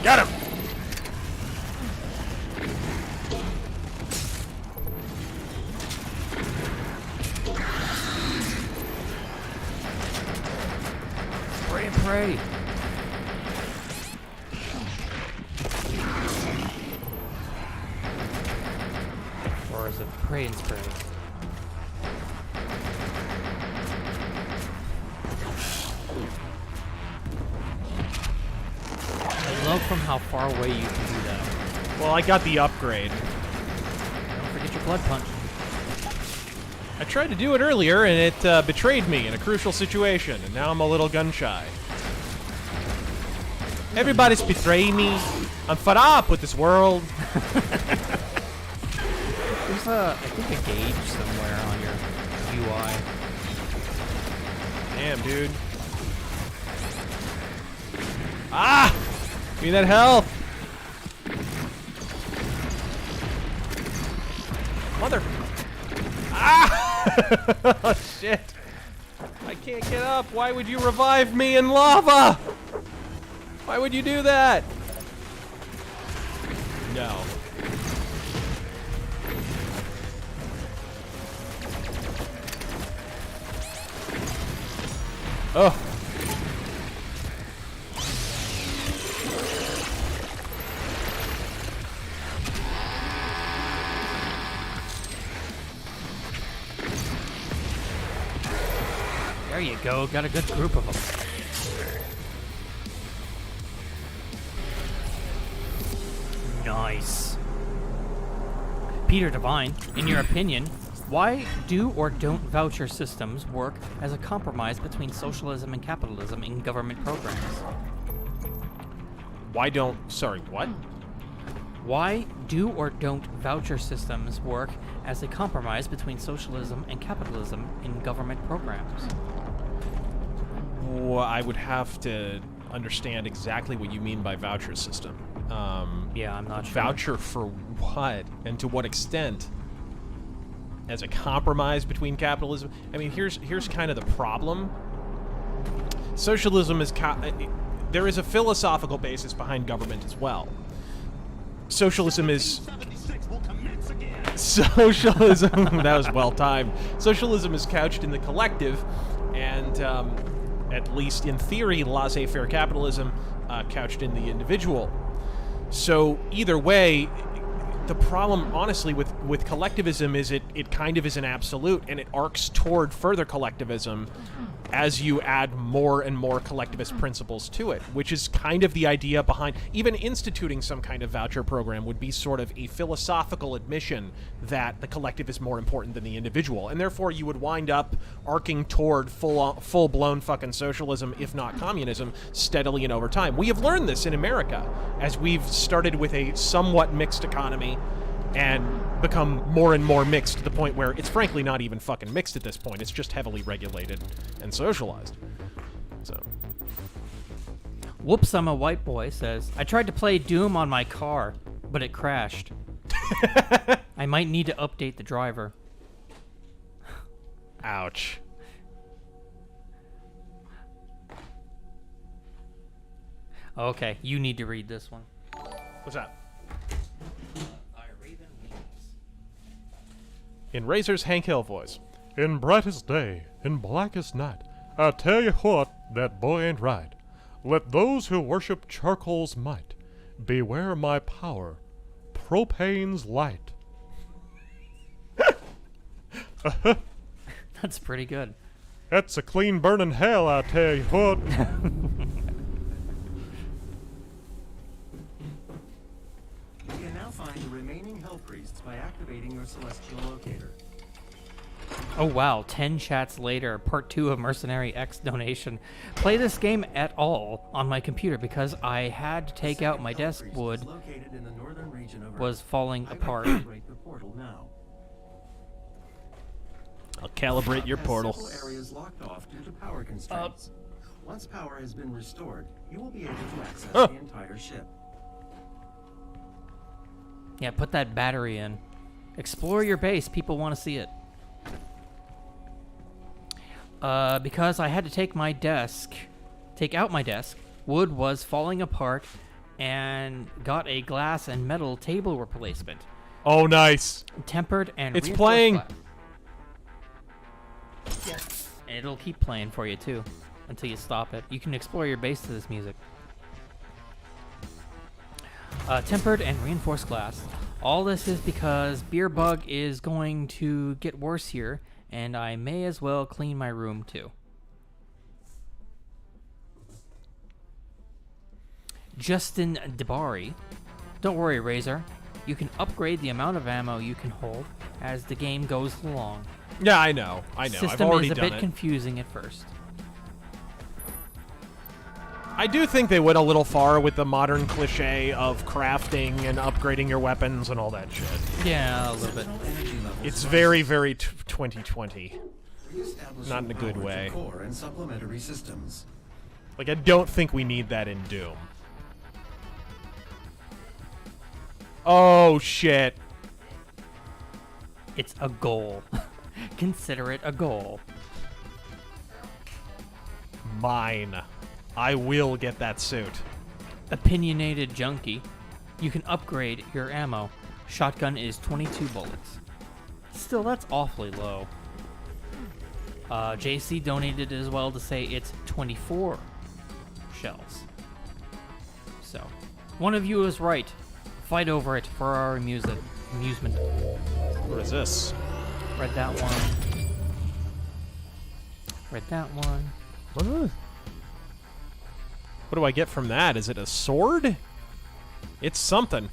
Got him! Pray and pray. Or is it pray and spray? I love from how far away you can do that. Well, I got the upgrade. Don't forget your blood punch. I tried to do it earlier, and it betrayed me in a crucial situation, and now I'm a little gun-shy. Everybody's betraying me. I'm fed up with this world. There's I think a gauge somewhere on your UI. Damn, dude. Ah! Give me that health. Mother. Ah! Oh, shit. I can't get up. Why would you revive me in lava? Why would you do that? No. Oh. There you go. Got a good group of them. Nice. Peter Devine, in your opinion, why do or don't voucher systems work as a compromise between socialism and capitalism in government programs? Why don't... Sorry, what? Why do or don't voucher systems work as a compromise between socialism and capitalism in government programs? Well, I would have to understand exactly what you mean by voucher system. Yeah, I'm not sure. Voucher for what? And to what extent? As a compromise between capitalism? I mean, here's kind of the problem. Socialism is... there is a philosophical basis behind government as well. Socialism is... Socialism... That was well-timed. Socialism is couched in the collective, and, at least in theory, laissez-faire capitalism couched in the individual. So, either way, the problem, honestly, with collectivism is it kind of is an absolute, and it arcs toward further collectivism as you add more and more collectivist principles to it, which is kind of the idea behind even instituting some kind of voucher program would be sort of a philosophical admission that the collective is more important than the individual, and therefore you would wind up arcing toward full-blown fucking socialism, if not communism, steadily and over time. We have learned this in America, as we've started with a somewhat mixed economy and become more and more mixed to the point where it's frankly not even fucking mixed at this point. It's just heavily regulated and socialized. So. Whoops, I'm a white boy says, I tried to play Doom on my car, but it crashed. I might need to update the driver. Ouch. Okay, you need to read this one. What's that? In Razor's Hank Hill voice. In brightest day, in blackest night, I tell you what, that boy ain't right. Let those who worship charcoal's might beware my power, propane's light. That's pretty good. That's a clean burning hell, I tell you what. You can now find the remaining Hell Priests by activating your Celestial Locator. Oh wow, 10 chats later, part 2 of Mercenary X donation. Play this game at all on my computer because I had to take out my desk wood was falling apart. I'll calibrate your portal. Several areas locked off due to power constraints. Once power has been restored, you will be able to access the entire ship. Yeah, put that battery in. Explore your base, people want to see it. Because I had to take out my desk, wood was falling apart, and got a glass and metal table replacement. Oh, nice. Tempered and it's playing. Yes. And it'll keep playing for you too, until you stop it. You can explore your base to this music. Tempered and reinforced glass. All this is because Beer Bug is going to get worse here, and I may as well clean my room too. Justin Debari. Don't worry, Razor. You can upgrade the amount of ammo you can hold as the game goes along. Yeah, I know. System I've already is a done bit it. confusing at first. I do think they went a little far with the modern cliche of crafting and upgrading your weapons and all that shit. Yeah, a little bit. It's very, very 2020. Not in a good way. Core and supplementary systems. Like, I don't think we need that in Doom. Oh, shit. It's a goal. Consider it a goal. Mine. I will get that suit. Opinionated junkie. You can upgrade your ammo. Shotgun is 22 bullets. Still, that's awfully low. JC donated as well to say it's 24 shells. So, one of you is right. Fight over it for our amusement. What is this? Read that one. Read that one. What do I get from that? Is it a sword? It's something.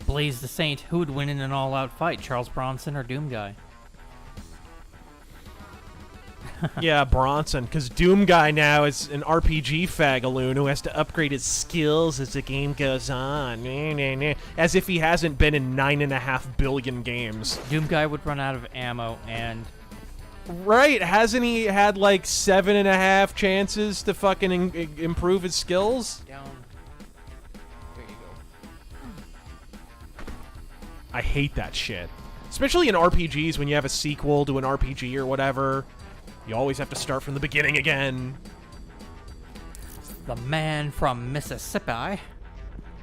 Blaze the Saint. Who would win in an all-out fight, Charles Bronson or Doom Guy? Yeah, Bronson, because Doom Guy now is an RPG fagaloon who has to upgrade his skills as the game goes on. As if he hasn't been in 9.5 billion games. Doom Guy would run out of ammo and... Right, hasn't he had like 7.5 chances to fucking improve his skills? Down. There you go. I hate that shit. Especially in RPGs when you have a sequel to an RPG or whatever. You always have to start from the beginning again. The man from Mississippi.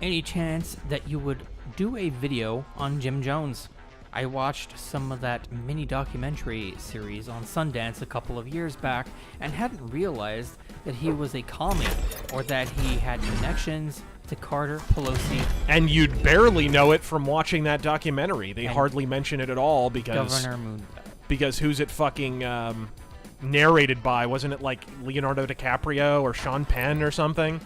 Any chance that you would do a video on Jim Jones? I watched some of that mini documentary series on Sundance a couple of years back and hadn't realized that he was a commie or that he had connections to Carter, Pelosi. And you'd barely know it from watching that documentary. They hardly mention it at all because... Governor Moonbat. Because who's it fucking narrated by? Wasn't it like Leonardo DiCaprio or Sean Penn or something?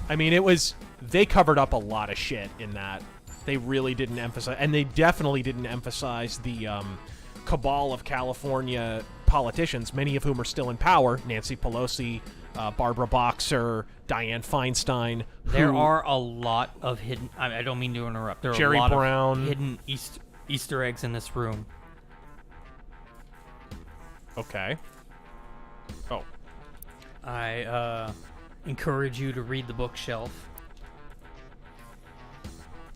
I mean, it was... They covered up a lot of shit in that. They really didn't emphasize, and they definitely didn't emphasize the cabal of California politicians, many of whom are still in power. Nancy Pelosi, Barbara Boxer, Dianne Feinstein. There are a lot of hidden... I don't mean to interrupt. There are Jerry a lot Brown. of hidden Easter eggs in this room. Okay. Oh. I encourage you to read the bookshelf.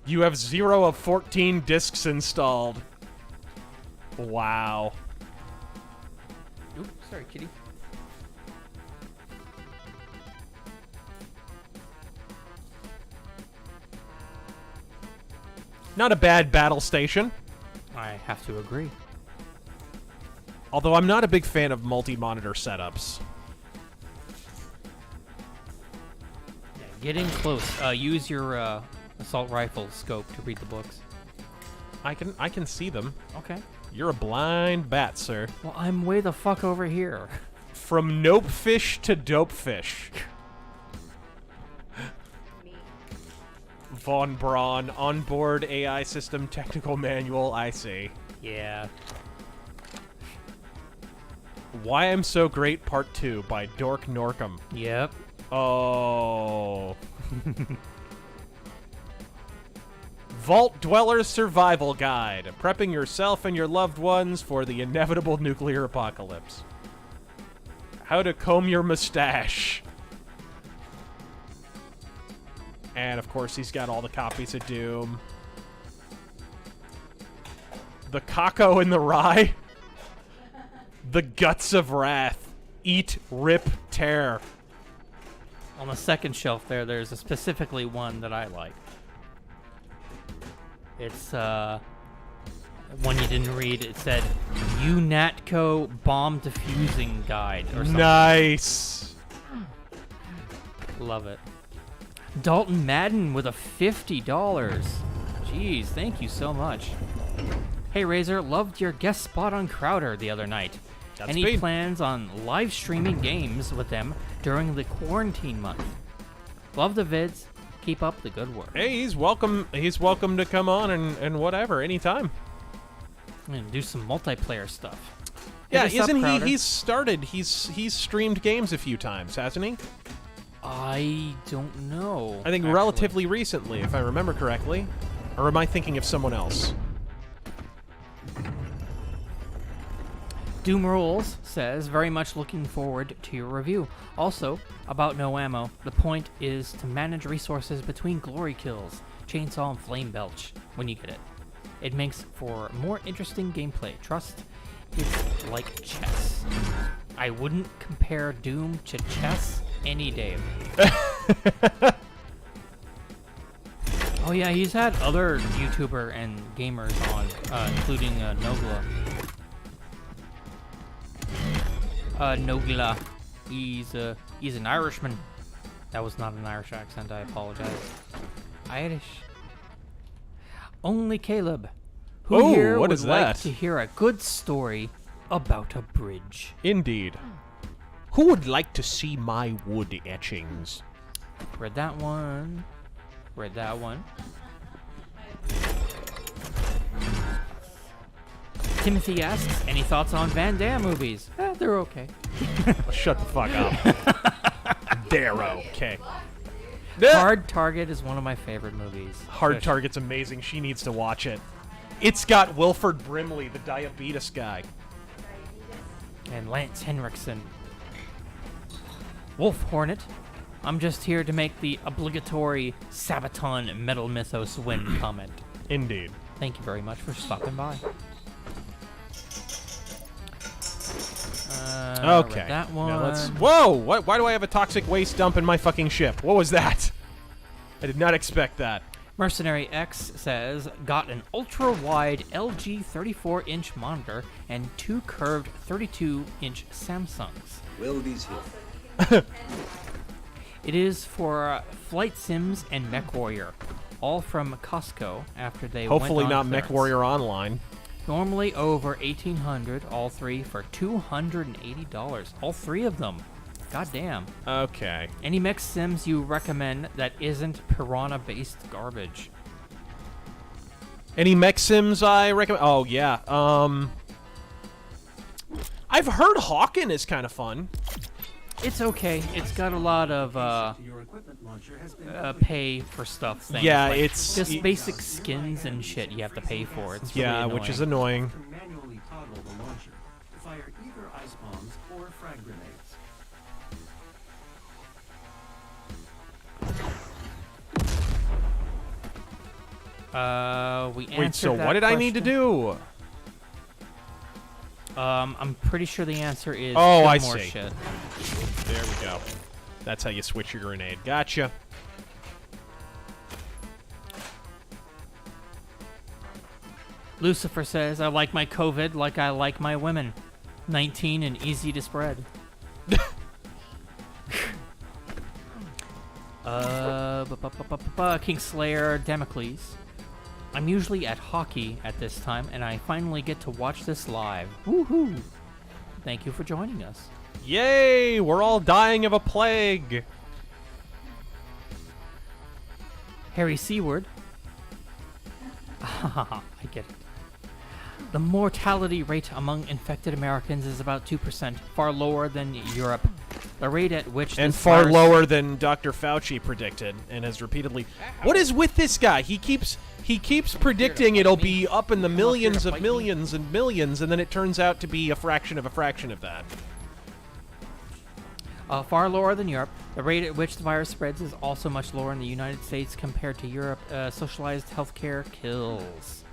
You have 0 of 14 discs installed. Wow. Oops, sorry, kitty. Not a bad battle station. I have to agree. Although I'm not a big fan of multi-monitor setups. Yeah, get in close. Use your assault rifle scope to read the books. I can see them. Okay. You're a blind bat, sir. Well, I'm way the fuck over here. From nope fish to dope fish. Von Braun, onboard AI system technical manual, I see. Yeah. Why I'm So Great Part 2 by Dork Norcom. Yep. Oh. Vault Dweller's Survival Guide. Prepping yourself and your loved ones for the inevitable nuclear apocalypse. How to comb your mustache. And, of course, he's got all the copies of Doom. The Kako and the Rye. The Guts of Wrath. Eat, Rip, Tear. On the second shelf there's a specifically one that I like. It's, one you didn't read. It said, UNATCO Bomb Defusing Guide, or something. Nice. Love it. Dalton Madden with a $50. Jeez, thank you so much. Hey, Razor, loved your guest spot on Crowder the other night. That's Any speed. plans on live streaming games with them during the quarantine month? Love the vids. Keep up the good work. Hey, he's welcome. He's welcome to come on and whatever, anytime. And do some multiplayer stuff. Yeah, Hit us up, isn't he? Crowder. He's streamed games a few times, hasn't he? I don't know. I think actually. relatively recently, if I remember correctly. Or am I thinking of someone else? Doom Rules says, very much looking forward to your review. Also, about no ammo, the point is to manage resources between glory kills. chainsaw and flame belch when you get it. It makes for more interesting gameplay. Trust, it's like chess. I wouldn't compare Doom to chess any day of the week. Oh yeah, he's had other YouTuber and gamers on, including Nogla. Nogla. He's an Irishman. That was not an Irish accent, I apologize. Irish. Only Caleb. Who here what would is like that? to hear a good story about a bridge? Indeed. Who would like to see my wood etchings? Read that one. Read that one. Timothy asks, any thoughts on Van Damme movies? They're okay. Shut the fuck up. They're okay. Hard Target is one of my favorite movies. Hard Target's amazing. She needs to watch it. It's got Wilford Brimley, the diabetes guy. And Lance Henriksen. Wolf Hornet. I'm just here to make the obligatory Sabaton Metal Mythos win comment. Indeed. Thank you very much for stopping by. Okay. That one. Now let's. Whoa! Why do I have a toxic waste dump in my fucking ship? What was that? I did not expect that. Mercenary X says, got an ultra-wide LG 34-inch monitor and 2 curved 32-inch Samsungs. Wilby's here. It is for Flight Sims and MechWarrior, all from Costco after they Hopefully went on not clearance. MechWarrior Online. Normally over $1,800, all 3 for $280. All 3 of them. God damn. Okay. Any mech sims you recommend that isn't piranha-based garbage? Any mech sims I recommend? Oh yeah. I've heard Hawken is kind of fun. It's okay. It's got a lot of pay for stuff. Things. Yeah, like it's just basic skins and shit you have to pay for. It's really yeah, annoying. which is annoying. Manually toggle the launcher to fire either ice bombs or frag grenades. We Wait, answered so that what did I need to question. do? I'm pretty sure the answer is Oh, kill I more see. shit. There we go. That's how you switch your grenade. Gotcha. Lucifer says, I like my COVID like I like my women. 19 and easy to spread. Kingslayer Damocles. I'm usually at hockey at this time, and I finally get to watch this live. Woohoo! Thank you for joining us. Yay! We're all dying of a plague. Harry Seward. I get it. The mortality rate among infected Americans is about 2%, far lower than Europe. The rate at which and this far virus- lower than Dr. Fauci predicted and has repeatedly. What is with this guy? He keeps predicting it'll be up in the millions of millions and millions, and then it turns out to be a fraction of that. Far lower than Europe. The rate at which the virus spreads is also much lower in the United States compared to Europe. Socialized healthcare kills.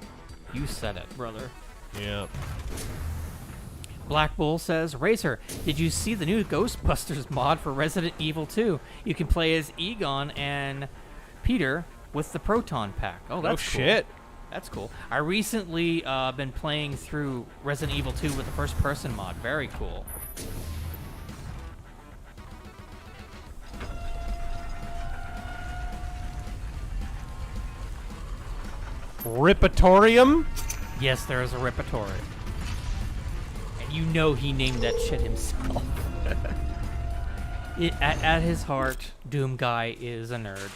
You said it, brother. Yeah. Black Bull says, Razor, did you see the new Ghostbusters mod for Resident Evil 2? You can play as Egon and Peter with the Proton Pack. Oh, that's cool. Shit. That's cool. I recently been playing through Resident Evil 2 with the first-person mod. Very cool. Ripatorium? Yes, there is a Ripatorium. And you know he named that shit himself. At his heart, Doom Guy is a nerd.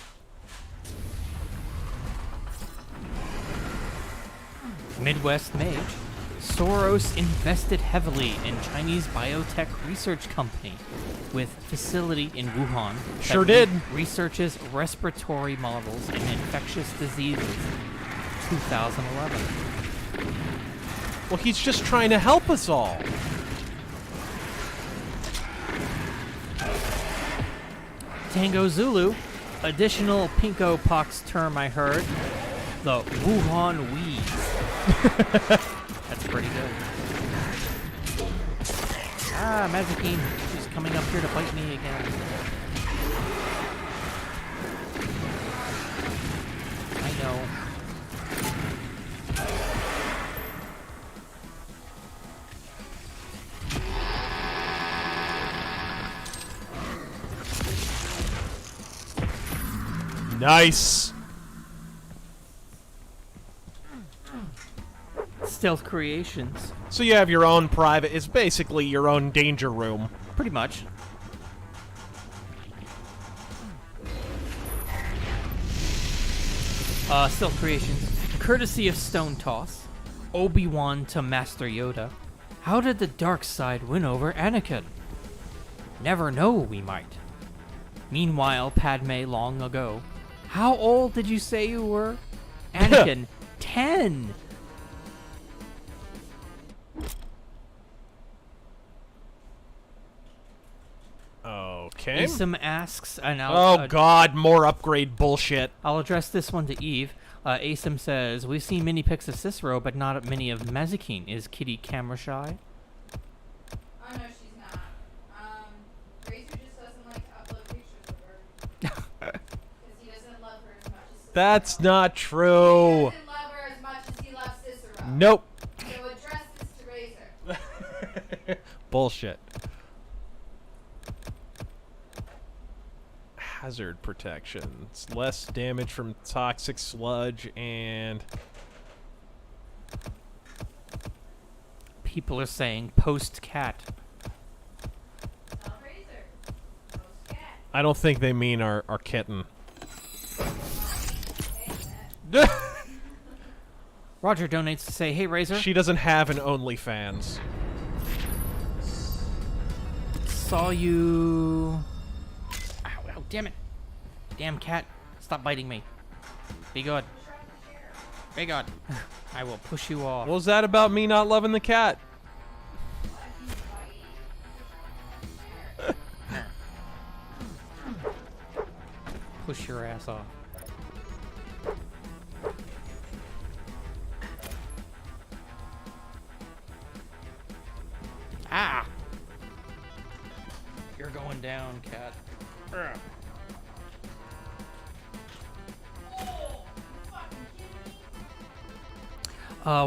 Midwest Mage. Soros invested heavily in Chinese biotech research company with facility in Wuhan. Sure that did. Researches respiratory models and infectious diseases. 2011. Well, he's just trying to help us all. Tango Zulu. Additional pinko pox term I heard. The Wuhan wheeze. That's pretty good. Ah, Mazikeen. She's coming up here to bite me again. I know. Nice. Stealth Creations. So you have your own private, it's basically your own danger room. Pretty much. Stealth Creations. Courtesy of Stone Toss. Obi-Wan to Master Yoda. How did the dark side win over Anakin? Never know, we might. Meanwhile, Padme long ago. How old did you say you were? Anakin, 10. Okay. Asim asks, and oh god, more upgrade bullshit. I'll address this one to Eve. Asim says, we've seen many pics of Cicero, but not many of Mazikeen. Is Kitty camera shy? Oh, no, she's not. Razor just doesn't like to upload pictures of her. Because he doesn't love her as much as... That's not He true. doesn't love her as much as he loves Cicero. Nope. So address this to Razor. Bullshit. Hazard protection. It's less damage from toxic sludge and... People are saying post-cat. Tell Razor. Post-cat. I don't think they mean our kitten. Roger donates to say, hey, Razor. She doesn't have an OnlyFans. Saw you... Ow, damn it. Damn cat. Stop biting me. Be good. Be good. I will push you off. What was that about me not loving the cat? Push your ass off. Ah! You're going down, cat.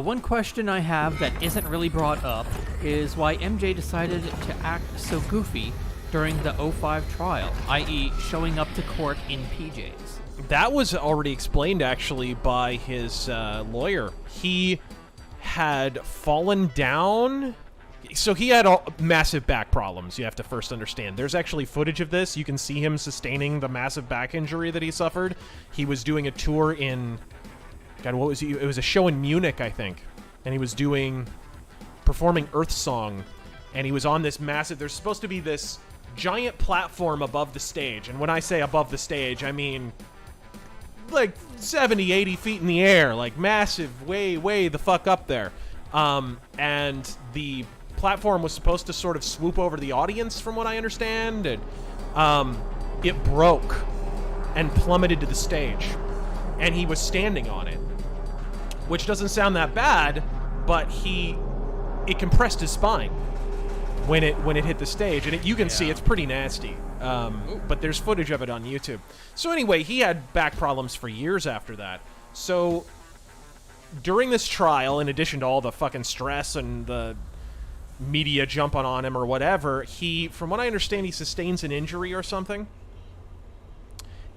One question I have that isn't really brought up is why MJ decided to act so goofy during the 05 trial, i.e. showing up to court in PJs. That was already explained, actually, by his lawyer. He had fallen down... So he had massive back problems, you have to first understand. There's actually footage of this. You can see him sustaining the massive back injury that he suffered. He was doing a tour in... God, what was he? It was a show in Munich, I think. And he was performing Earth Song. And he was on this massive... There's supposed to be this giant platform above the stage. And when I say above the stage, I mean... like 70, 80 feet in the air. Like massive, way the fuck up there. And the platform was supposed to sort of swoop over the audience, from what I understand. And it broke and plummeted to the stage. And he was standing on it. Which doesn't sound that bad, but it compressed his spine when it hit the stage, and you can see it's pretty nasty. But there's footage of it on YouTube. So anyway, he had back problems for years after that. So during this trial, in addition to all the fucking stress and the media jumping on him or whatever, from what I understand, he sustains an injury or something.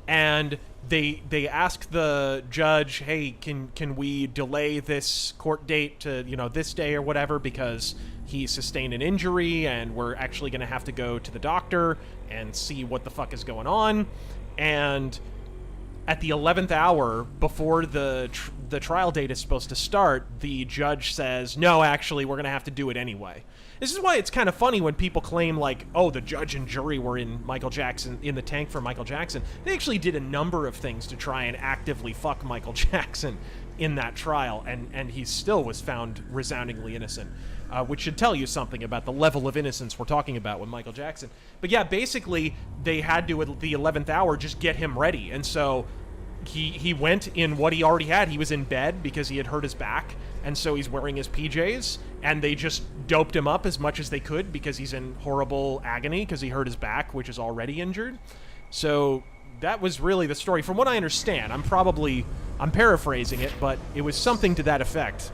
And they ask the judge, hey, can we delay this court date to, this day or whatever, because he sustained an injury and we're actually going to have to go to the doctor and see what the fuck is going on. And at the 11th hour, before the trial date is supposed to start, the judge says, no, actually, we're going to have to do it anyway. This is why it's kind of funny when people claim, like, oh, the judge and jury were in the tank for Michael Jackson. They actually did a number of things to try and actively fuck Michael Jackson in that trial, and he still was found resoundingly innocent. which should tell you something about the level of innocence we're talking about with Michael Jackson. But yeah, basically, they had to, at the 11th hour, just get him ready. And so he went in what he already had. He was in bed because he had hurt his back, and so he's wearing his PJs, and they just doped him up as much as they could because he's in horrible agony because he hurt his back, which is already injured. So that was really the story. From what I understand, I'm paraphrasing it, but it was something to that effect.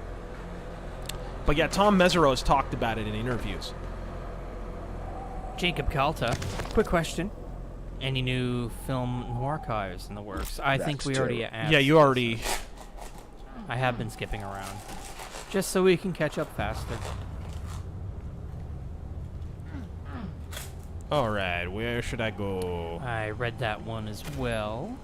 But yeah, Tom Mesereau's talked about it in interviews. Jacob Calta, quick question. Any new film archives in the works? I think we already asked. Yeah, you already... I have been skipping around. Just so we can catch up faster. Alright, where should I go? I read that one as well.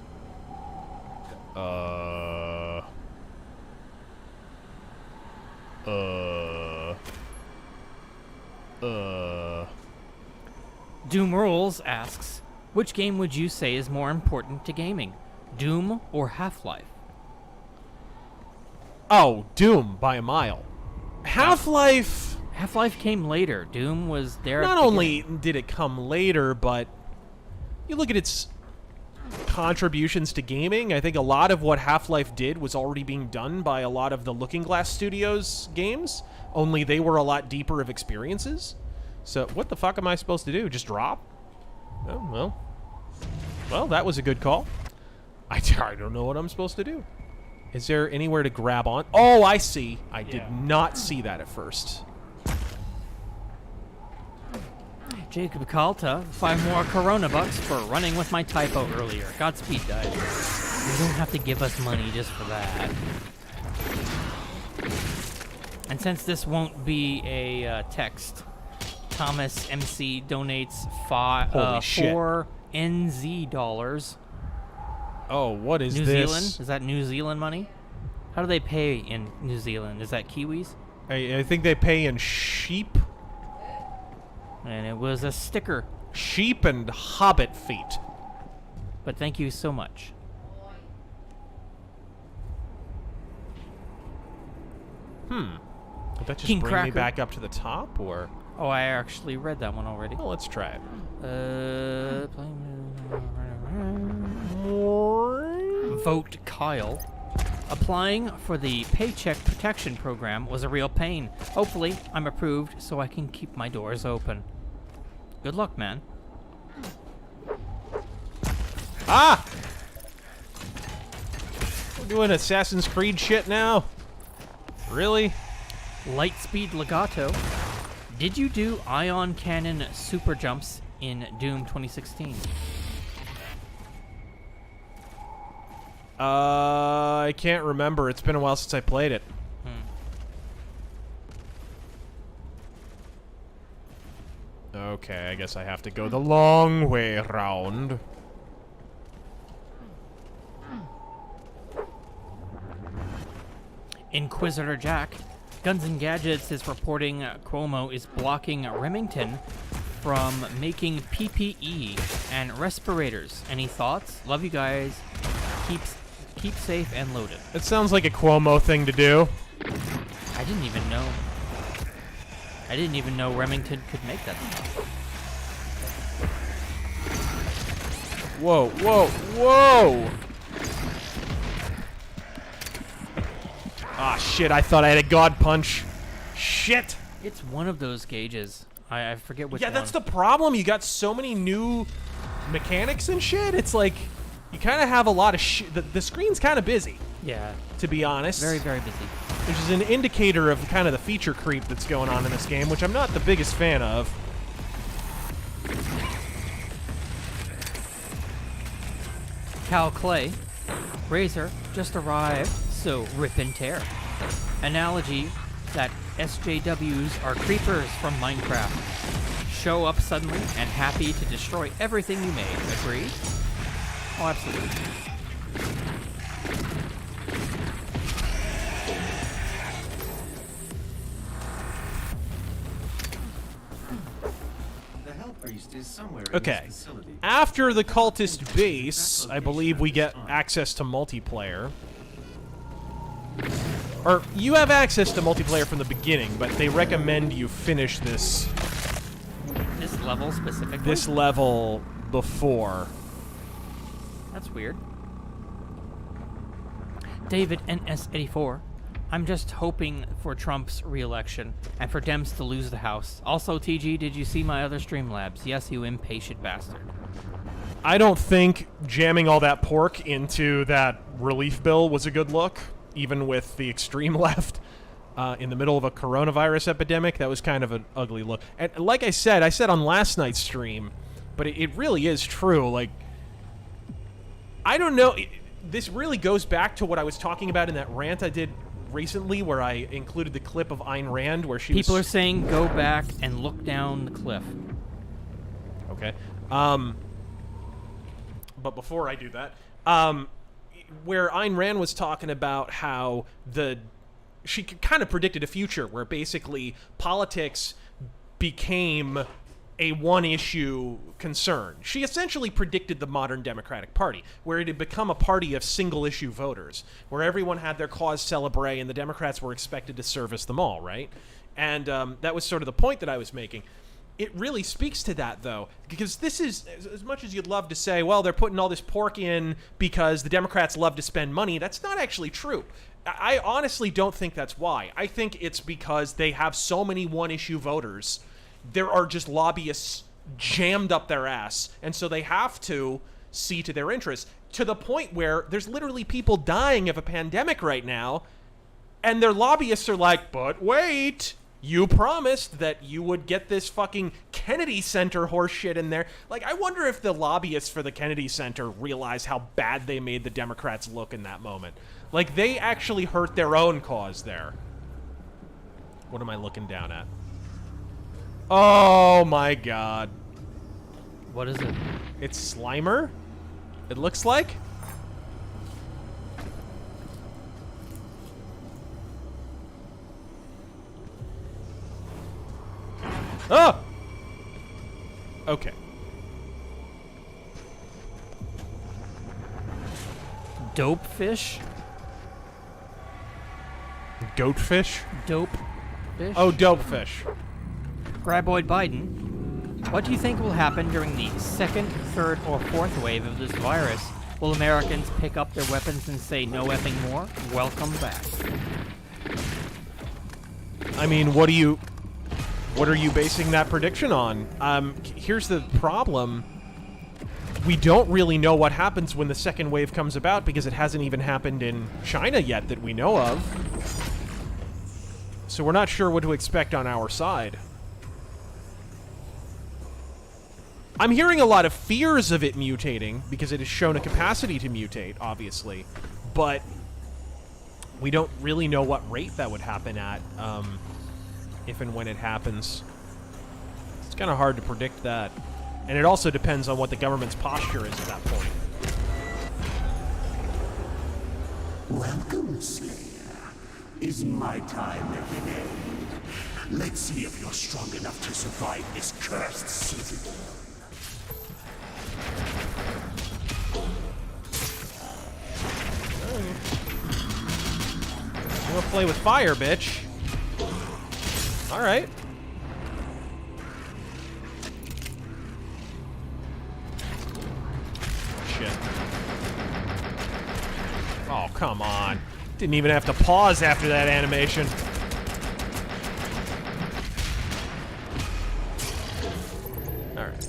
Doom Rules asks, which game would you say is more important to gaming? Doom or Half-Life? Oh, Doom by a mile. Half-Life... Half-Life came later. Doom was there. Not only did it come later, but you look at its contributions to gaming, I think a lot of what Half-Life did was already being done by a lot of the Looking Glass Studios games, only they were a lot deeper of experiences. So, what the fuck am I supposed to do? Just drop? Oh, well. Well, that was a good call. I don't know what I'm supposed to do. Is there anywhere to grab on? Oh, I see. I did not see that at first. Jacob Calta, 5 more Corona bucks for running with my typo earlier. Godspeed, guys. You don't have to give us money just for that. And since this won't be a text, Thomas MC donates 4 NZ dollars. Oh, what is New this? Zealand? Is that New Zealand money? How do they pay in New Zealand? Is that Kiwis? I think they pay in sheep. And it was a sticker. Sheep and hobbit feet. But thank you so much. Would that just King bring Cracker. me back up to the top, or? Oh, I actually read that one already. Well, let's try it. Vote Kyle. Applying for the Paycheck Protection Program was a real pain. Hopefully, I'm approved so I can keep my doors open. Good luck, man. Ah! We're doing Assassin's Creed shit now? Really? Lightspeed Legato. Did you do ion cannon super jumps in Doom 2016? I can't remember. It's been a while since I played it. Okay, I guess I have to go the long way around. Inquisitor Jack. Guns and Gadgets is reporting Cuomo is blocking Remington from making PPE and respirators. Any thoughts? Love you guys. Keep safe and loaded. It sounds like a Cuomo thing to do. I didn't even know Remington could make that stuff. Whoa, whoa, whoa! Ah, shit, I thought I had a God Punch. Shit! It's one of those gauges. I forget which one. Yeah, that's the problem. You got so many new mechanics and shit. It's like, you kind of have a lot of shit. The screen's kind of busy. Yeah. To be honest. Very, very busy. Which is an indicator of kind of the feature creep that's going on in this game, which I'm not the biggest fan of. Cal Clay. Razor just arrived, so rip and tear. Analogy that SJWs are creepers from Minecraft. Show up suddenly and happy to destroy everything you made. Agree? Oh, absolutely. Okay. After the cultist base, I believe we get access to multiplayer. Or you have access to multiplayer from the beginning, but they recommend you finish this level specifically? This level before. That's weird. David NS84. I'm just hoping for Trump's re-election and for Dems to lose the House. Also, TG, did you see my other Streamlabs? Yes, you impatient bastard. I don't think jamming all that pork into that relief bill was a good look, even with the extreme left. In the middle of a coronavirus epidemic, that was kind of an ugly look. And like I said on last night's stream, but it really is true. Like, I don't know. This really goes back to what I was talking about in that rant I did recently, where I included the clip of Ayn Rand, where People are saying go back and look down the cliff. Okay. But before I do that, where Ayn Rand was talking about how she kind of predicted a future where basically politics became a one-issue concern. She essentially predicted the modern Democratic Party, where it had become a party of single-issue voters, where everyone had their cause célèbre and the Democrats were expected to service them all, right? And that was sort of the point that I was making. It really speaks to that, though, because this is, as much as you'd love to say, well, they're putting all this pork in because the Democrats love to spend money, that's not actually true. I honestly don't think that's why. I think it's because they have so many one-issue voters. There are just lobbyists jammed up their ass, and so they have to see to their interests, to the point where there's literally people dying of a pandemic right now, and their lobbyists are like, but wait, you promised that you would get this fucking Kennedy Center horse shit in there. Like, I wonder if the lobbyists for the Kennedy Center realize how bad they made the Democrats look in that moment. Like, they actually hurt their own cause there. What am I looking down at? Oh my god. What is it? It's Slimer? It looks like? Oh! Okay. Dope fish? Goatfish? Dope fish? Oh, dope fish. Graboid Biden, what do you think will happen during the second, third, or fourth wave of this virus? Will Americans pick up their weapons and say no effing more? Welcome back. I mean, what are you basing that prediction on? Here's the problem. We don't really know what happens when the second wave comes about because it hasn't even happened in China yet that we know of. So we're not sure what to expect on our side. I'm hearing a lot of fears of it mutating because it has shown a capacity to mutate, obviously. But we don't really know what rate that would happen at, if and when it happens. It's kind of hard to predict that. And it also depends on what the government's posture is at that point. Welcome, Slayer. Is my time every day? Let's see if you're strong enough to survive this cursed citadel. You wanna play with fire, bitch? Alright. Shit. Oh, come on. Didn't even have to pause after that animation. Alright.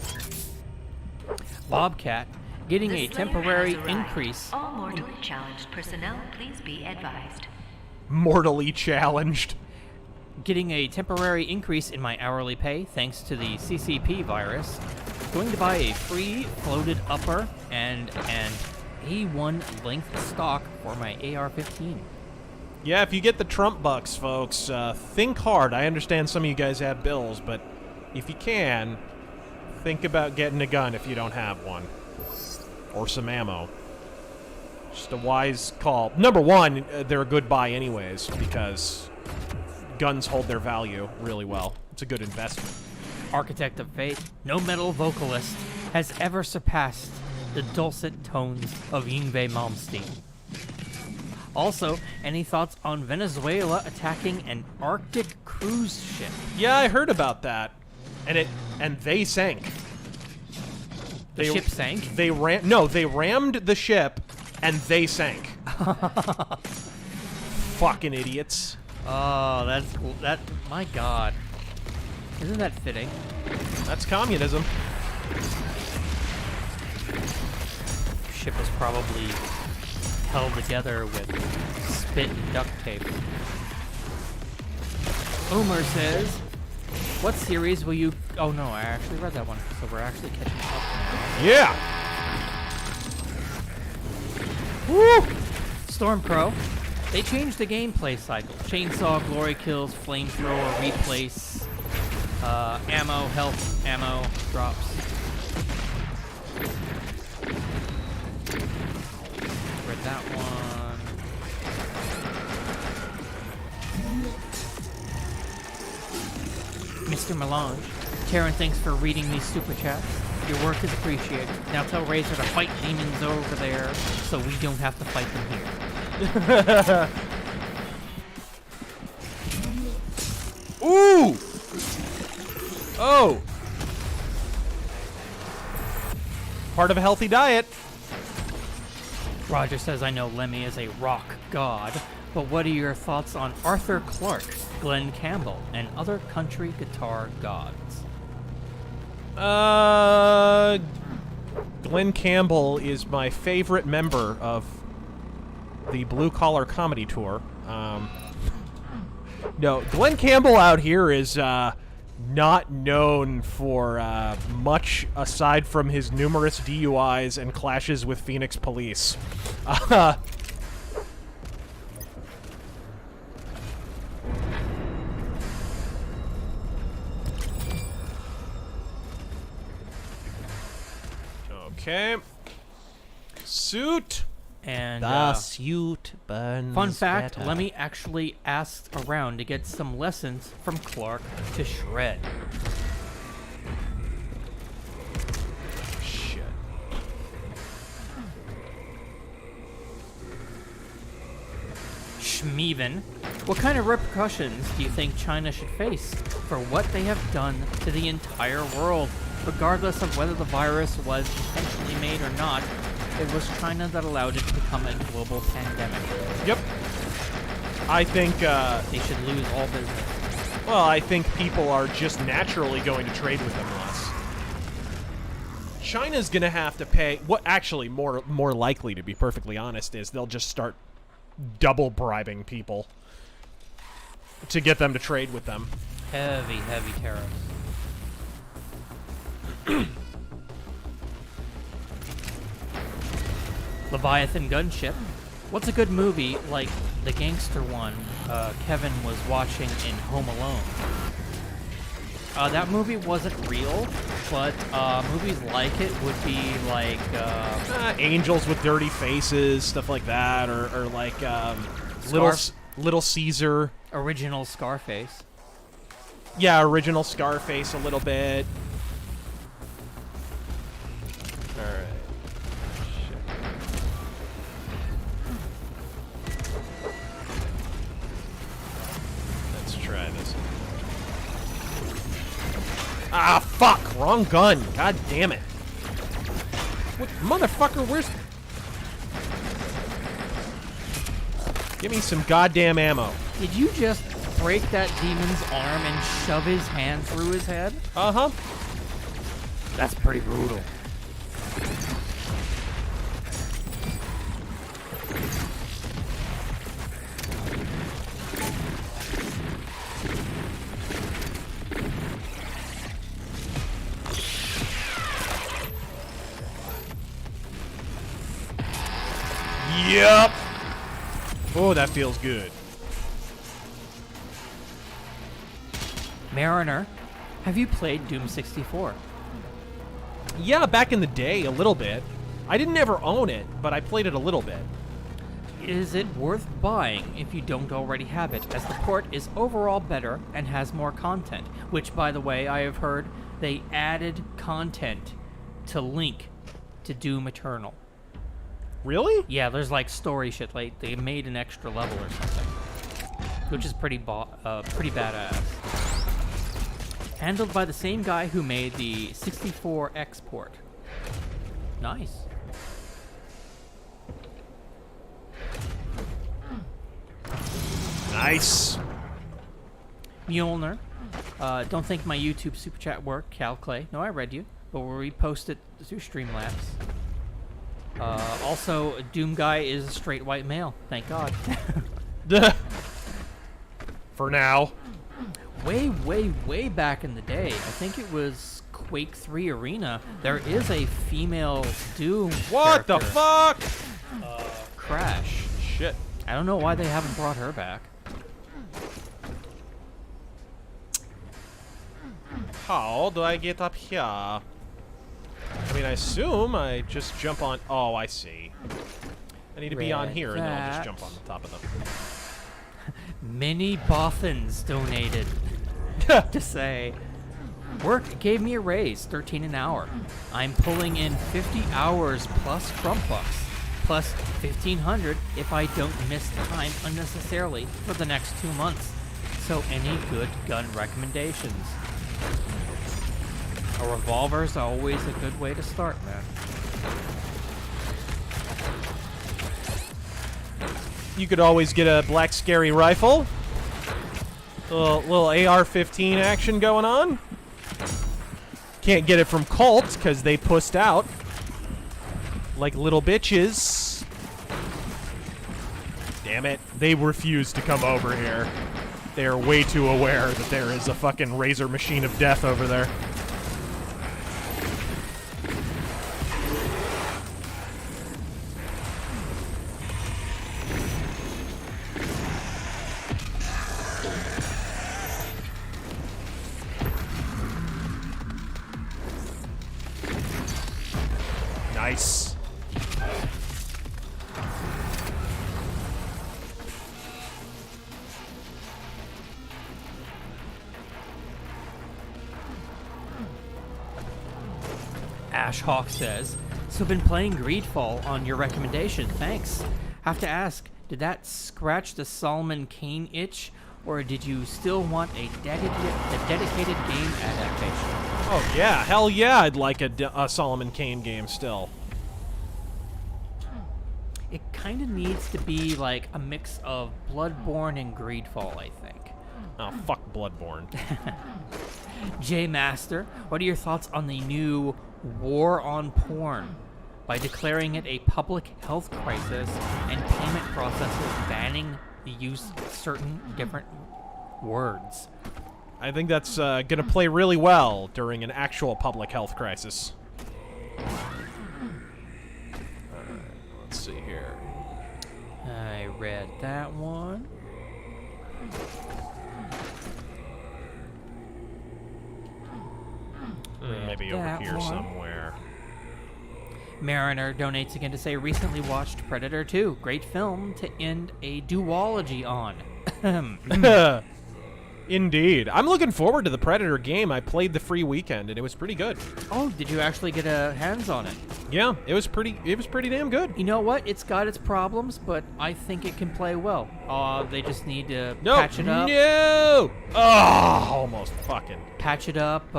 Bobcat, getting a temporary increase. All mortally challenged personnel, please be advised. Mortally challenged. Getting a temporary increase in my hourly pay thanks to the CCP virus. Going to buy a free floated upper and an A1 length stock for my AR-15. Yeah, if you get the Trump bucks, folks, think hard. I understand some of you guys have bills, but if you can, think about getting a gun if you don't have one. Or some ammo. Just a wise call. Number one, they're a good buy anyways, because guns hold their value really well. It's a good investment. Architect of Fate, no metal vocalist has ever surpassed the dulcet tones of Yngwie Malmsteen. Also, any thoughts on Venezuela attacking an Arctic cruise ship? Yeah, I heard about that. And they sank. The ship sank? They rammed the ship and they sank. Fucking idiots. Oh, that my god. Isn't that fitting? That's communism. Ship is probably held together with spit and duct tape. Boomer says, what series will you... Oh no, I actually read that one, so we're actually catching up. Yeah! Woo! Stormcrow. They changed the gameplay cycle. Chainsaw, glory kills, flamethrower, replace, ammo, health, ammo, drops. Read that one. Mr. Melange. Taryn, thanks for reading these super chats. Your work is appreciated. Now tell Razor to fight demons over there so we don't have to fight them here. Ooh! Oh! Part of a healthy diet. Roger says, I know Lemmy is a rock god, but what are your thoughts on Arthur Clarke, Glenn Campbell, and other country guitar gods? Glenn Campbell is my favorite member of the Blue Collar Comedy Tour. No, Glenn Campbell out here is not known for much aside from his numerous DUIs and clashes with Phoenix police. Okay. Suit. And the suit burns. Fun fact, better. Lemmy actually asked around to get some lessons from Clark to shred. Shit. Schmeven. What kind of repercussions do you think China should face for what they have done to the entire world? Regardless of whether the virus was intentionally made or not, it was China that allowed it to become a global pandemic. Yep. I think, they should lose all business. Well, I think people are just naturally going to trade with them less. China's gonna have to pay... What actually, more likely, to be perfectly honest, is they'll just start double bribing people to get them to trade with them. Heavy tariffs. Leviathan Gunship. What's a good movie like the gangster one Kevin was watching in Home Alone? That movie wasn't real, but movies like it would be like... Angels with Dirty Faces, stuff like that, or like Little Caesar. Original Scarface. Yeah, original Scarface a little bit. Alright. Let's try this. Ah, fuck! Wrong gun! God damn it. What, motherfucker, where's... Give me some goddamn ammo. Did you just break that demon's arm and shove his hand through his head? Uh-huh. That's pretty brutal. Yep. Oh, that feels good. Mariner, have you played Doom 64? Yeah, back in the day, a little bit. I didn't ever own it, but I played it a little bit. Is it worth buying if you don't already have it, as the port is overall better and has more content, which, by the way, I have heard they added content to link to Doom Eternal. Really? Yeah, there's like story shit. Like they made an extra level or something, which is pretty badass. Handled by the same guy who made the 64 export. Nice. Nice. Mjolnir. Don't think my YouTube super chat worked, Cal Clay. No, I read you, but we'll repost it through Streamlabs. Also, Doom Guy is a straight white male. Thank God. For now. Way back in the day, I think it was Quake 3 Arena, there is a female Doom What the character. fuck? Crash. Shit. I don't know why they haven't brought her back. How do I get up here? I mean, I assume I just jump on... Oh, I see. I need to be on here, and then I'll just jump on the top of them. Mini Boffins donated to say, work gave me a raise, 13 an hour. I'm pulling in 50 hours plus Trump bucks, plus 1,500 if I don't miss time unnecessarily for the next 2 months. So any good gun recommendations? A revolver's always a good way to start, man. You could always get a black scary rifle. Little AR-15 action going on. Can't get it from Colt because they pussed out. Like little bitches. Damn it. They refuse to come over here. They are way too aware that there is a fucking razor machine of death over there. Nice. Ash Hawk says, so been playing Greedfall on your recommendation, thanks. Have to ask, did that scratch the Solomon Kane itch, or did you still want a dedicated game adaptation? Oh yeah, hell yeah, I'd like a Solomon Kane game still. It kind of needs to be like a mix of Bloodborne and Greedfall, I think. Oh, fuck Bloodborne. J Master, what are your thoughts on the new war on porn? By declaring it a public health crisis and payment processors banning the use of certain different words. I think that's going to play really well during an actual public health crisis. Let's see here. I read that one. Maybe over here somewhere. Mariner donates again to say, recently watched Predator 2. Great film to end a duology on. Indeed. I'm looking forward to the Predator game. I played the free weekend, and it was pretty good. Oh, did you actually get a hands on it? Yeah, it was pretty damn good. You know what? It's got its problems, but I think it can play well. They just need to patch it up. No! Oh, almost fucking. Patch it up.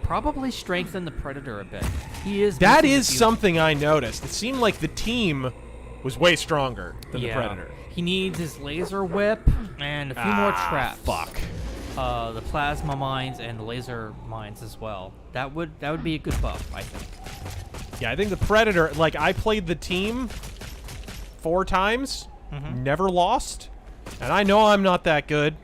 Probably strengthen the Predator a bit. He is. That is something I noticed. It seemed like the team was way stronger than the Predator. He needs his laser whip and a few more traps. Fuck. The plasma mines and laser mines as well. That would be a good buff, I think. Yeah, I think the Predator, like, I played the team 4 times, never lost, and I know I'm not that good.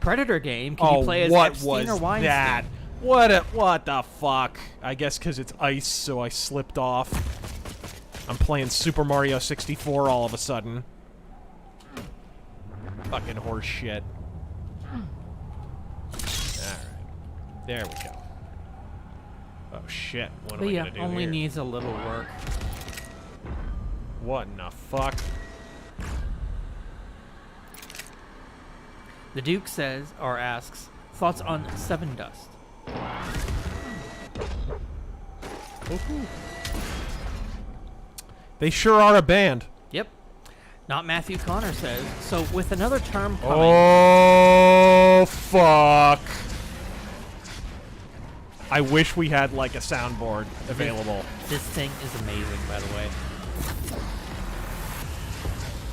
Predator game, can you play as Epstein or Weinstein? That? What the fuck? I guess because it's ice, so I slipped off. I'm playing Super Mario 64 all of a sudden. Fucking horse shit. Alright. There we go. Oh shit. What am I gonna do only here? needs a little work. What in the fuck? The Duke says, or asks, thoughts on Seven Dust? They sure are a band. Yep. Not Matthew Connor says. So with another term coming... Oh, fuck. I wish we had, like, a soundboard available. This thing is amazing, by the way.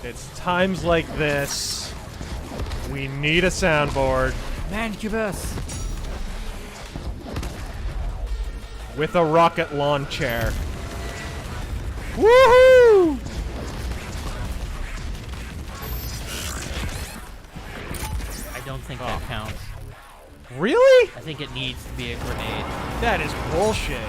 It's times like this. We need a soundboard. Mancubus! With a rocket launcher. Woohoo! I don't think that counts. Really? I think it needs to be a grenade. That is bullshit.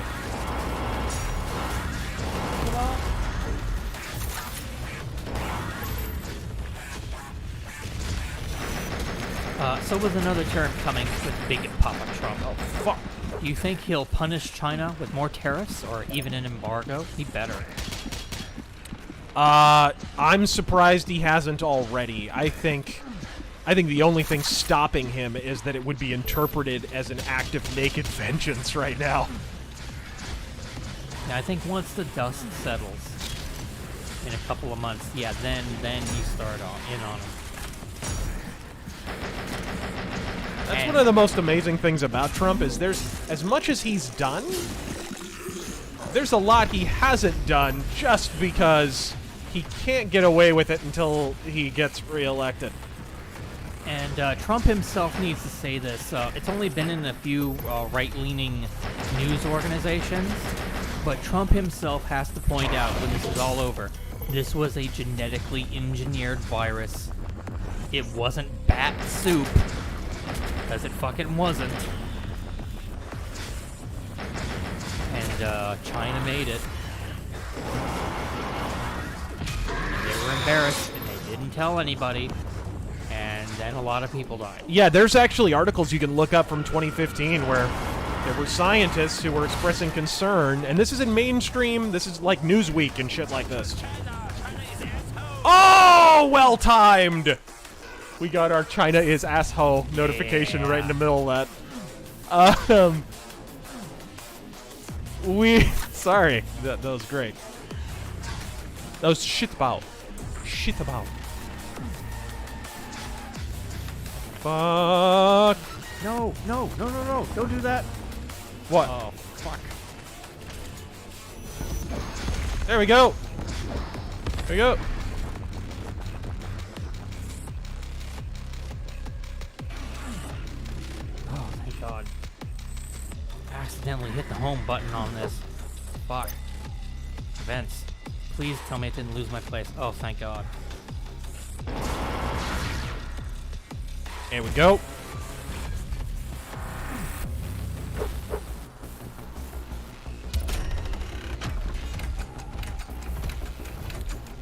So with another term coming with Big Papa Trump, Oh, fuck. do you think he'll punish China with more tariffs or even an embargo? He better. I'm surprised he hasn't already. I think the only thing stopping him is that it would be interpreted as an act of naked vengeance right now. Yeah, I think once the dust settles in a couple of months, yeah, then you start in on him. That's one of the most amazing things about Trump is there's, as much as he's done, there's a lot he hasn't done just because he can't get away with it until he gets reelected. And Trump himself needs to say this. It's only been in a few right-leaning news organizations, but Trump himself has to point out when this is all over, this was a genetically engineered virus. It wasn't bat soup, because it fucking wasn't. And China made it. And they were embarrassed, and they didn't tell anybody. And then a lot of people died. Yeah, there's actually articles you can look up from 2015 where there were scientists who were expressing concern, and this is in mainstream, this is like Newsweek and shit like this. Oh, well timed! We got our China is asshole notification right in the middle of that. Sorry, that was great. That was shit about. Shit about. Fuck. No, don't do that. What? Oh, fuck. There we go. There we go. Oh, thank God. Accidentally hit the home button on this. Fuck. Events. Please tell me it didn't lose my place. Oh, thank God. There we go.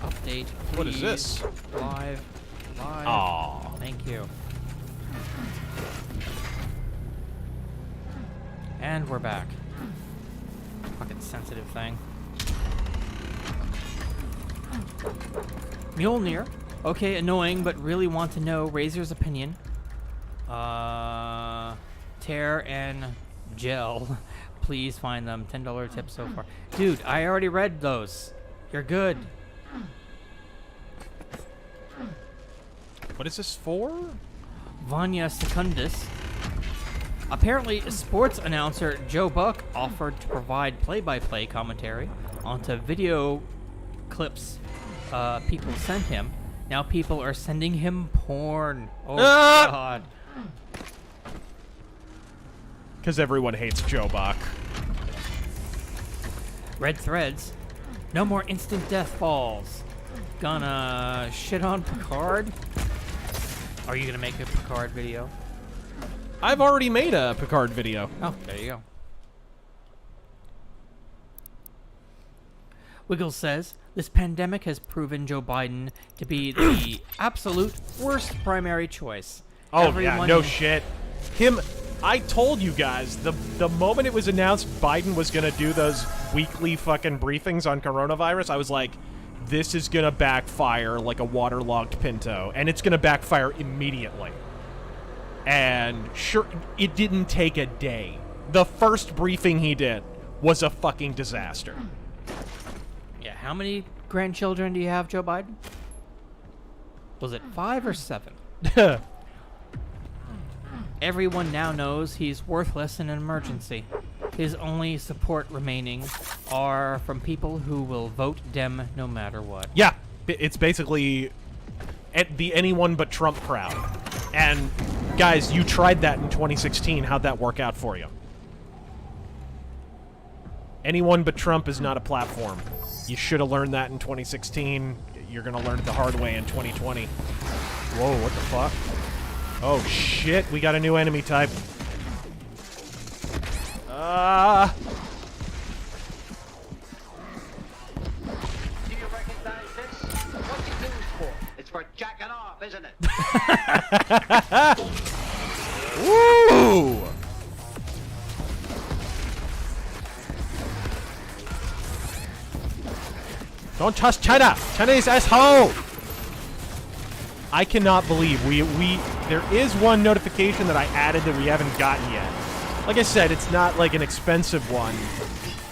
Update. What is please. this? Live. Aww. Thank you. And we're back. Fucking sensitive thing. Mjolnir. Okay, annoying, but really want to know Razor's opinion. Tear and Gel. Please find them. $10 tip so far. Dude, I already read those. You're good. What is this for? Vanya Secundus. Apparently, sports announcer Joe Buck offered to provide play-by-play commentary onto video clips people sent him. Now people are sending him porn. Oh, God. Because everyone hates Joe Buck. Red threads. No more instant death balls. Gonna shit on Picard? Are you gonna make a Picard video? I've already made a Picard video. Oh, there you go. Wiggles says, this pandemic has proven Joe Biden to be the absolute worst primary choice. Oh, yeah, no shit. I told you guys, the moment it was announced Biden was going to do those weekly fucking briefings on coronavirus, I was like, this is going to backfire like a waterlogged Pinto, and it's going to backfire immediately. And sure, it didn't take a day. The first briefing he did was a fucking disaster. Yeah, how many grandchildren do you have, Joe Biden? Was it 5 or 7? Everyone now knows he's worthless in an emergency. His only support remaining are from people who will vote Dem no matter what. Yeah, it's basically the anyone but Trump crowd. And guys, you tried that in 2016. How'd that work out for you? Anyone but Trump is not a platform. You should have learned that in 2016. You're gonna learn it the hard way in 2020. Whoa, what the fuck? Oh shit, we got a new enemy type. Do you recognize this? What's it used for? It's for jacking off, isn't it? Woo! Don't trust China! China is asshole! I cannot believe there is one notification that I added that we haven't gotten yet. Like I said, it's not like an expensive one.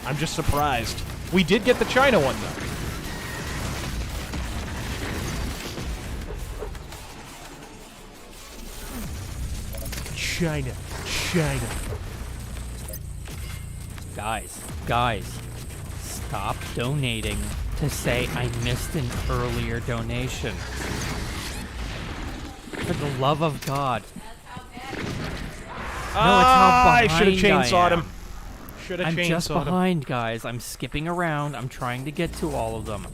I'm just surprised. We did get the China one though. China. Guys, stop donating to say I missed an earlier donation. For the love of God. No, it's how I behind should have chainsawed am. him. Should have I'm just chainsawed him. behind, guys. I'm skipping around. I'm trying to get to all of them.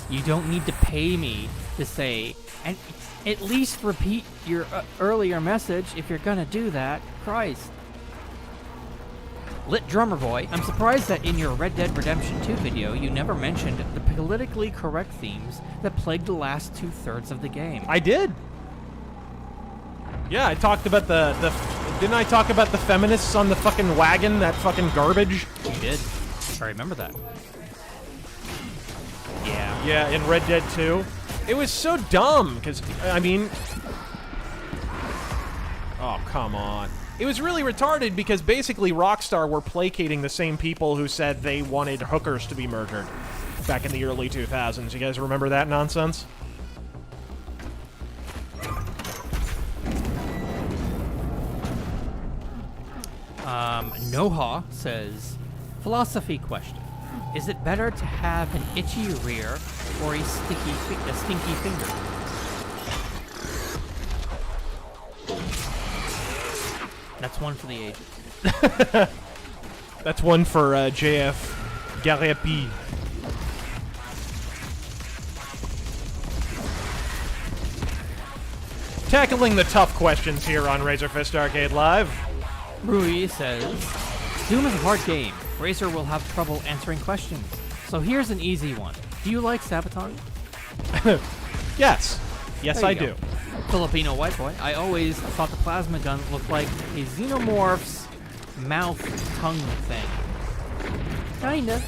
You don't need to pay me to say, and at least repeat your earlier message if you're gonna do that. Christ. Lit Drummer Boy, I'm surprised that in your Red Dead Redemption 2 video, you never mentioned the politically correct themes that plagued the last 2/3 of the game. I did. Yeah, I talked about didn't I talk about the feminists on the fucking wagon, that fucking garbage? You did. I remember that. Yeah. Yeah, in Red Dead 2. It was so dumb, because, I mean... Oh, come on. It was really retarded because basically Rockstar were placating the same people who said they wanted hookers to be murdered back in the early 2000s. You guys remember that nonsense? Noha says, philosophy question. Is it better to have an itchy rear or a stinky finger? That's one for the ages. That's one for JF Garapi. Tackling the tough questions here on RazörFist Arcade Live. Rui says, Doom is a hard game. Razor will have trouble answering questions. So here's an easy one. Do you like Sabaton? Yes. Yes, I do. Filipino white boy. I always thought the plasma gun looked like a xenomorph's mouth tongue thing. Kinda.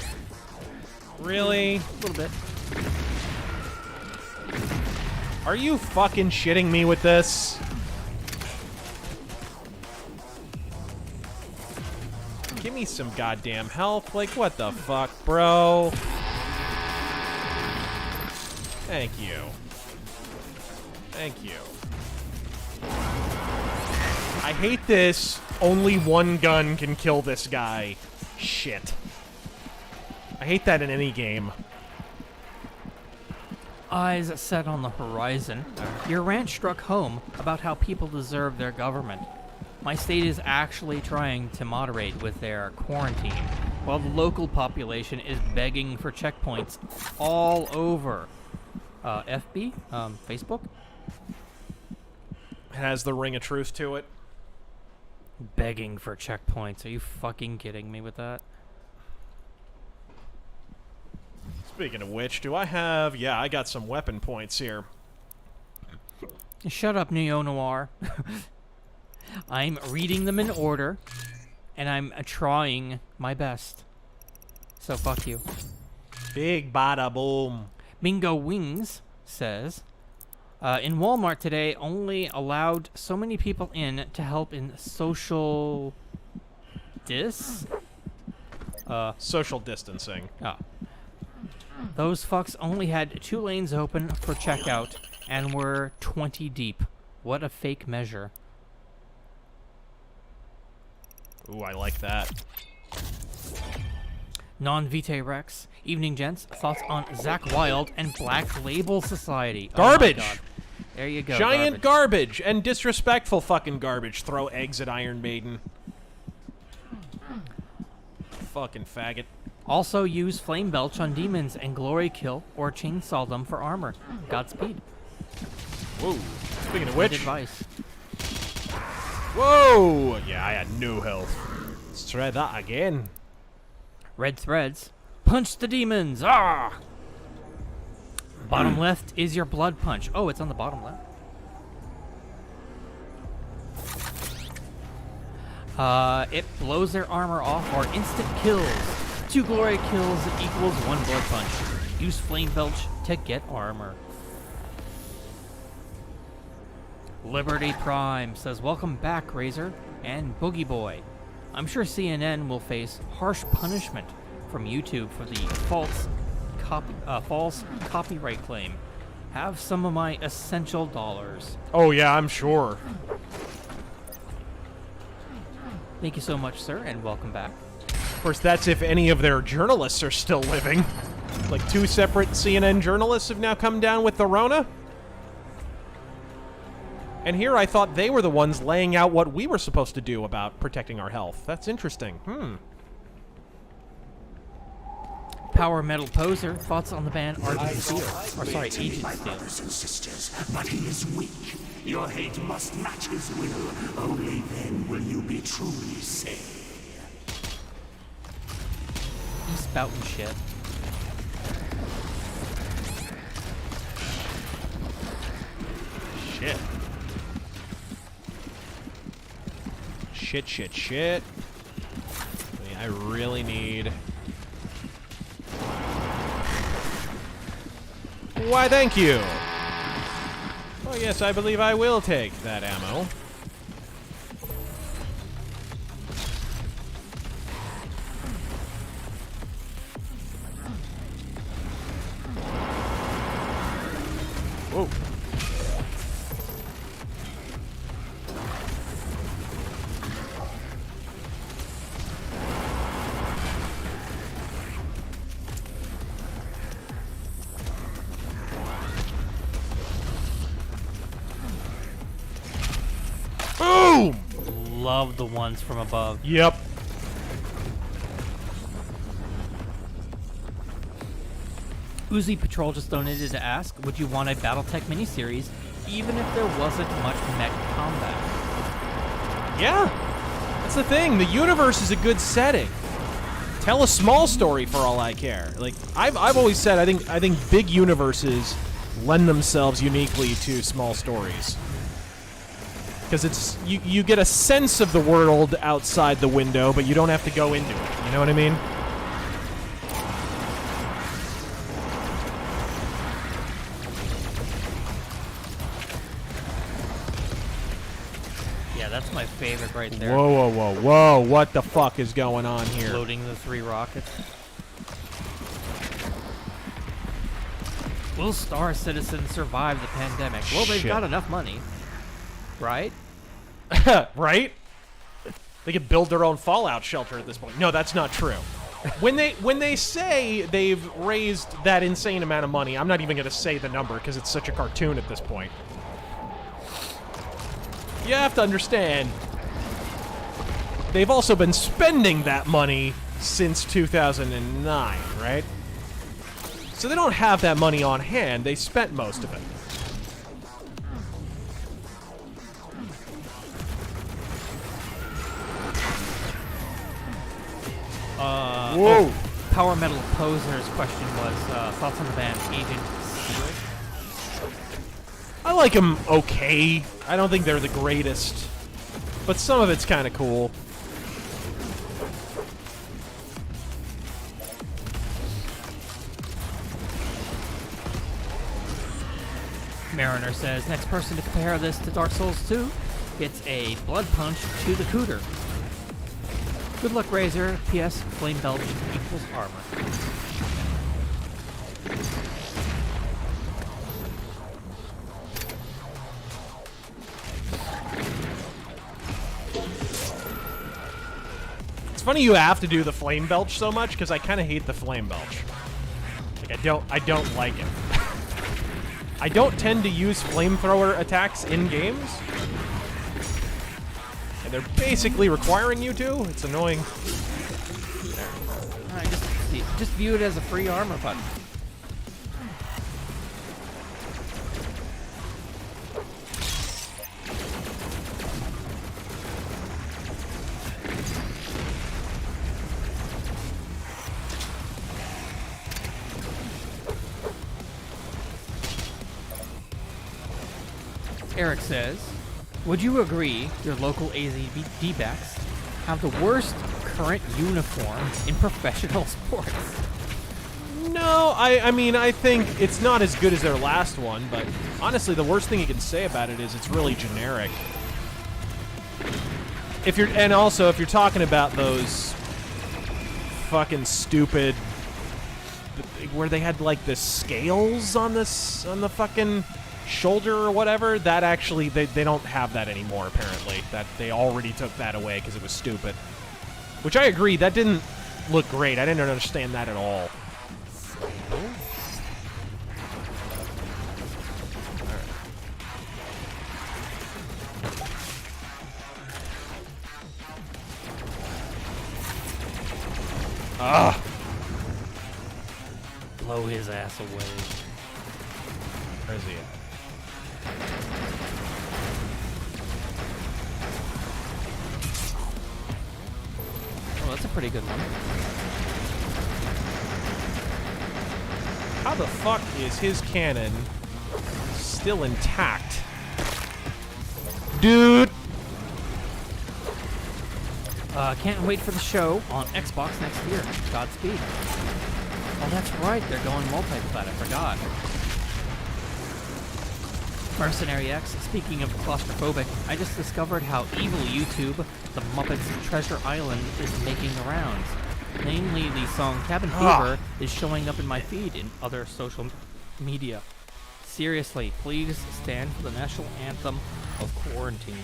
Really? A little bit. Are you fucking shitting me with this? Give me some goddamn health. Like, what the fuck, bro? Thank you. Thank you. I hate this. Only one gun can kill this guy. Shit. I hate that in any game. Eyes set on the horizon. Your rant struck home about how people deserve their government. My state is actually trying to moderate with their quarantine, while the local population is begging for checkpoints all over. FB? Facebook? It has the ring of truth to it. Begging for checkpoints. Are you fucking kidding me with that? Speaking of which, do I have... Yeah, I got some weapon points here. Shut up, Neo-Noir. I'm reading them in order, and I'm trying my best. So fuck you. Big bada boom. Bingo Wings says, in Walmart today, only allowed so many people in to help in social... Social distancing. Oh. Those fucks only had 2 lanes open for checkout and were 20 deep. What a fake measure. Ooh, I like that. Non-Vitae Rex. Evening, gents. Thoughts on Zach Wilde and Black Label Society? Garbage! Oh my God. There you go. Giant garbage and disrespectful fucking garbage. Throw eggs at Iron Maiden. Fucking faggot. Also use Flame Belch on demons and Glory Kill or Chainsaw them for armor. Godspeed. Whoa. Speaking of which... Good advice. Whoa! Yeah, I had no health. Let's try that again. Red Threads. Punch the demons! Ah! Bottom left is your blood punch. Oh, it's on the bottom left. It blows their armor off or instant kills. 2 glory kills equals 1 blood punch. Use Flame Belch to get armor. Liberty Prime says, welcome back, Razor and Boogie Boy. I'm sure CNN will face harsh punishment from YouTube for the false copyright claim. Have some of my essential dollars. Oh yeah, I'm sure. Thank you so much, sir, and welcome back. Of course, that's if any of their journalists are still living. Like 2 separate CNN journalists have now come down with the Rona. And here I thought they were the ones laying out what we were supposed to do about protecting our health. That's interesting. Power Metal Poser, thoughts on the band Agent Steel. Or sorry, Agent my Steel. brothers and sisters, but he is weak. Your hate must match his will. Only then will you be truly saved. He's spouting shit. Shit. Shit. I really need... Why, thank you. Oh, yes, I believe I will take that ammo. Whoa. Boom! Love the ones from above. Yep. Uzi Patrol just donated to ask, would you want a Battletech miniseries even if there wasn't much mech combat? Yeah. That's the thing. The universe is a good setting. Tell a small story for all I care. Like I've always said, I think big universes lend themselves uniquely to small stories. Because it's you get a sense of the world outside the window, but you don't have to go into it. You know what I mean? Yeah, that's my favorite right there. Whoa. What the fuck is going on here? Loading the 3 rockets. Will Star Citizen survive the pandemic? Well, they've got enough money. Right? Right? They could build their own fallout shelter at this point. No, that's not true. When they say they've raised that insane amount of money, I'm not even going to say the number because it's such a cartoon at this point. You have to understand, they've also been spending that money since 2009, right? So they don't have that money on hand. They spent most of it. Whoa! Oh, Power Metal Poser's question was thoughts on the band Agent Steel. I like them okay. I don't think they're the greatest, but some of it's kind of cool. Mariner says, next person to compare this to Dark Souls 2 gets a blood punch to the cooter. Good luck, Razor. P.S. Flame Belch equals armor. funny you have to do the flame belch so much, because I kind of hate the flame belch. Like, I don't like it. I don't tend to use flamethrower attacks in games. And they're basically requiring you to. It's annoying. I just view it as a free armor button. Eric says, would you agree your local AZD-backs have the worst current uniform in professional sports? No, I mean, I think it's not as good as their last one, but honestly, the worst thing you can say about it is it's really generic. And also, if you're talking about those fucking stupid, where they had like the scales on the fucking shoulder or whatever, that actually they don't have that anymore. Apparently, that they already took that away because it was stupid. Which I agree, that didn't look great. I didn't understand that at all. Ah! Blow his ass away. Where is he at? Oh, that's a pretty good one. How the fuck is his cannon still intact? Dude! Can't wait for the show on Xbox next year. Godspeed. Oh, that's right. They're going multi-plat. I forgot. Mercenary X, speaking of claustrophobic, I just discovered how evil YouTube, the Muppets Treasure Island, is making the rounds. Namely, the song Cabin Fever is showing up in my feed in other social media. Seriously, please stand for the national anthem of quarantine.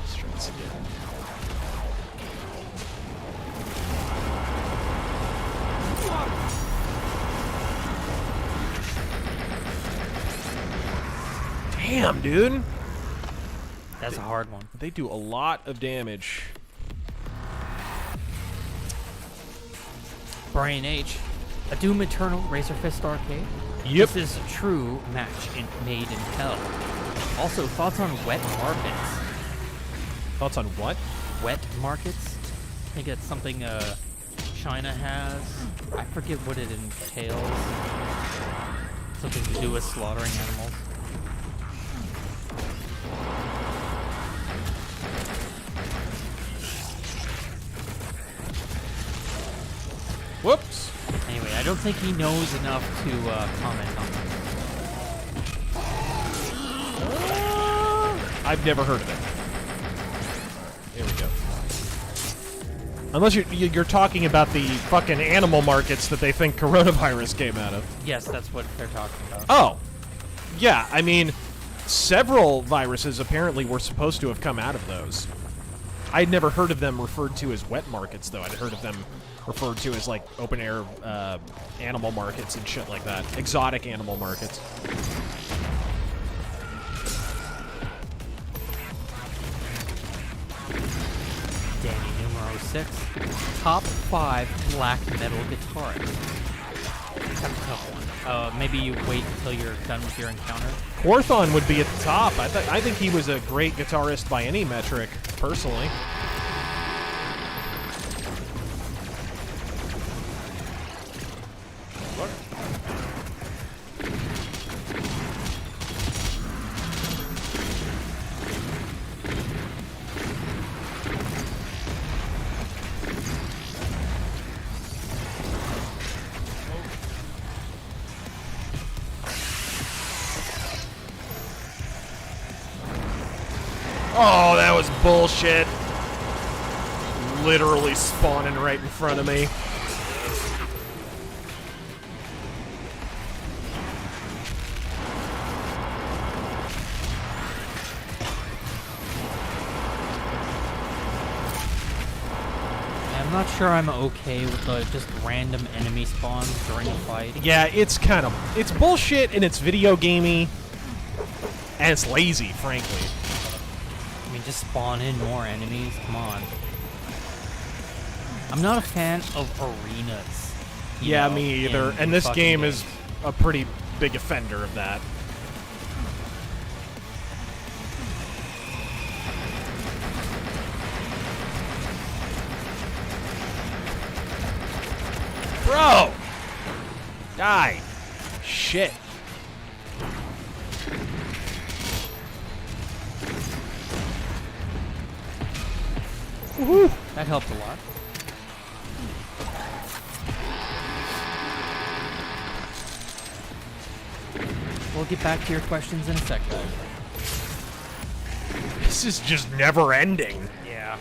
Straight again. Damn, dude. That's a hard one. They do a lot of damage. Brian H. A Doom Eternal RazörFist arcade? Yep. This is a true match made in hell. Also, thoughts on wet markets? Thoughts on what? Wet markets? I think it's something China has. I forget what it entails. Something to do with slaughtering animals. Whoops. Anyway, I don't think he knows enough to comment on that. I've never heard of it. There we go. Unless you're talking about the fucking animal markets that they think coronavirus came out of. Yes, that's what they're talking about. Oh. Yeah, I mean, several viruses apparently were supposed to have come out of those. I'd never heard of them referred to as wet markets, though. I'd heard of them referred to as, like, open-air animal markets and shit like that. Exotic animal markets. Danny numero 6. Top 5 black metal guitarists. That's a tough one. Maybe you wait until you're done with your encounter. Quorthon would be at the top. I think he was a great guitarist by any metric, personally. Oh, that was bullshit. Literally spawning right in front of me. I'm not sure I'm okay with the just random enemy spawns during a fight. Yeah, it's bullshit and it's video gamey. And it's lazy, frankly. I mean, just spawn in more enemies. Come on. I'm not a fan of arenas. Yeah, me either. And this game is a pretty big offender of that. Bro! Die! Shit. Woohoo! That helped a lot. We'll get back to your questions in a sec, guys. This is just never ending. Yeah.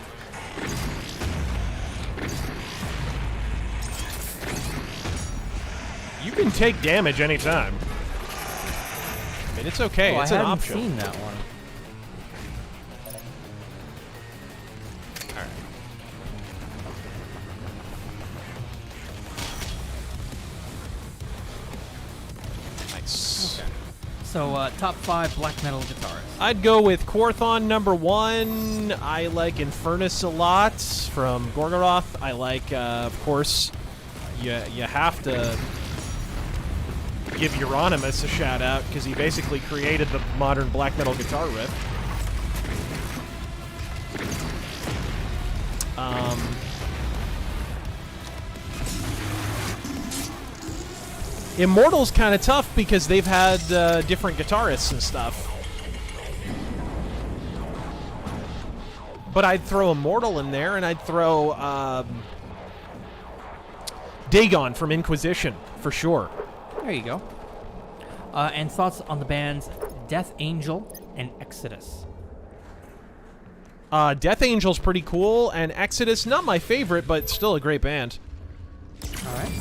You can take damage anytime. I mean, it's okay. Oh, it's I an haven't option. seen that one. All right. Nice. Okay. So, top 5 black metal guitarists. I'd go with Korthon number 1. I like Infernus a lot from Gorgoroth. I like, of course, you have to give Euronymous a shout out because he basically created the modern black metal guitar riff. Immortal's kind of tough because they've had different guitarists and stuff. But I'd throw Immortal in there, and I'd throw Dagon from Inquisition, for sure. There you go. And thoughts on the bands Death Angel and Exodus? Death Angel's pretty cool, and Exodus, not my favorite, but still a great band. Alright.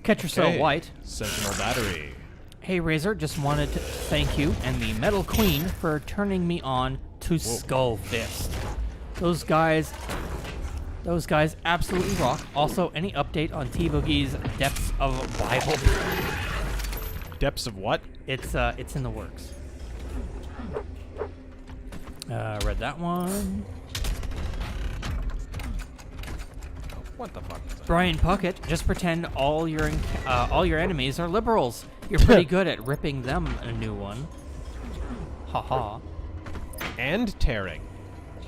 Catch Yourself White. Sentinel Battery. Hey Razor, just wanted to thank you and the Metal Queen for turning me on to Skull Fist. Those guys absolutely rock. Also, any update on T-Boogie's Depths of Bible? Depths of what? It's in the works. Read that one. What the fuck? Brian Puckett, just pretend all your enemies are liberals. You're pretty good at ripping them a new one. Haha. And tearing.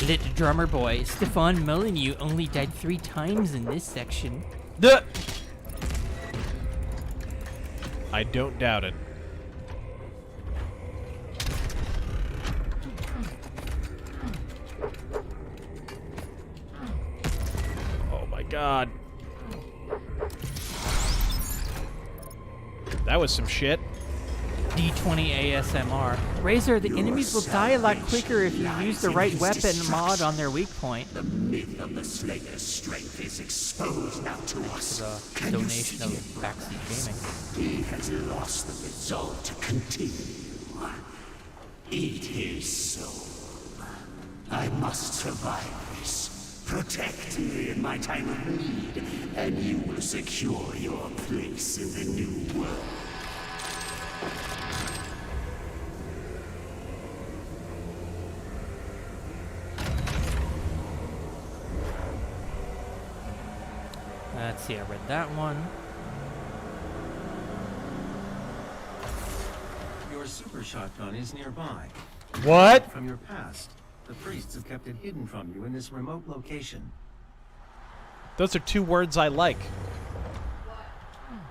Lit drummer boy, Stefan Molyneux only died 3 times in this section. Duh. I don't doubt it. Oh my god. That was some shit. D20 ASMR. Razor, the enemies will die a lot quicker if you use the right weapon mod on their weak point. The myth of the Slayer's strength is exposed now to us. The donation of Backseat Gaming. He has lost the resolve to continue. Eat his soul. I must survive this. Protect me in my time of need, and you will secure your place in the new world. Let's see, I read that one. Your super shotgun is nearby. What? From your past. The priests have kept it hidden from you in this remote location. Those are 2 words I like.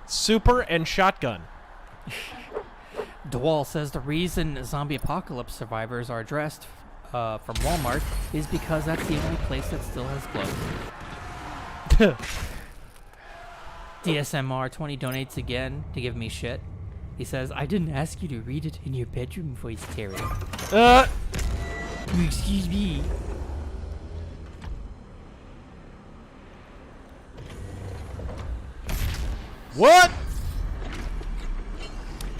Super and shotgun. Dwall says the reason zombie apocalypse survivors are dressed from Walmart is because that's the only place that still has clothes. DSMR 20 donates again to give me shit. He says, I didn't ask you to read it in your bedroom voice, Terry. Excuse me.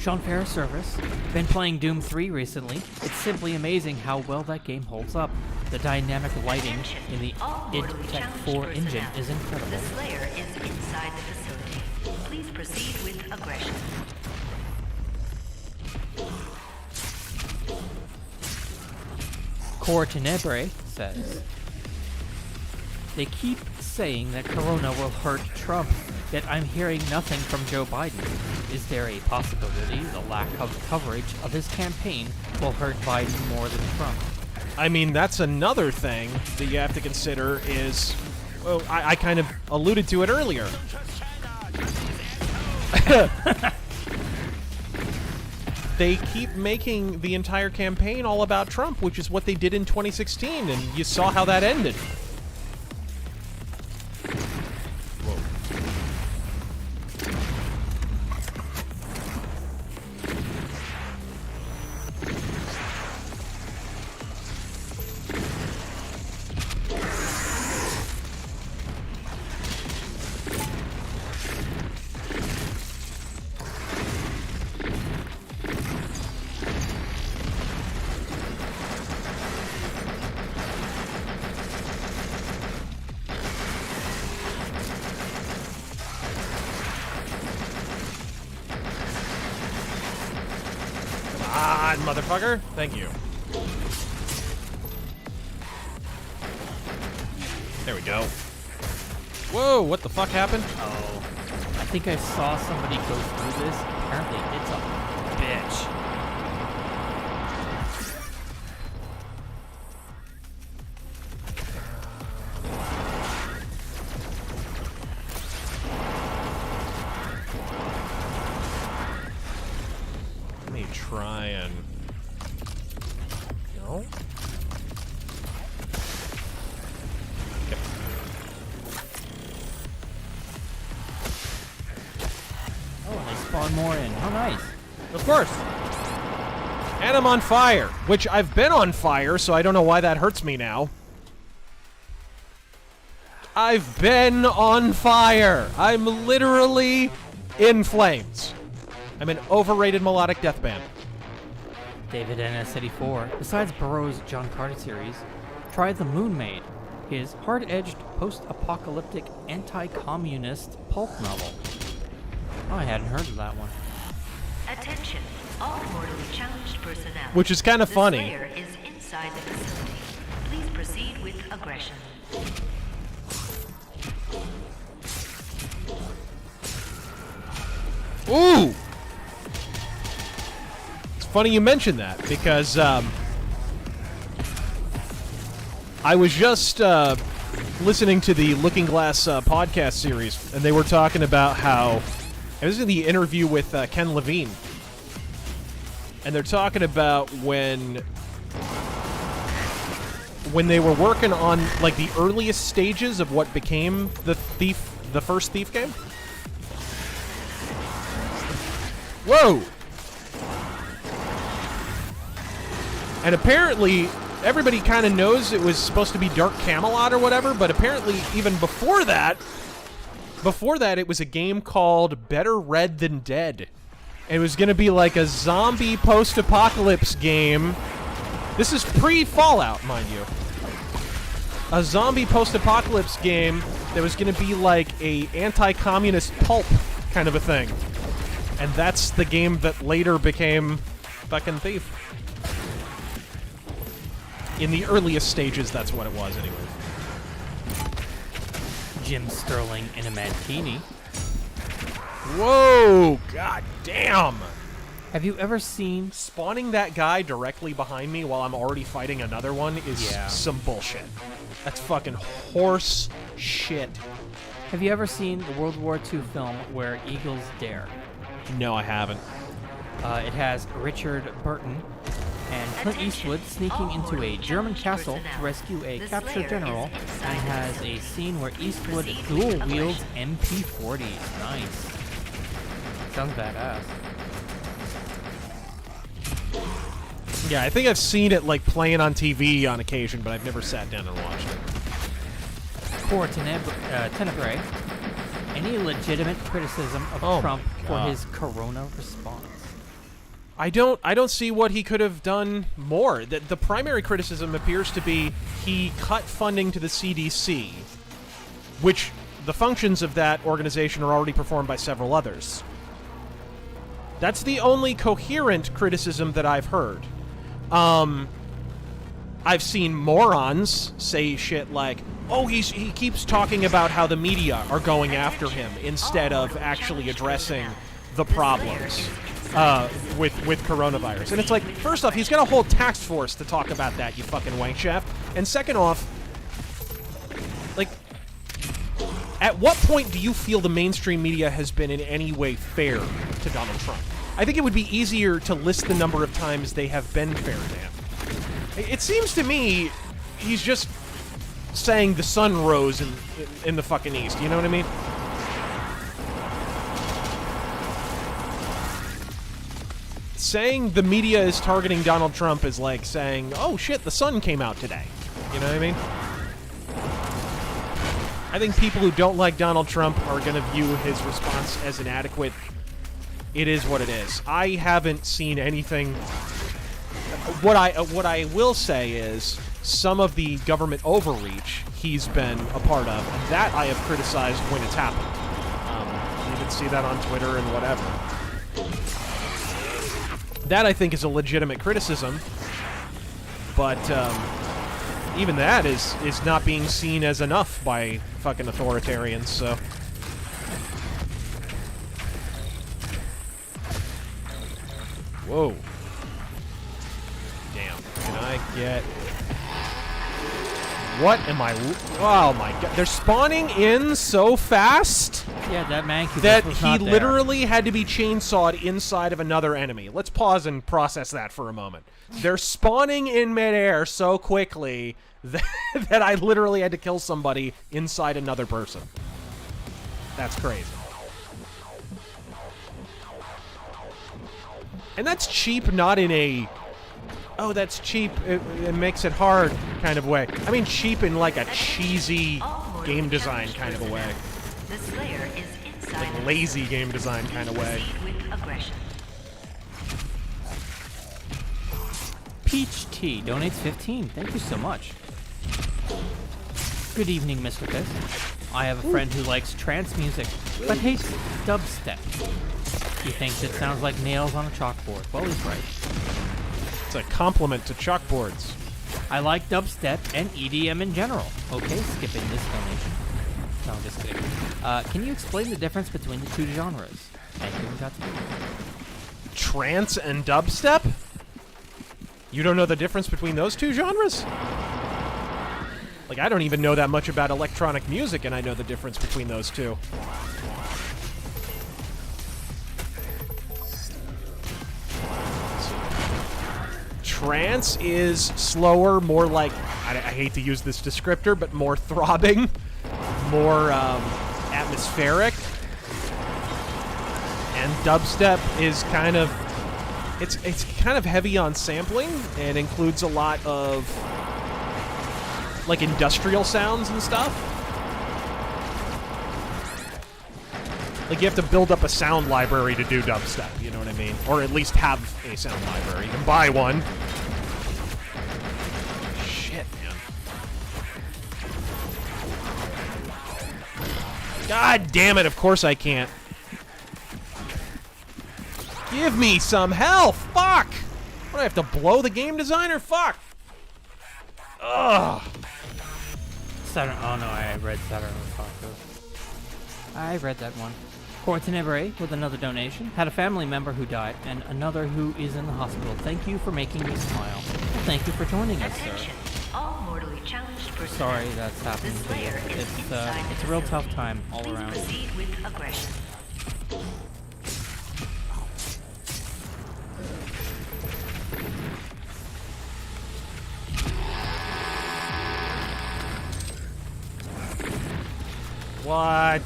Sean Ferris Service. Been playing Doom 3 recently. It's simply amazing how well that game holds up. The dynamic lighting in the id Tech 4 engine is incredible. The Slayer is inside the facility. Please proceed with aggression. Core Tenebrae says, they keep saying that Corona will hurt Trump, yet I'm hearing nothing from Joe Biden. Is there a possibility the lack of coverage of his campaign will hurt Biden more than Trump? I mean, that's another thing that you have to consider is, well, I kind of alluded to it earlier. They keep making the entire campaign all about Trump, which is what they did in 2016, and you saw how that ended. Motherfucker. Thank you. There we go. Whoa, what the fuck happened? Oh. I think I saw somebody go through this. Apparently it's a bitch. Let me try and... No? Okay. Oh, and they spawn more in. How nice. Of course. And I'm on fire, which I've been on fire, so I don't know why that hurts me now. I've been on fire. I'm literally in flames. I'm an overrated melodic death band. David NS84. Besides Burroughs' John Carter series, try The Moon Maid, his hard-edged, post-apocalyptic, anti-communist pulp novel. Oh, I hadn't heard of that one. Attention, all mortally challenged personnel. Which is kind of funny. The Slayer is inside the facility. Please proceed with aggression. Ooh! It's funny you mentioned that, because I was just listening to the Looking Glass podcast series, and they were talking about how... It was in the interview with Ken Levine, and they're talking about when they were working on, like, the earliest stages of what became the first Thief game. Whoa! And apparently, everybody kind of knows it was supposed to be Dark Camelot or whatever, but apparently even before that, it was a game called Better Red Than Dead. And it was going to be like a zombie post-apocalypse game. This is pre-Fallout, mind you. A zombie post-apocalypse game that was going to be like a anti-communist pulp kind of a thing. And that's the game that later became fucking Thief. In the earliest stages, that's what it was anyway. Jim Sterling in a Mankini. Whoa! God damn! Have you ever seen... Spawning that guy directly behind me while I'm already fighting another one is some bullshit. That's fucking horse shit. Have you ever seen the World War II film Where Eagles Dare? No, I haven't. It has Richard Burton and Clint Eastwood sneaking into a German castle to rescue a captured general, and has a scene where Eastwood dual wields MP40s. Nice. Sounds badass. Yeah, I think I've seen it like playing on TV on occasion, but I've never sat down and watched it. Core Tenebrae. Any legitimate criticism of Trump for his corona response? I don't see what he could have done more. The primary criticism appears to be he cut funding to the CDC, which the functions of that organization are already performed by several others. That's the only coherent criticism that I've heard. I've seen morons say shit like, oh, he keeps talking about how the media are going after him instead of actually addressing the problems with coronavirus. And it's like, first off, he's got a whole task force to talk about that, you fucking wankshaft. And second off, like, at what point do you feel the mainstream media has been in any way fair to Donald Trump? I think it would be easier to list the number of times they have been fair to him. It seems to me he's just saying the sun rose in the fucking east, you know what I mean? Saying the media is targeting Donald Trump is like saying, oh shit, the sun came out today. You know what I mean? I think people who don't like Donald Trump are going to view his response as inadequate. It is what it is. I haven't seen anything. What I will say is some of the government overreach he's been a part of, and that I have criticized when it's happened. You can see that on Twitter and whatever. That, I think, is a legitimate criticism, but even that is not being seen as enough by fucking authoritarians, so... Whoa. Damn. Can I get... What am I... Oh my god. They're spawning in so fast... Yeah, that mancubus that was he not there. literally had to be chainsawed inside of another enemy. Let's pause and process that for a moment. They're spawning in midair so quickly that I literally had to kill somebody inside another person. That's crazy. And that's cheap, not in a, oh, that's cheap, it makes it hard kind of way. I mean cheap in like a cheesy game design kind of a way. The Slayer is inside. Like lazy game design kind of way. With aggression. Peach Tea donates 15. Thank you so much. Good evening, Mr. Fist. I have a friend who likes trance music, but hates dubstep. He thinks it sounds like nails on a chalkboard. Well, he's right. It's a compliment to chalkboards. I like dubstep and EDM in general. Okay, skipping this donation. No, I'm just kidding. Can you explain the difference between the two genres? Thank you, got to do. Trance and dubstep? You don't know the difference between those two genres? Like, I don't even know that much about electronic music, and I know the difference between those two. Trance is slower, more like, I hate to use this descriptor, but more throbbing, more atmospheric. And dubstep is kind of, it's kind of heavy on sampling and includes a lot of like industrial sounds and stuff. Like, you have to build up a sound library to do dubstep, you know what I mean? Or at least have a sound library. You can buy one. Shit, man. God damn it, of course I can't. Give me some health! Fuck! What, do I have to blow the game designer? Fuck! Ugh! Oh no, I read Saturn Taco. I read that one. Cortinebre with another donation. Had a family member who died and another who is in the hospital. Thank you for making me smile. Well, thank you for joining us, sir. All mortally challenged personnel. Sorry that's happened to you. It's a real tough time all Please around. proceed with aggression. What?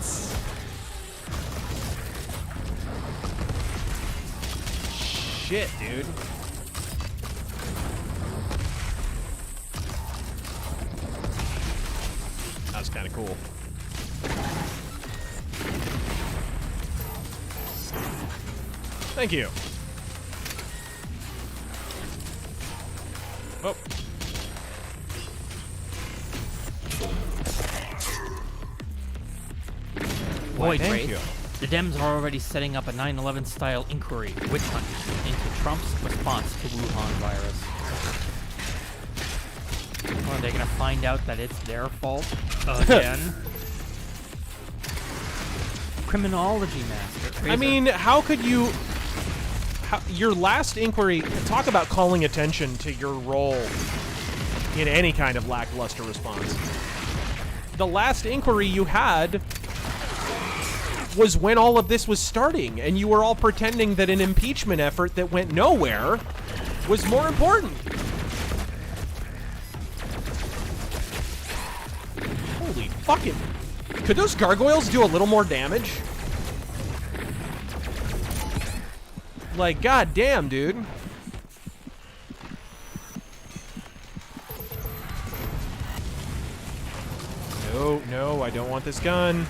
Shit, dude. That was kind of cool. Thank you. Boy, thank Grace, you. the Dems are already setting up a 9/11 style inquiry, witch hunt, into Trump's response to Wuhan virus. Are they gonna find out that it's their fault again? Criminology master. I mean, how could you... your last inquiry... Talk about calling attention to your role in any kind of lackluster response. The last inquiry you had was when all of this was starting, and you were all pretending that an impeachment effort that went nowhere was more important. Holy fucking... Could those gargoyles do a little more damage? Like, goddamn, dude. No, no, I don't want this gun.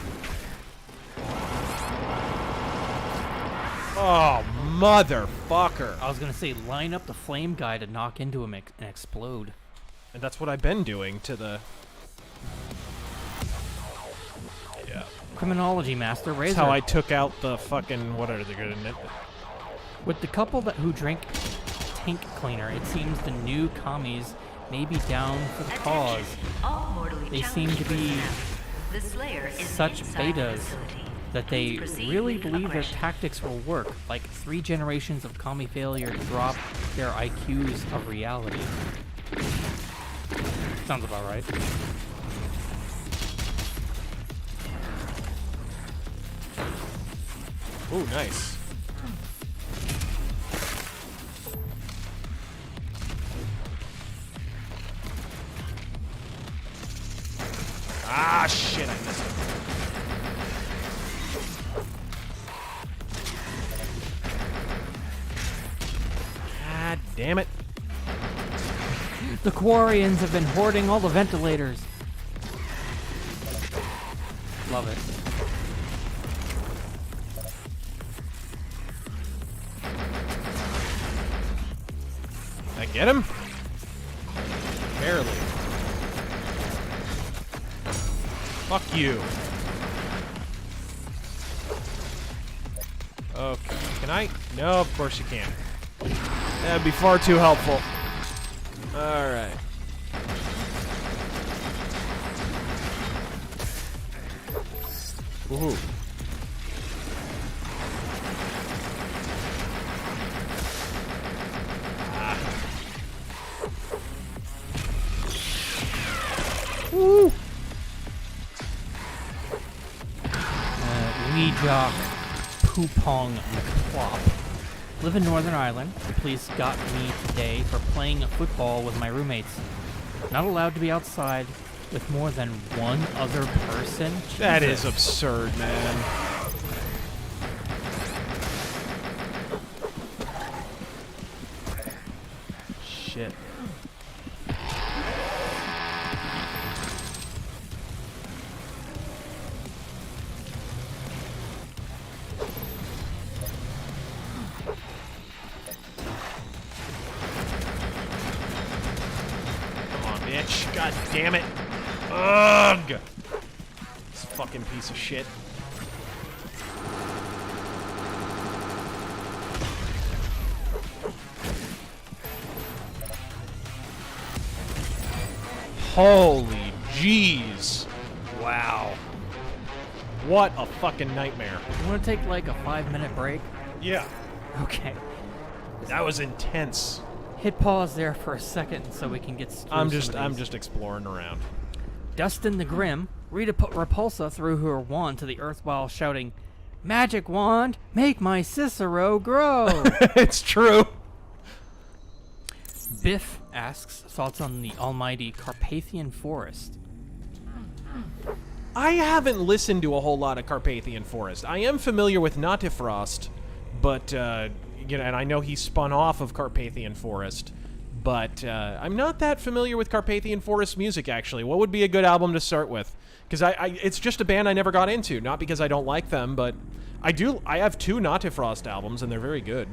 Oh, motherfucker. I was gonna say, line up the flame guy to knock into him and explode. And that's what I've been doing to the... Yeah. Criminology master, Razor. That's how I took out the fucking... What are they gonna... With the couple who drink tank cleaner, it seems the new commies may be down for the cause. They seem to be such betas that they really believe their tactics will work, like 3 generations of commie failure to drop their IQs of reality. Sounds about right. Ooh, nice. Ah, shit, I missed it. God damn it. The Quarians have been hoarding all the ventilators. Love it. Did I get him? Barely. Fuck you. Okay. Can I? No, of course you can't. That'd be far too helpful. Alright. Woohoo. Woo! Weejock Poopong McClop. Live in Northern Ireland. The police got me today for playing football with my roommates. Not allowed to be outside with more than one other person. That Jesus. is absurd, man. Shit. Bitch. God damn it. Ugh. This fucking piece of shit. Holy jeez. Wow. What a fucking nightmare. You want to take like a 5-minute break? Yeah. Okay. That was intense. Hit pause there for a second so we can get through I'm some of these. just exploring around. Dustin the Grim, Rita Repulsa threw her wand to the earth while shouting, "Magic wand, make my Cicero grow!" It's true. Biff asks thoughts on the almighty Carpathian Forest. I haven't listened to a whole lot of Carpathian Forest. I am familiar with Nautifrost, but you know, and I know he spun off of Carpathian Forest, but I'm not that familiar with Carpathian Forest music, actually. What would be a good album to start with? Because it's just a band I never got into, not because I don't like them, but I have 2 Nautifrost albums, and they're very good.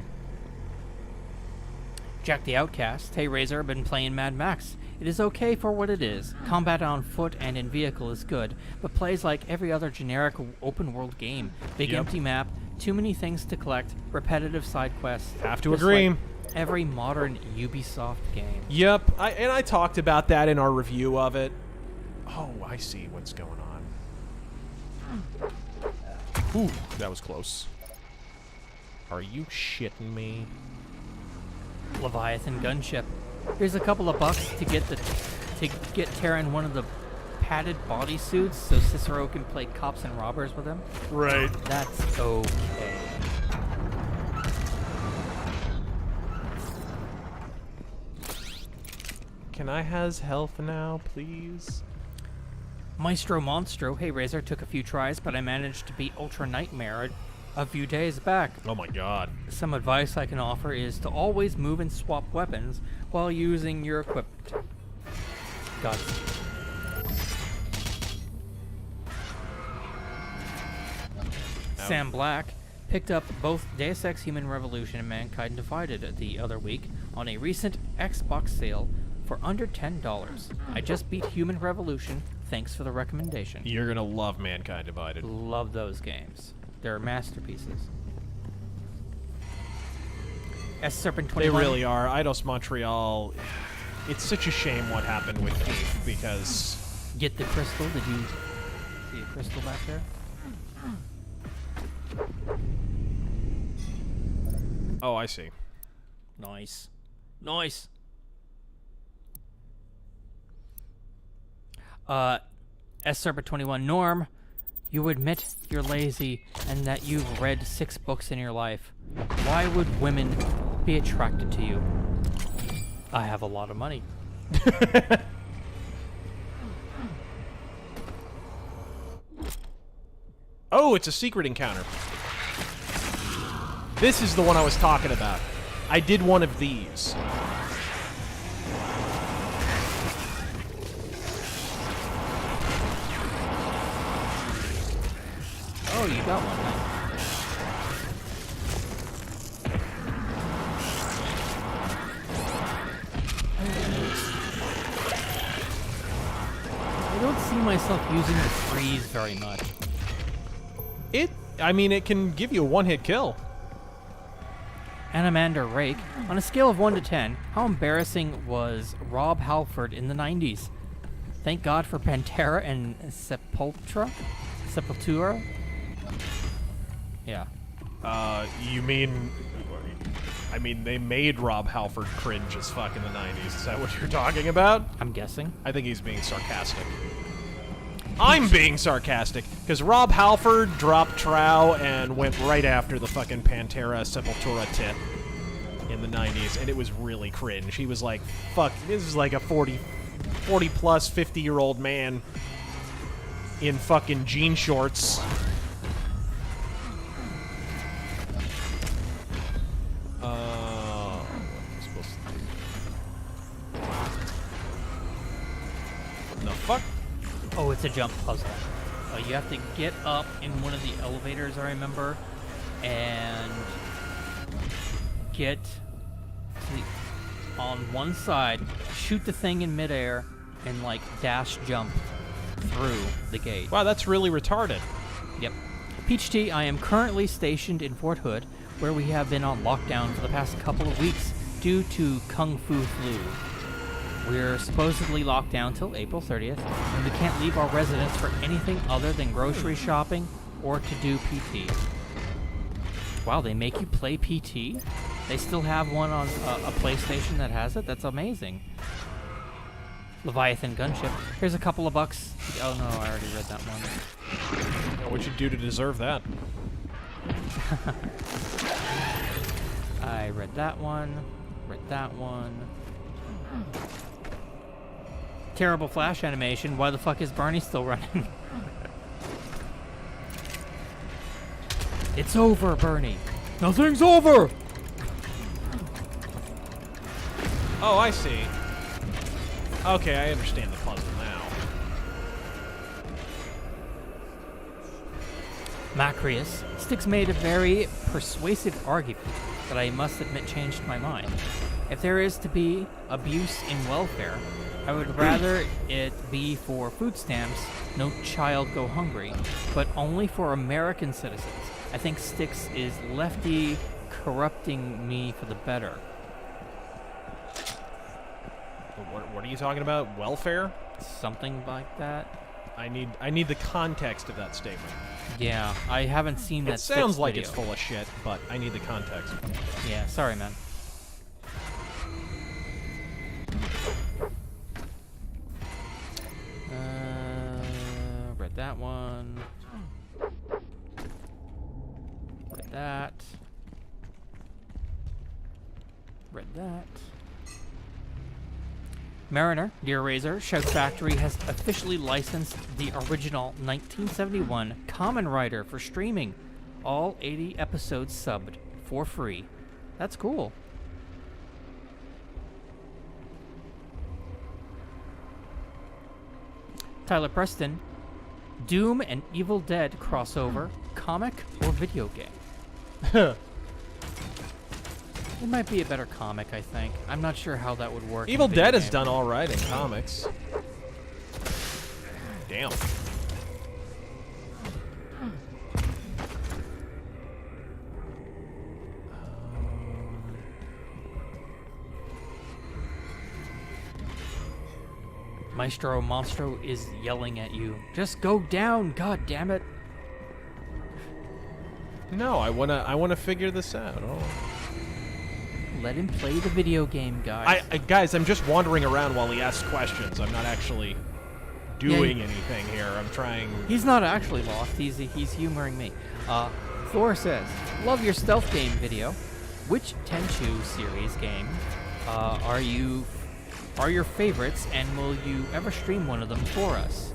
Jack the Outcast, hey Razor, I've been playing Mad Max. It is okay for what it is. Combat on foot and in vehicle is good, but plays like every other generic open-world game. Big empty map, too many things to collect, repetitive side quests. Have to just agree. like every modern Ubisoft game. Yep, I talked about that in our review of it. Oh, I see what's going on. Ooh, that was close. Are you shitting me? Leviathan gunship. Here's a couple of bucks to get Terran one of the padded bodysuits so Cicero can play cops and robbers with him. Right. That's okay. Can I has health now, please? Maestro Monstro. Hey, Razor, took a few tries, but I managed to beat Ultra Nightmare a few days back. Oh my god. Some advice I can offer is to always move and swap weapons while using your equipment. Got it. Sam Black picked up both Deus Ex Human Revolution and Mankind Divided the other week on a recent Xbox sale for under $10. I just beat Human Revolution. Thanks for the recommendation. You're gonna love Mankind Divided. Love those games. They're masterpieces. S Serpent 21. They really are. Eidos Montreal. It's such a shame what happened with Keith because. Get the crystal. Did you see a crystal back there? Oh, I see. Nice. Nice. S Serpent 21. Norm, you admit you're lazy and that you've read 6 books in your life. Why would women be attracted to you? I have a lot of money. Oh, it's a secret encounter. This is the one I was talking about. I did one of these. Oh, you got one, huh? I don't see myself using the freeze very much. I mean, it can give you a one-hit kill. Anamander Rake, on a scale of 1 to 10, how embarrassing was Rob Halford in the 90s? Thank God for Pantera and Sepultura? Yeah. You mean... I mean, they made Rob Halford cringe as fuck in the 90s. Is that what you're talking about? I'm guessing. I think he's being sarcastic. I'm being sarcastic, because Rob Halford dropped Trow and went right after the fucking Pantera Sepultura tit in the 90s, and it was really cringe. He was like, fuck, this is like a 40-plus, 50-year-old man in fucking jean shorts. What am I supposed to do? The fuck? Oh, it's a jump puzzle. You have to get up in one of the elevators, I remember, and get on one side, shoot the thing in midair, and like dash jump through the gate. Wow, that's really retarded. Yep. Peach Tea, I am currently stationed in Fort Hood, where we have been on lockdown for the past couple of weeks due to Kung Fu flu. We're supposedly locked down till April 30th, and we can't leave our residence for anything other than grocery shopping or to do PT. Wow, they make you play PT? They still have one on a PlayStation that has it? That's amazing. Leviathan Gunship. Here's a couple of bucks. Oh no, I already read that one. What'd you do to deserve that? I read that one. Read that one. Terrible flash animation. Why the fuck is Barney still running? It's over, Bernie. Nothing's over! Oh, I see. Okay, I understand the puzzle now. Macrius, Styx made a very persuasive argument that I must admit changed my mind. If there is to be abuse in welfare, I would rather it be for food stamps, no child go hungry, but only for American citizens. I think Styx is lefty corrupting me for the better. What are you talking about? Welfare? Something like that. I need the context of that statement. Yeah, I haven't seen that. It sounds like video. it's full of shit, but I need the context. Yeah, sorry, man. Read that one. Read that. Read that. Mariner, dear Razor, Shout Factory has officially licensed the original 1971 Kamen Rider for streaming. All 80 episodes subbed for free. That's cool. Tyler Preston, Doom and Evil Dead crossover, comic or video game? It might be a better comic, I think. I'm not sure how that would work. Evil Dead has done all right in comics. Damn. Maestro Monstro is yelling at you. Just go down, god damn it. No, I wanna figure this out. Oh. Let him play the video game, guys. Guys, I'm just wandering around while he asks questions. I'm not actually doing anything here. I'm trying. He's not actually lost. He's humoring me. Thor says, "Love your stealth game video. Which Tenchu series game are your favorites, and will you ever stream one of them for us?"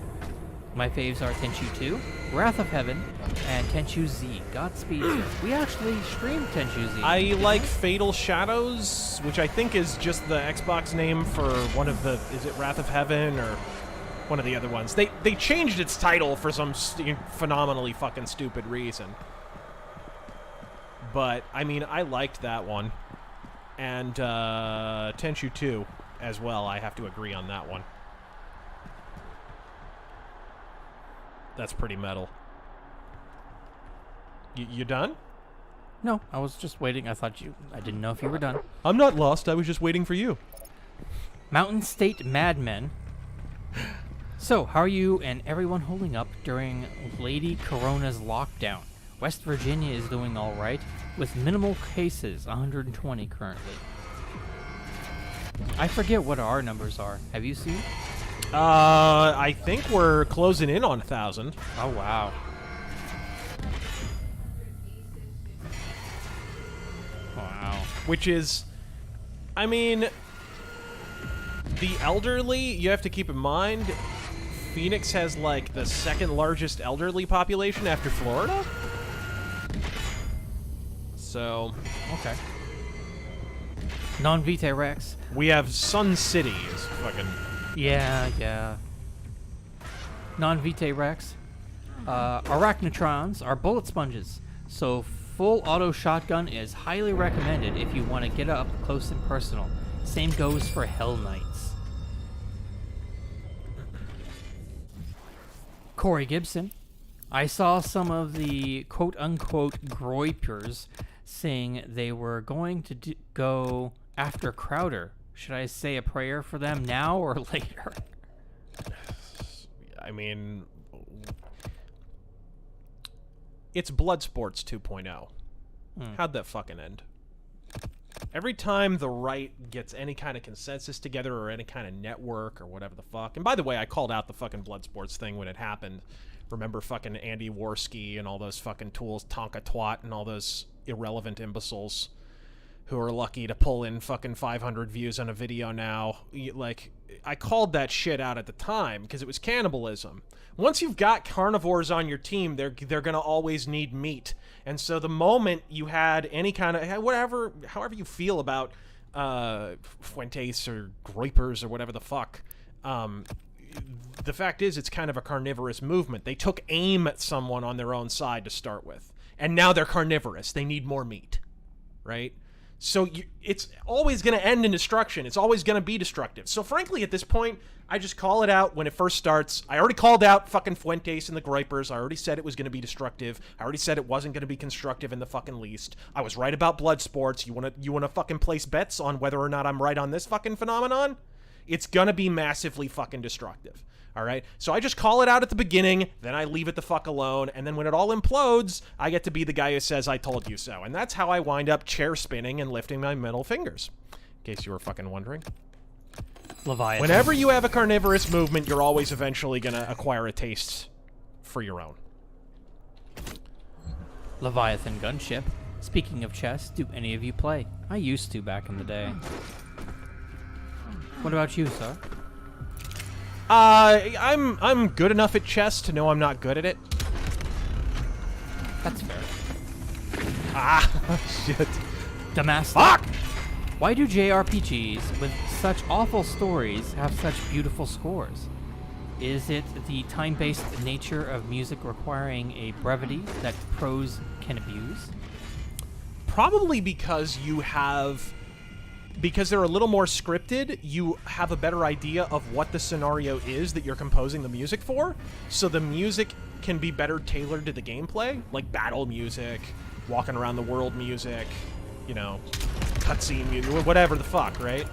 My faves are Tenchu 2, Wrath of Heaven, and Tenchu Z. Godspeed. We actually streamed Tenchu Z. I like Fatal Shadows, which I think is just the Xbox name for one of the... Is it Wrath of Heaven or one of the other ones? They changed its title for some phenomenally fucking stupid reason. But, I mean, I liked that one. And Tenchu 2 as well. I have to agree on that one. That's pretty metal. You done? No, I was just waiting. I didn't know if you were done. I'm not lost. I was just waiting for you. Mountain State Madmen. So, how are you and everyone holding up during Lady Corona's lockdown? West Virginia is doing all right, with minimal cases, 120 currently. I forget what our numbers are. Have you seen? I think we're closing in on 1,000. Oh, wow. Wow. Which is, I mean, the elderly, you have to keep in mind, Phoenix has, like, the second largest elderly population after Florida? So... Okay. Non-Vitae Rex. We have Sun City is fucking... Yeah. Non-Vitae Rex. Arachnotrons are bullet sponges, so full auto shotgun is highly recommended if you want to get up close and personal. Same goes for Hell Knights. Corey Gibson. I saw some of the quote-unquote groypers saying they were going to go after Crowder. Should I say a prayer for them now or later? I mean, it's Bloodsports 2.0. How'd that fucking end? Every time the right gets any kind of consensus together or any kind of network or whatever the fuck. And by the way, I called out the fucking Bloodsports thing when it happened. Remember fucking Andy Worski and all those fucking tools, Tonka Twat and all those irrelevant imbeciles who are lucky to pull in fucking 500 views on a video now. Like, I called that shit out at the time because it was cannibalism. Once you've got carnivores on your team, they're gonna always need meat. And so the moment you had any kind of however you feel about Fuentes or Groypers or whatever the fuck, the fact is, it's kind of a carnivorous movement. They took aim at someone on their own side to start with, and now they're carnivorous. They need more meat, right? So it's always going to end in destruction. It's always going to be destructive. So frankly, at this point, I just call it out when it first starts. I already called out fucking Fuentes and the Gripers. I already said it was going to be destructive. I already said it wasn't going to be constructive in the fucking least. I was right about blood sports. You wanna fucking place bets on whether or not I'm right on this fucking phenomenon? It's going to be massively fucking destructive. All right, so I just call it out at the beginning, then I leave it the fuck alone, and then when it all implodes, I get to be the guy who says, I told you so. And that's how I wind up chair spinning and lifting my middle fingers, in case you were fucking wondering. Leviathan. Whenever you have a carnivorous movement, you're always eventually going to acquire a taste for your own. Leviathan gunship. Speaking of chess, do any of you play? I used to back in the day. What about you, sir? I'm good enough at chess to know I'm not good at it. That's fair. Ah, shit. Damascus. Fuck! Why do JRPGs with such awful stories have such beautiful scores? Is it the time-based nature of music requiring a brevity that pros can abuse? Probably because because they're a little more scripted, you have a better idea of what the scenario is that you're composing the music for, so the music can be better tailored to the gameplay, like battle music, walking around the world music, you know, cutscene music, whatever the fuck, right?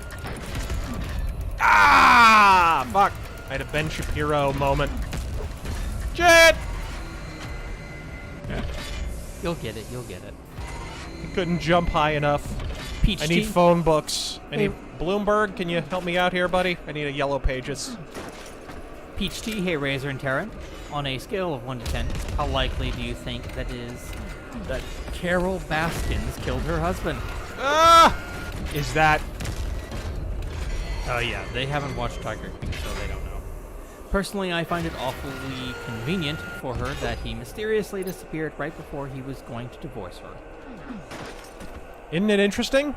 Ah! Fuck! I had a Ben Shapiro moment. Shit! You'll get it, you'll get it. I couldn't jump high enough. Peach I need tea? phone books. I need Bloomberg. Can you help me out here, buddy? I need a Yellow Pages. Peach tea, hey Razor and Terran. On a scale of 1 to 10, how likely do you think that is that Carol Baskins killed her husband? Ah! Is that... Oh yeah, they haven't watched Tiger King, so they don't know. Personally, I find it awfully convenient for her that he mysteriously disappeared right before he was going to divorce her. Isn't it interesting?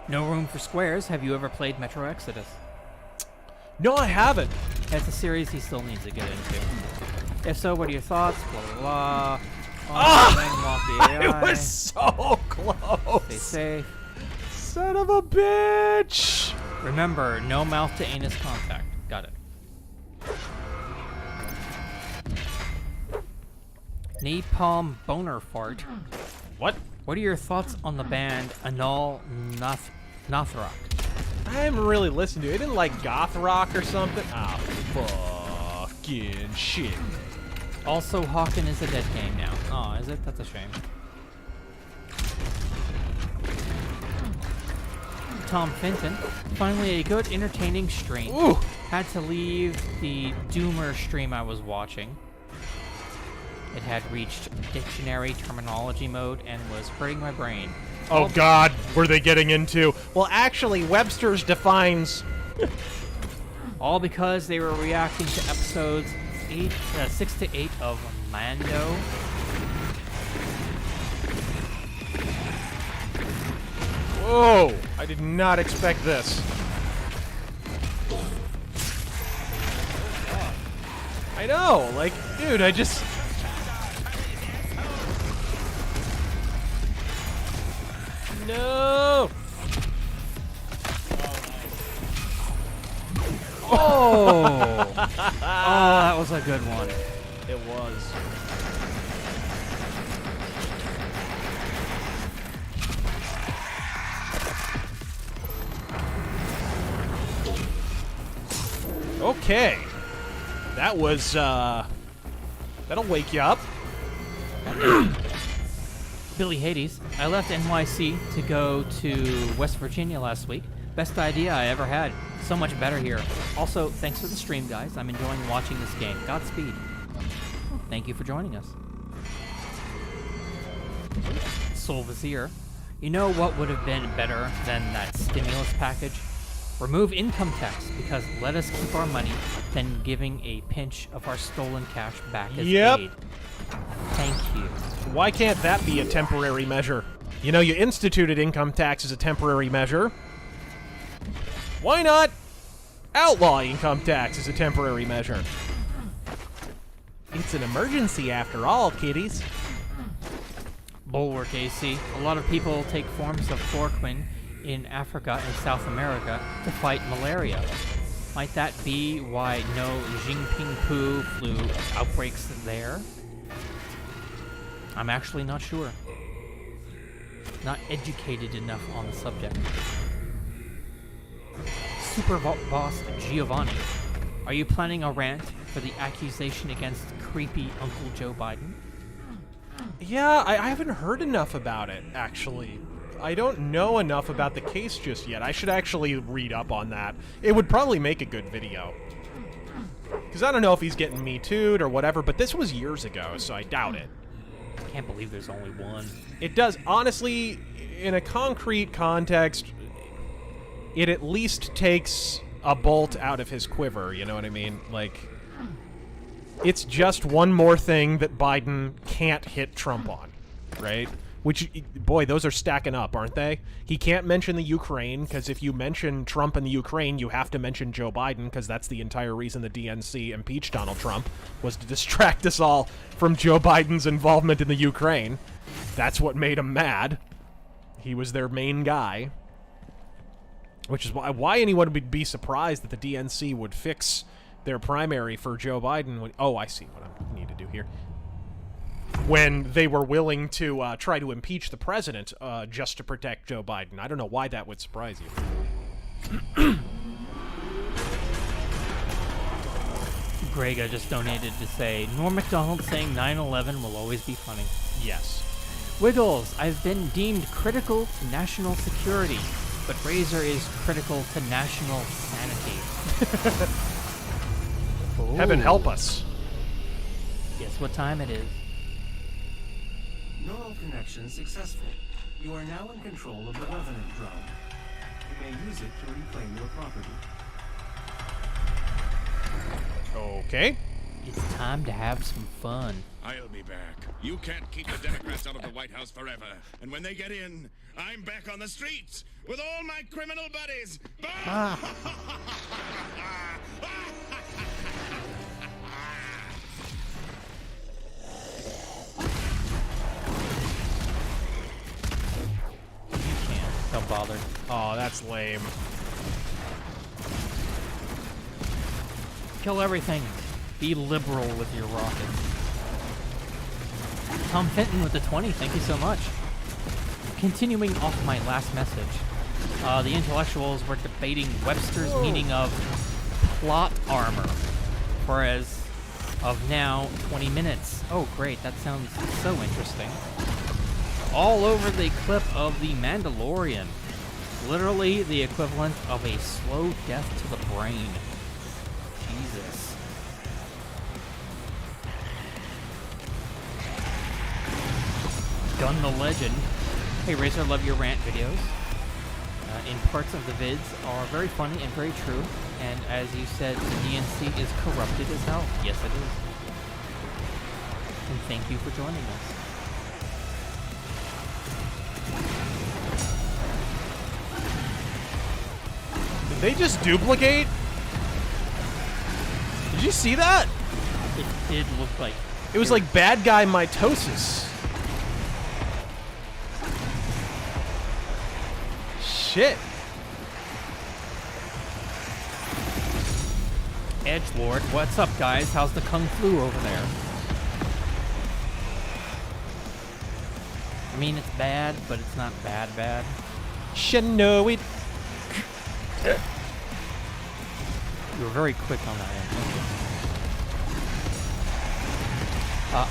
No room for squares. Have you ever played Metro Exodus? No, I haven't. It's a series he still needs to get into. If so, what are your thoughts? Blah, blah, blah. I was so close. Stay safe. Son of a bitch. Remember, no mouth to anus contact. Got it. Napalm Boner Fart. What? What are your thoughts on the band Anal Nathrock? I haven't really listened to it. I didn't like goth rock or something. Ah, fucking shit. Also, Hawken is a dead game now. Oh, is it? That's a shame. Tom Fenton. Finally, a good, entertaining stream. Ooh. Had to leave the Doomer stream I was watching. It had reached dictionary terminology mode and was hurting my brain. Oh God, were they getting into? Well, actually, Webster's defines. All because they were reacting to episodes 6 to 8 of Mando. Whoa! I did not expect this. I know, like, dude, I just. No! Oh! Oh, that was a good one. It was. Okay. That was, that'll wake you up. Billy Hades. I left NYC to go to West Virginia last week. Best idea I ever had. So much better here. Also, thanks for the stream, guys. I'm enjoying watching this game. Godspeed. Thank you for joining us. Soul Vizier. You know what would have been better than that stimulus package? Remove income tax, because let us keep our money than giving a pinch of our stolen cash back as aid. Thank you. Why can't that be a temporary measure? You know, you instituted income tax as a temporary measure. Why not Outlaw income tax as a temporary measure. It's an emergency after all, kiddies. Bulwark AC. A lot of people take forms of chloroquine in Africa and South America to fight malaria. Might that be why no Jinping Poo flu outbreaks there? I'm actually not sure. Not educated enough on the subject. Super Boss Giovanni, are you planning a rant for the accusation against creepy Uncle Joe Biden? Yeah, I haven't heard enough about it, actually. I don't know enough about the case just yet. I should actually read up on that. It would probably make a good video. Because I don't know if he's getting Me Too'd or whatever, but this was years ago, so I doubt it. I can't believe there's only one. It does. Honestly, in a concrete context, it at least takes a bolt out of his quiver, you know what I mean? Like, it's just one more thing that Biden can't hit Trump on, right? Which, boy, those are stacking up, aren't they? He can't mention the Ukraine, because if you mention Trump and the Ukraine, you have to mention Joe Biden, because that's the entire reason the DNC impeached Donald Trump, was to distract us all from Joe Biden's involvement in the Ukraine. That's what made him mad. He was their main guy. Which is why anyone would be surprised that the DNC would fix their primary for Joe Biden. When, oh, I see what I need to do here. When they were willing to try to impeach the president just to protect Joe Biden. I don't know why that would surprise you. Grega just donated to say, Norm MacDonald saying 9/11 will always be funny. Yes. Wiggles, I've been deemed critical to national security, but Razor is critical to national sanity. Heaven help us. Guess what time it is? Neural connection successful. You are now in control of the Revenant drone. You may use it to reclaim your property. Okay. It's time to have some fun. I'll be back. You can't keep the Democrats out of the White House forever. And when they get in, I'm back on the streets with all my criminal buddies. Don't bother. Oh, that's lame. Kill everything. Be liberal with your rockets. Tom Fenton with the 20, thank you so much. Continuing off my last message, the intellectuals were debating Webster's meaning of plot armor for as of now 20 minutes. Oh great, that sounds so interesting. All over the clip of The Mandalorian. Literally the equivalent of a slow death to the brain. Jesus. Gun the Legend. Hey Razor, love your rant videos. In parts of the vids are very funny and very true. And as you said, the DNC is corrupted as hell. Yes, it is. And thank you for joining us. Did they just duplicate? Did you see that? It did look like... It was like bad guy mitosis. Shit. Edgelord, what's up guys? How's the Kung Flu over there? I mean, it's bad, but it's not bad. Should know it. You were very quick on that end.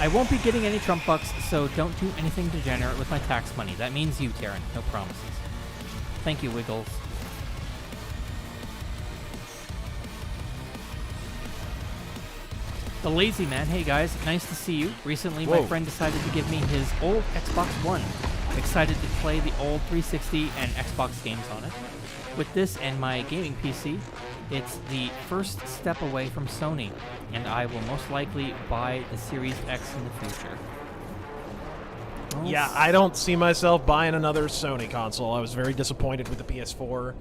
I won't be getting any Trump bucks, so don't do anything degenerate with my tax money. That means you, Karen. No promises. Thank you, Wiggles. The Lazy Man, hey guys, nice to see you. Recently, my friend decided to give me his old Xbox One. Excited to play the old 360 and Xbox games on it. With this and my gaming PC, it's the first step away from Sony, and I will most likely buy the Series X in the future. Yeah, I don't see myself buying another Sony console. I was very disappointed with the PS4.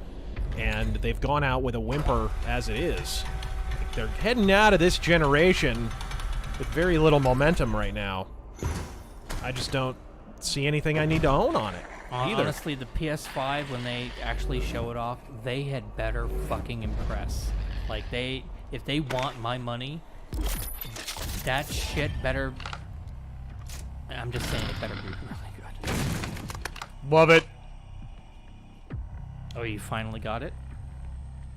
and they've gone out with a whimper as it is. They're heading out of this generation with very little momentum right now. I just don't see anything I need to own on it either. Honestly, the PS5, when they actually show it off, they had better fucking impress. Like, if they want my money, that shit better... I'm just saying, it better be really good. Love it. Oh, you finally got it?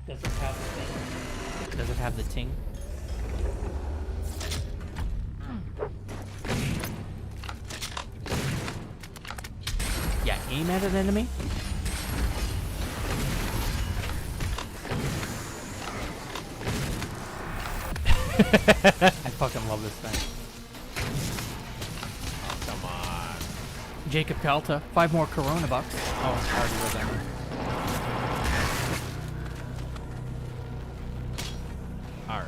Does it have the thing? Does it have the ting? Yeah, aim at an enemy. I fucking love this thing. Oh, come on. Jacob Calta, 5 more Corona bucks. Oh, already read that one. All right.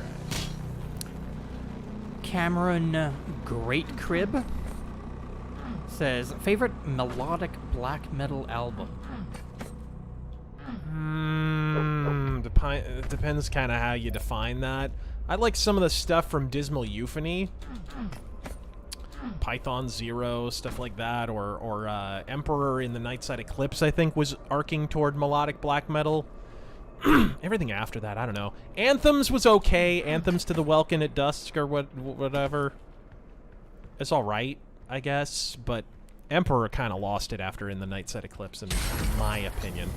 Cameron Great Crib says, favorite melodic black metal album? Depends kind of how you define that. I like some of the stuff from Dismal Euphony. Python Zero, stuff like that, or Emperor in the Nightside Eclipse, I think, was arcing toward melodic black metal. Everything after that, I don't know. Anthems was okay. Anthems to the Welkin at Dusk or whatever. It's alright, I guess, but Emperor kind of lost it after In the Nightside Eclipse, in my opinion.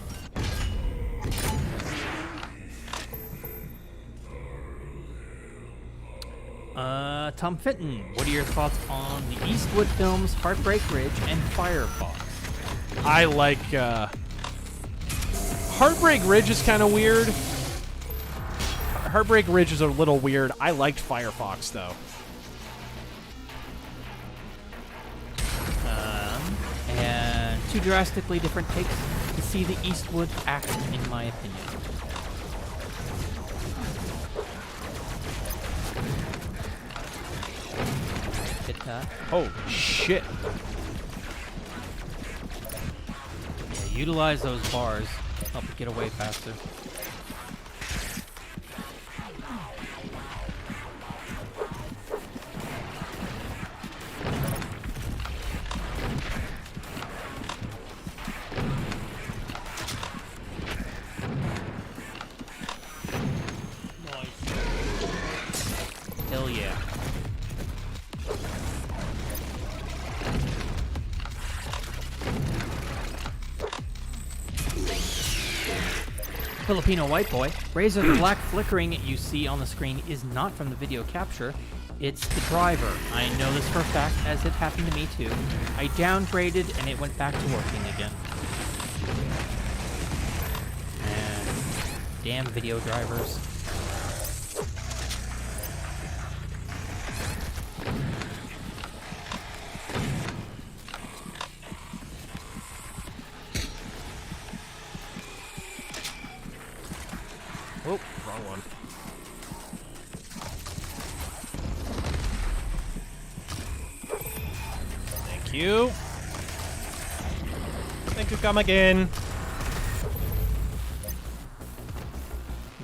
Tom Fenton, what are your thoughts on the Eastwood films Heartbreak Ridge and Firefox? I like, Heartbreak Ridge is kind of weird. Heartbreak Ridge is a little weird. I liked Firefox, though. And 2 drastically different takes to see the Eastwood act, in my opinion. Oh, shit. Yeah, utilize those bars. Help you get away faster. Hell yeah. Filipino white boy. Razor, the black flickering you see on the screen is not from the video capture. It's the driver. I know this for a fact, as it happened to me too. I downgraded and it went back to working again. And damn video drivers. Oh, wrong one. Thank you. Thank you, come again.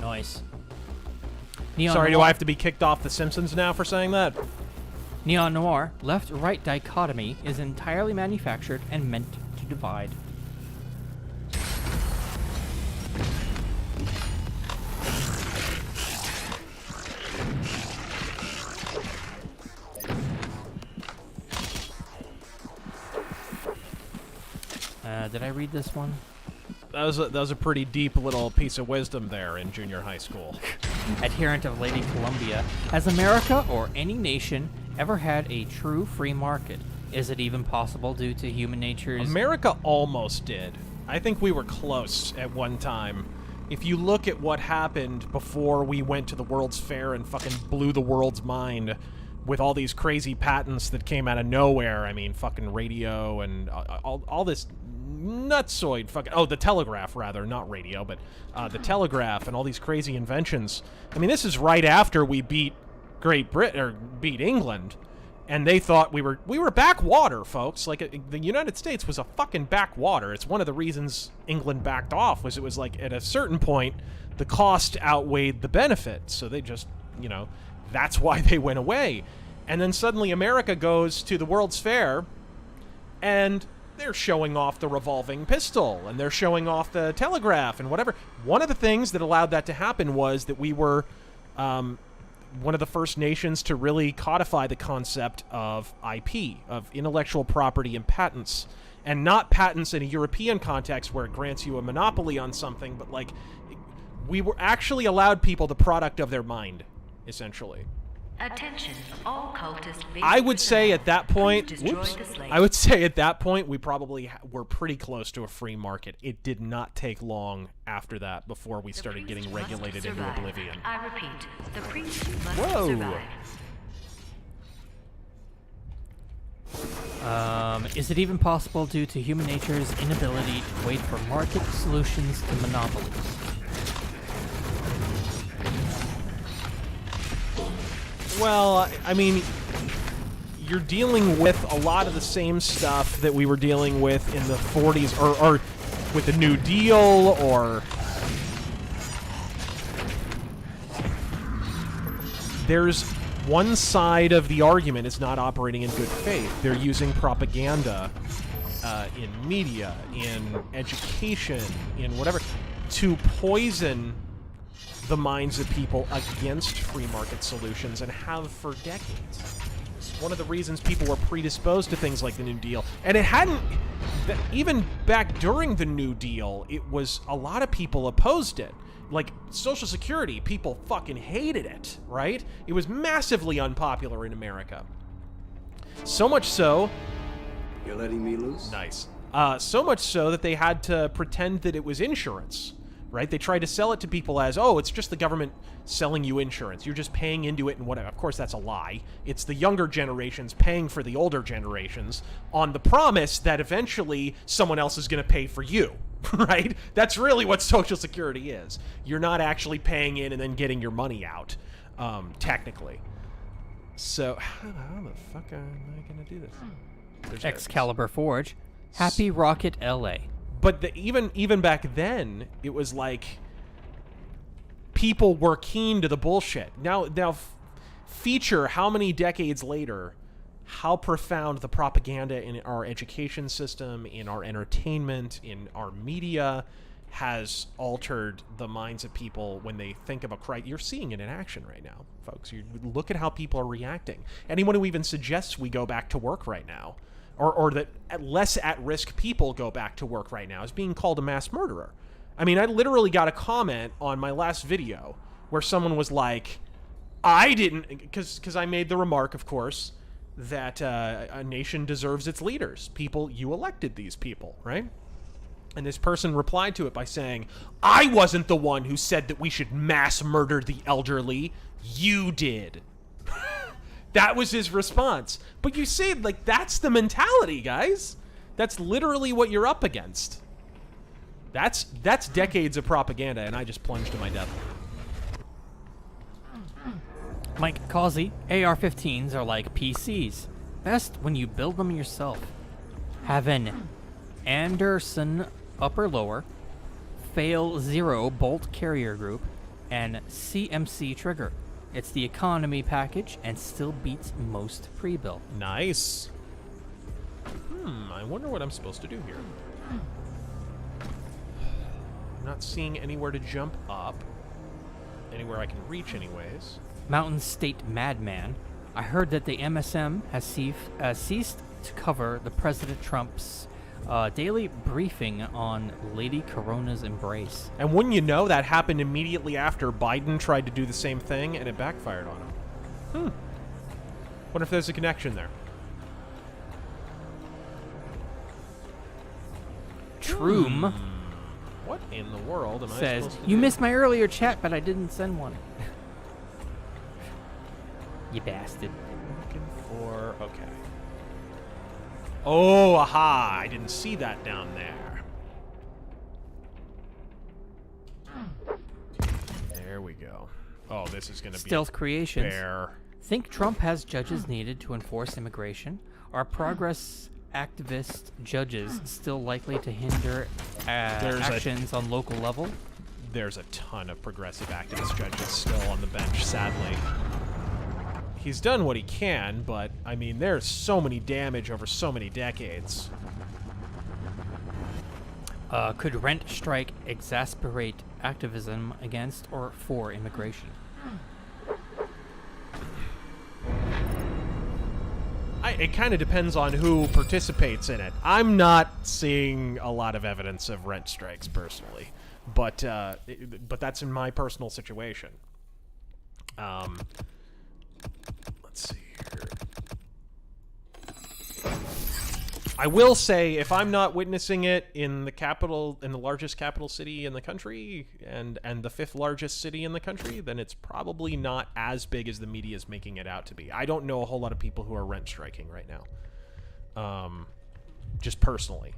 Nice. Sorry, do I have to be kicked off The Simpsons now for saying that? Neon Noir, left-right dichotomy is entirely manufactured and meant to divide. Did I read this one? That was a pretty deep little piece of wisdom there in junior high school. Adherent of Lady Columbia, has America or any nation ever had a true free market? Is it even possible due to human nature's... America almost did. I think we were close at one time. If you look at what happened before we went to the World's Fair and fucking blew the world's mind with all these crazy patents that came out of nowhere, I mean, fucking radio and all this nutsoid fucking... Oh, the telegraph, rather. Not radio, but the telegraph and all these crazy inventions. I mean, this is right after we beat beat England. And they thought we were backwater, folks. Like, the United States was a fucking backwater. It's one of the reasons England backed off, was it was like, at a certain point, the cost outweighed the benefit. So they just, you know, that's why they went away. And then suddenly America goes to the World's Fair, and they're showing off the revolving pistol, and they're showing off the telegraph and whatever. One of the things that allowed that to happen was that we were one of the first nations to really codify the concept of IP, of intellectual property and patents. And not patents in a European context where it grants you a monopoly on something, but like, we were actually allowed people the product of their mind, essentially. Attention, all cultist. I would say at that point, I would say at that point we probably were pretty close to a free market. It did not take long after that before we started getting regulated into oblivion. I repeat, the priest must survive. Is it even possible due to human nature's inability to wait for market solutions to monopolies? Well, I mean, you're dealing with a lot of the same stuff that we were dealing with in the 40s, or with the New Deal, or... There's one side of the argument is not operating in good faith. They're using propaganda in media, in education, in whatever, to poison the minds of people against free market solutions, and have for decades. It's one of the reasons people were predisposed to things like the New Deal. And it hadn't, even back during the New Deal, it was, a lot of people opposed it. Like, Social Security, people fucking hated it, right? It was massively unpopular in America. So much so... You're letting me loose? Nice. So much so that they had to pretend that it was insurance. Right? They tried to sell it to people as, oh, it's just the government selling you insurance. You're just paying into it and whatever. Of course, that's a lie. It's the younger generations paying for the older generations on the promise that eventually someone else is going to pay for you. Right? That's really what Social Security is. You're not actually paying in and then getting your money out, technically. So, how the fuck am I going to do this? There's Excalibur Forge. Happy Rocket LA. But even back then, it was like people were keen to the bullshit. Now, feature how many decades later, how profound the propaganda in our education system, in our entertainment, in our media has altered the minds of people when they think of a crime. You're seeing it in action right now, folks. You look at how people are reacting. Anyone who even suggests we go back to work right now, or that less at-risk people go back to work right now, is being called a mass murderer. I mean, I literally got a comment on my last video where someone was like, I didn't... Because I made the remark, of course, that a nation deserves its leaders. People, you elected these people, right? And this person replied to it by saying, I wasn't the one who said that we should mass murder the elderly. You did. That was his response. But you see, like, that's the mentality, guys. That's literally what you're up against. That's decades of propaganda, and I just plunged to my death. Mike Causey, AR-15s are like PCs. Best when you build them yourself. Have an Anderson upper-lower, fail 0 bolt carrier group, and CMC trigger. It's the economy package and still beats most pre-built. Nice. I wonder what I'm supposed to do here. I'm not seeing anywhere to jump up. Anywhere I can reach anyways. Mountain State Madman. I heard that the MSM has ceased to cover the President Trump's daily briefing on Lady Corona's embrace. And wouldn't you know, that happened immediately after Biden tried to do the same thing, and it backfired on him. Wonder if there's a connection there. Troom What in the world am I says, supposed to you do? missed my earlier chat, but I didn't send one. You bastard. Looking for... Okay. Oh, aha! I didn't see that down there. There we go. Oh, this is going to be Stealth Creations. bear. Think Trump has judges needed to enforce immigration? Are progress activist judges still likely to hinder actions on local level? There's a ton of progressive activist judges still on the bench, sadly. He's done what he can, but, I mean, there's so many damage over so many decades. Could rent strike exasperate activism against or for immigration? It kind of depends on who participates in it. I'm not seeing a lot of evidence of rent strikes, personally. But that's in my personal situation. Let's see here. I will say, if I'm not witnessing it in the capital, in the largest capital city in the country, and the 5th largest city in the country, then it's probably not as big as the media is making it out to be. I don't know a whole lot of people who are rent striking right now. Just personally.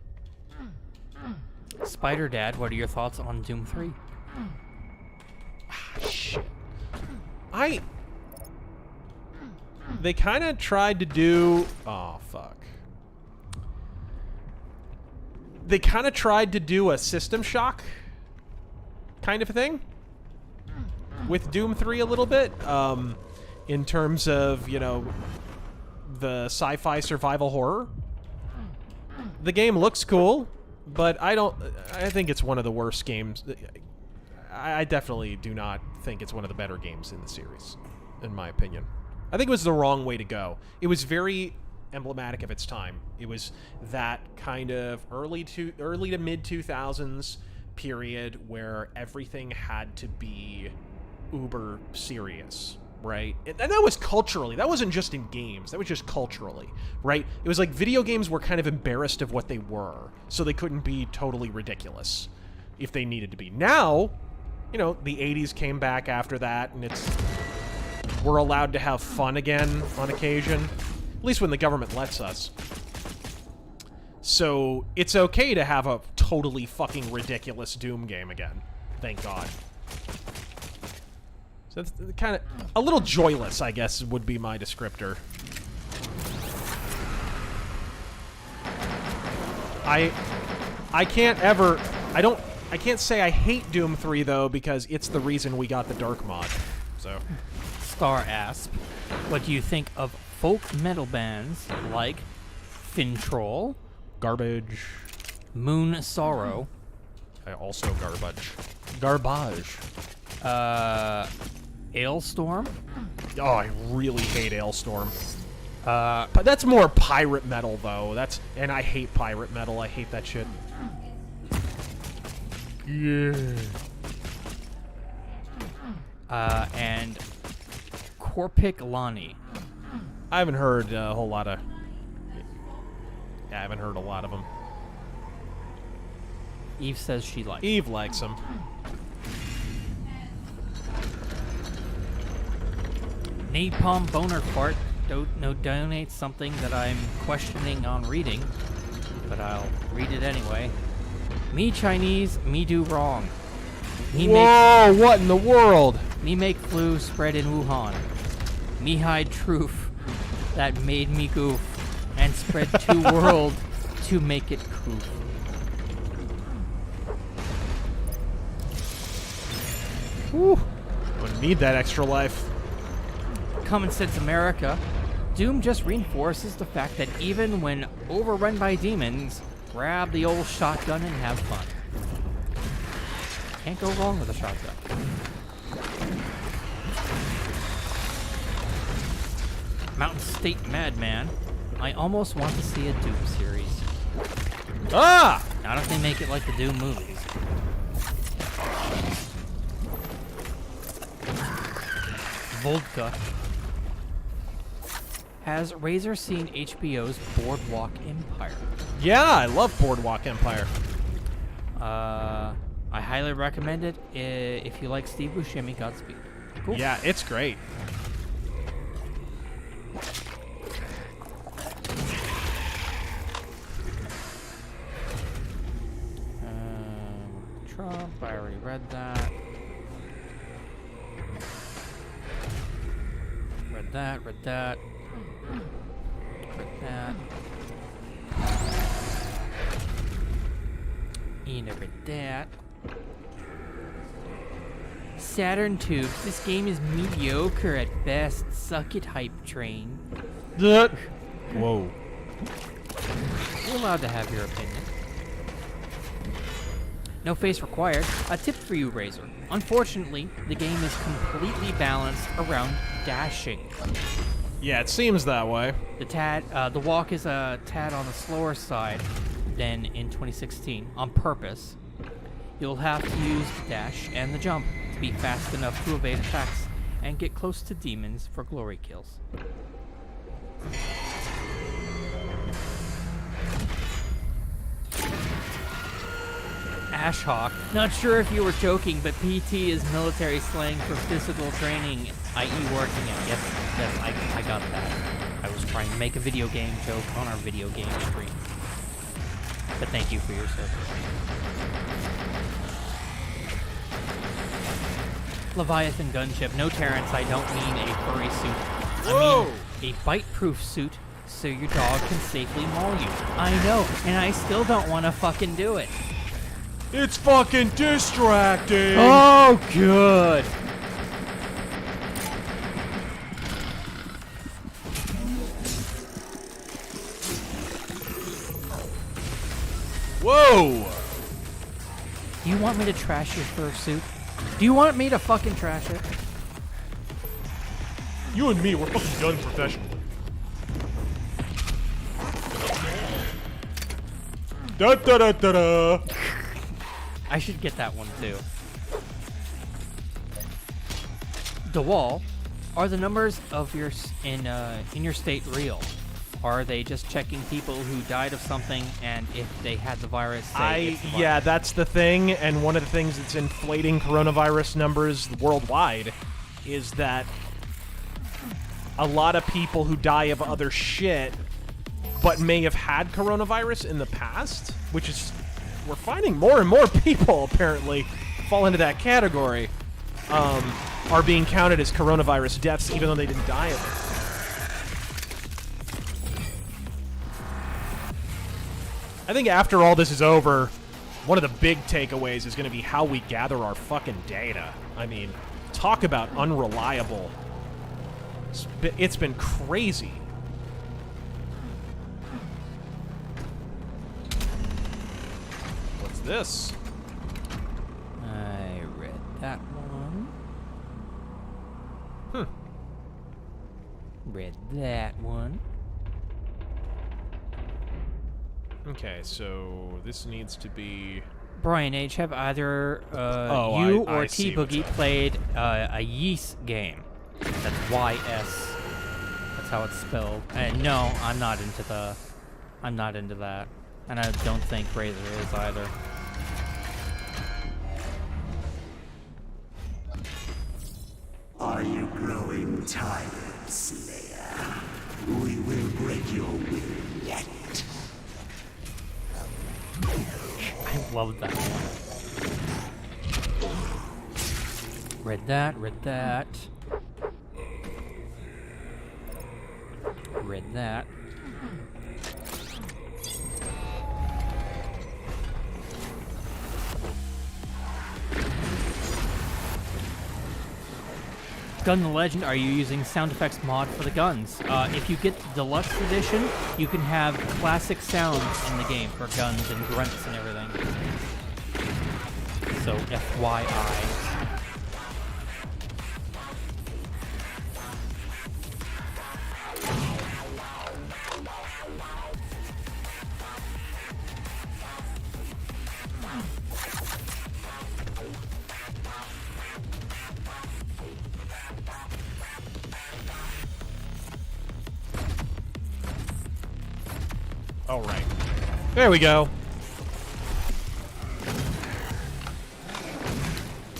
Spider Dad, what are your thoughts on Doom 3? Shit. They kind of tried to do... Oh, fuck. They kind of tried to do a System Shock kind of thing with Doom 3 a little bit, in terms of, you know, the sci-fi survival horror. The game looks cool, but I think it's one of the worst games. I definitely do not think it's one of the better games in the series, in my opinion. I think it was the wrong way to go. It was very emblematic of its time. It was that kind of early to mid 2000s period where everything had to be uber serious, right? And that was culturally. That wasn't just in games. That was just culturally, right? It was like video games were kind of embarrassed of what they were, so they couldn't be totally ridiculous if they needed to be. Now, you know, the 80s came back after that, and we're allowed to have fun again on occasion. At least when the government lets us. So, it's okay to have a totally fucking ridiculous Doom game again. Thank God. So it's kind of... a little joyless, I guess, would be my descriptor. I can't ever... I can't say I hate Doom 3, though, because it's the reason we got the Dark mod. So... Star Asp, what do you think of folk metal bands like Fintroll, garbage, Moon Sorrow, also garbage, Ailstorm? Oh, I really hate Ailstorm. But that's more pirate metal, though. And I hate pirate metal. I hate that shit. Yeah. And Korpik Lani. I haven't heard a whole lot of... Yeah, I haven't heard a lot of them. Eve says she likes Eve likes them. Napalm Boner Fart donates something that I'm questioning on reading, but I'll read it anyway. Me Chinese, me do wrong. Whoa, what in the world? Me make flu spread in Wuhan. Me hide truth that made me goof and spread to world to make it coof. Whew. Wouldn't need that extra life. Common Sense America. Doom just reinforces the fact that even when overrun by demons, grab the old shotgun and have fun. Can't go wrong with a shotgun. Mountain State Madman. I almost want to see a Doom series. Ah! Not if they make it like the Doom movies. Vodka. Has Razor seen HBO's Boardwalk Empire? Yeah, I love Boardwalk Empire. I highly recommend it if you like Steve Buscemi. Godspeed. Cool. Yeah, it's great. Trump, I already read that. Read that, read that. Read that. And I read that. Saturn tubes. This game is mediocre at best. Suck it, hype train. Whoa. You're allowed to have your opinion. No face required. A tip for you, Razor. Unfortunately, the game is completely balanced around dashing. Yeah, it seems that way. The walk is a tad on the slower side than in 2016, on purpose. You'll have to use the dash and the jump to be fast enough to evade attacks and get close to demons for glory kills. Ashhawk. Not sure if you were joking, but PT is military slang for physical training, i.e. working out. Yes, I got that. I was trying to make a video game joke on our video game stream. But thank you for your service. Leviathan gunship. No, Terrence, I don't mean a furry suit. Whoa! I mean a bite-proof suit so your dog can safely maul you. I know, and I still don't want to fucking do it. It's fucking distracting! Oh, good. Whoa! Do you want me to trash your fursuit? Do you want me to fucking trash it? You and me, we're fucking done professionally. Da da da da da! I should get that one too. DeWall, are the numbers of your in your state real? Are they just checking people who died of something and if they had the virus? Yeah, that's the thing, and one of the things that's inflating coronavirus numbers worldwide is that a lot of people who die of other shit but may have had coronavirus in the past, which is, we're finding more and more people apparently fall into that category, are being counted as coronavirus deaths even though they didn't die of it. I think after all this is over, one of the big takeaways is going to be how we gather our fucking data. I mean, talk about unreliable. It's been crazy. What's this? I read that one. Read that one. Okay, so this needs to be... Brian H., have either I or see T-Boogie played a Yeast game? That's Y-S. That's how it's spelled. And no, I'm not into that. And I don't think Razor is either. Are you growing tired, Slayer? We will break your will yet. I love that one. Read that, read that. Read that. Gun the Legend, are you using sound effects mod for the guns? If you get the deluxe edition, you can have classic sounds in the game for guns and grunts and everything. So, FYI. All right. There we go.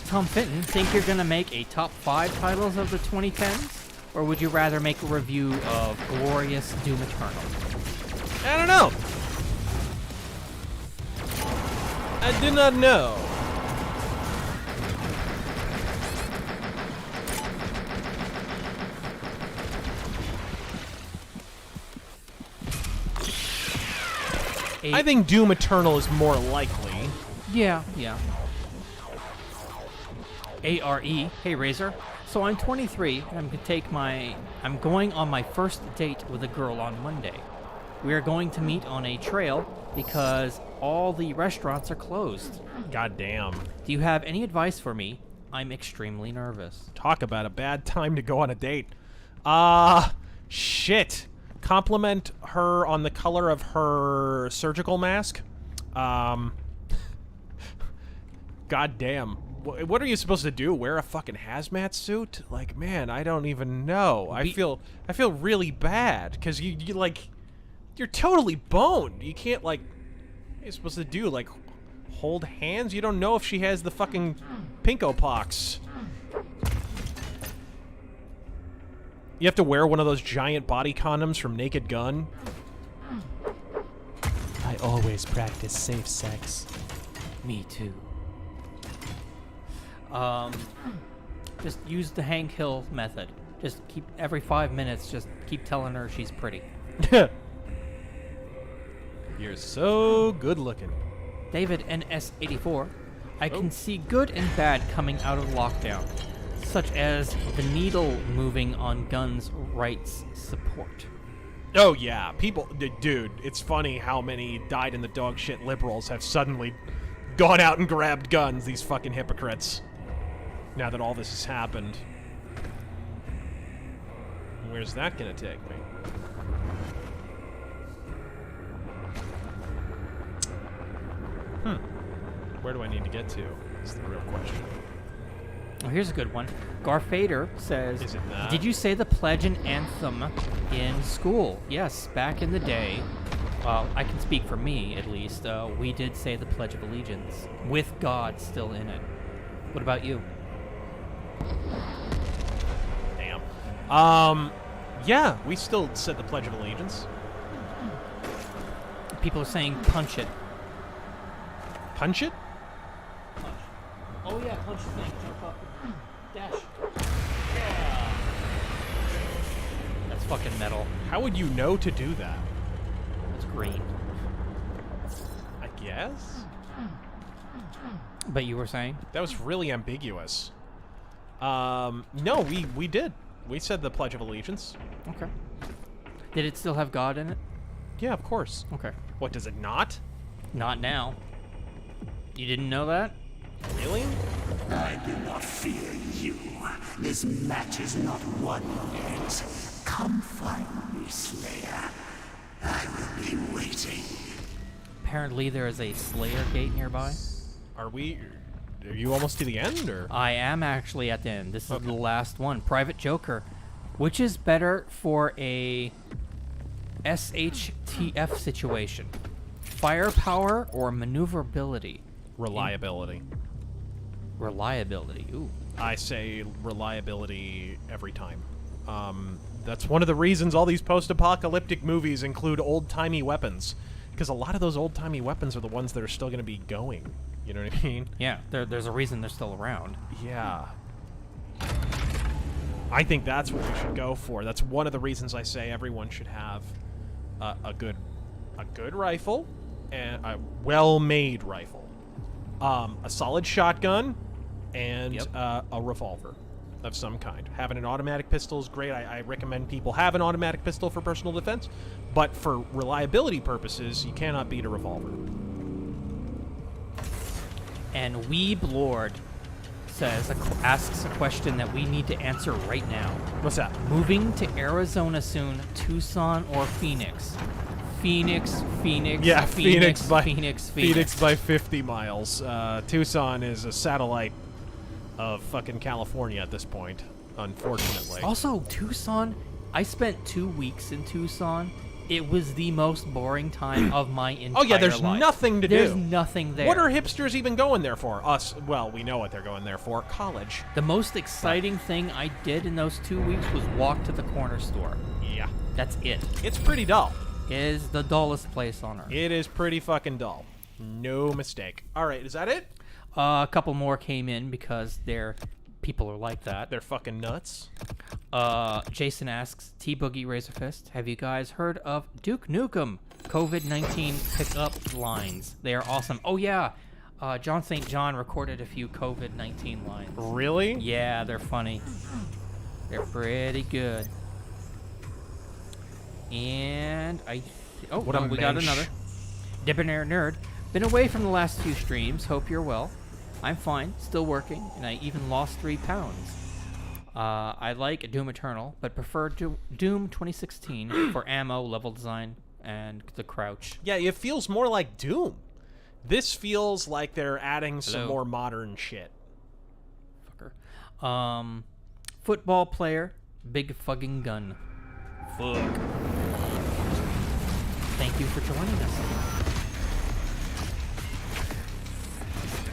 Tom Fenton, think you're gonna make a top 5 titles of the 2010s? Or would you rather make a review of glorious Doom Eternal? I don't know. I do not know. I think Doom Eternal is more likely. Yeah. ARE, hey Razor. So I'm 23 and I'm going on my first date with a girl on Monday. We are going to meet on a trail because all the restaurants are closed. God damn. Do you have any advice for me? I'm extremely nervous. Talk about a bad time to go on a date. Shit. Compliment her on the color of her surgical mask. God damn. What are you supposed to do? Wear a fucking hazmat suit? Like, man, I don't even know. I feel really bad because you like, you're totally boned. You can't like, what are you supposed to do? Like, hold hands? You don't know if she has the fucking pinko pox. You have to wear one of those giant body condoms from Naked Gun. I always practice safe sex. Me too. Just use the Hank Hill method. Just keep, every 5 minutes, just keep telling her she's pretty. You're so good looking. David NS84. I can see good and bad coming out of lockdown, such as the needle moving on guns rights support. Oh yeah, people, dude, it's funny how many dyed in the dog shit liberals have suddenly gone out and grabbed guns, these fucking hypocrites. Now that all this has happened. Where's that gonna take me? Where do I need to get to? Is the real question. Oh, here's a good one. Garfader says, Is it that? Did you say the pledge and anthem in school? Yes, back in the day. I can speak for me, at least. We did say the Pledge of Allegiance, with God still in it. What about you? Damn. Yeah, we still said the Pledge of Allegiance. People are saying punch it. Punch it? Punch. Oh yeah, punch the thing. Jump up. Dash. Yeah. That's fucking metal. How would you know to do that? It's green. I guess? But you were saying? That was really ambiguous. No, we did. We said the Pledge of Allegiance. Okay. Did it still have God in it? Yeah, of course. Okay. What, does it not? Not now. You didn't know that? Really? I do not fear you. This match is not won yet. Come find me, Slayer. I will be waiting. Apparently there is a Slayer gate nearby. Are you almost to the end, or? I am actually at the end. This is the last one. Private Joker. Which is better for a SHTF situation? Firepower or maneuverability? Reliability. Reliability, ooh. I say reliability every time. That's one of the reasons all these post-apocalyptic movies include old-timey weapons. Because a lot of those old-timey weapons are the ones that are still going to be going. You know what I mean? Yeah, there's a reason they're still around. Yeah. I think that's what we should go for. That's one of the reasons I say everyone should have a good rifle, and a well-made rifle, a solid shotgun, and a revolver of some kind. Having an automatic pistol is great. I recommend people have an automatic pistol for personal defense, but for reliability purposes, you cannot beat a revolver. And Weeb Lord asks a question that we need to answer right now. What's that? Moving to Arizona soon, Tucson or Phoenix? Phoenix. Yeah, Phoenix by 50 miles. Tucson is a satellite of fucking California at this point, unfortunately. Also, Tucson, I spent 2 weeks in Tucson. It was the most boring time of my entire life. Oh yeah, there's nothing to do. There's nothing there. What are hipsters even going there for? Us, well, we know what they're going there for. College. The most exciting thing I did in those 2 weeks was walk to the corner store. Yeah. That's it. It's pretty dull. It is the dullest place on earth. It is pretty fucking dull. No mistake. All right, is that it? A couple more came in because people are like that. They're fucking nuts. Jason asks, T-Boogie RazörFist, have you guys heard of Duke Nukem? COVID-19 pickup lines. They are awesome. Oh yeah, John St. John recorded a few COVID-19 lines. Really? Yeah, they're funny. They're pretty good. And we got another. Debonair Nerd. Been away from the last few streams. Hope you're well. I'm fine. Still working, and I even lost 3 pounds. I like Doom Eternal, but prefer Doom 2016 for ammo, level design, and the crouch. Yeah, it feels more like Doom. This feels like they're adding some Hello. more modern shit. Fucker. Football player, big fucking gun. Fuck. Thank you for joining us.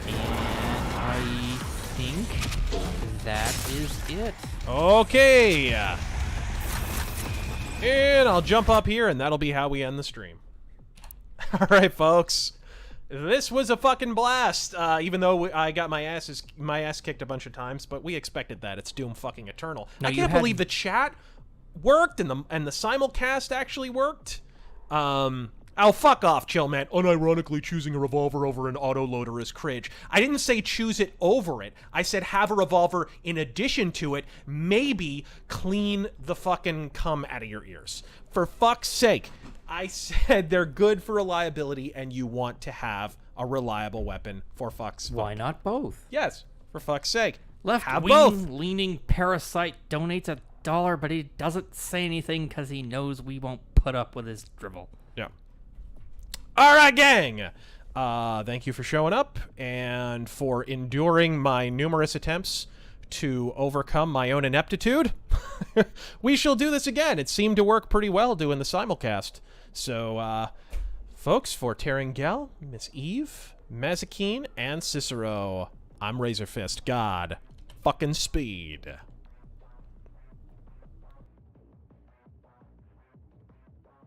And I think that is it. Okay. And I'll jump up here, and that'll be how we end the stream. All right, folks. This was a fucking blast. Even though I got my ass kicked a bunch of times, but we expected that. It's Doom fucking Eternal. No, I can't believe the chat worked and the simulcast actually worked. Oh, fuck off, chill, man. Unironically, choosing a revolver over an autoloader is cringe. I didn't say choose it over it. I said have a revolver in addition to it. Maybe clean the fucking cum out of your ears. For fuck's sake. I said they're good for reliability, and you want to have a reliable weapon for fuck's sake. Why not both? Yes, for fuck's sake. Left-wing leaning parasite donates $1, but he doesn't say anything because he knows we won't put up with his dribble. Yeah. All right, gang. Thank you for showing up and for enduring my numerous attempts to overcome my own ineptitude. We shall do this again. It seemed to work pretty well doing the simulcast. So, folks, for Terangel, Miss Eve, Mazikeen, and Cicero, I'm RazörFist. God fucking speed.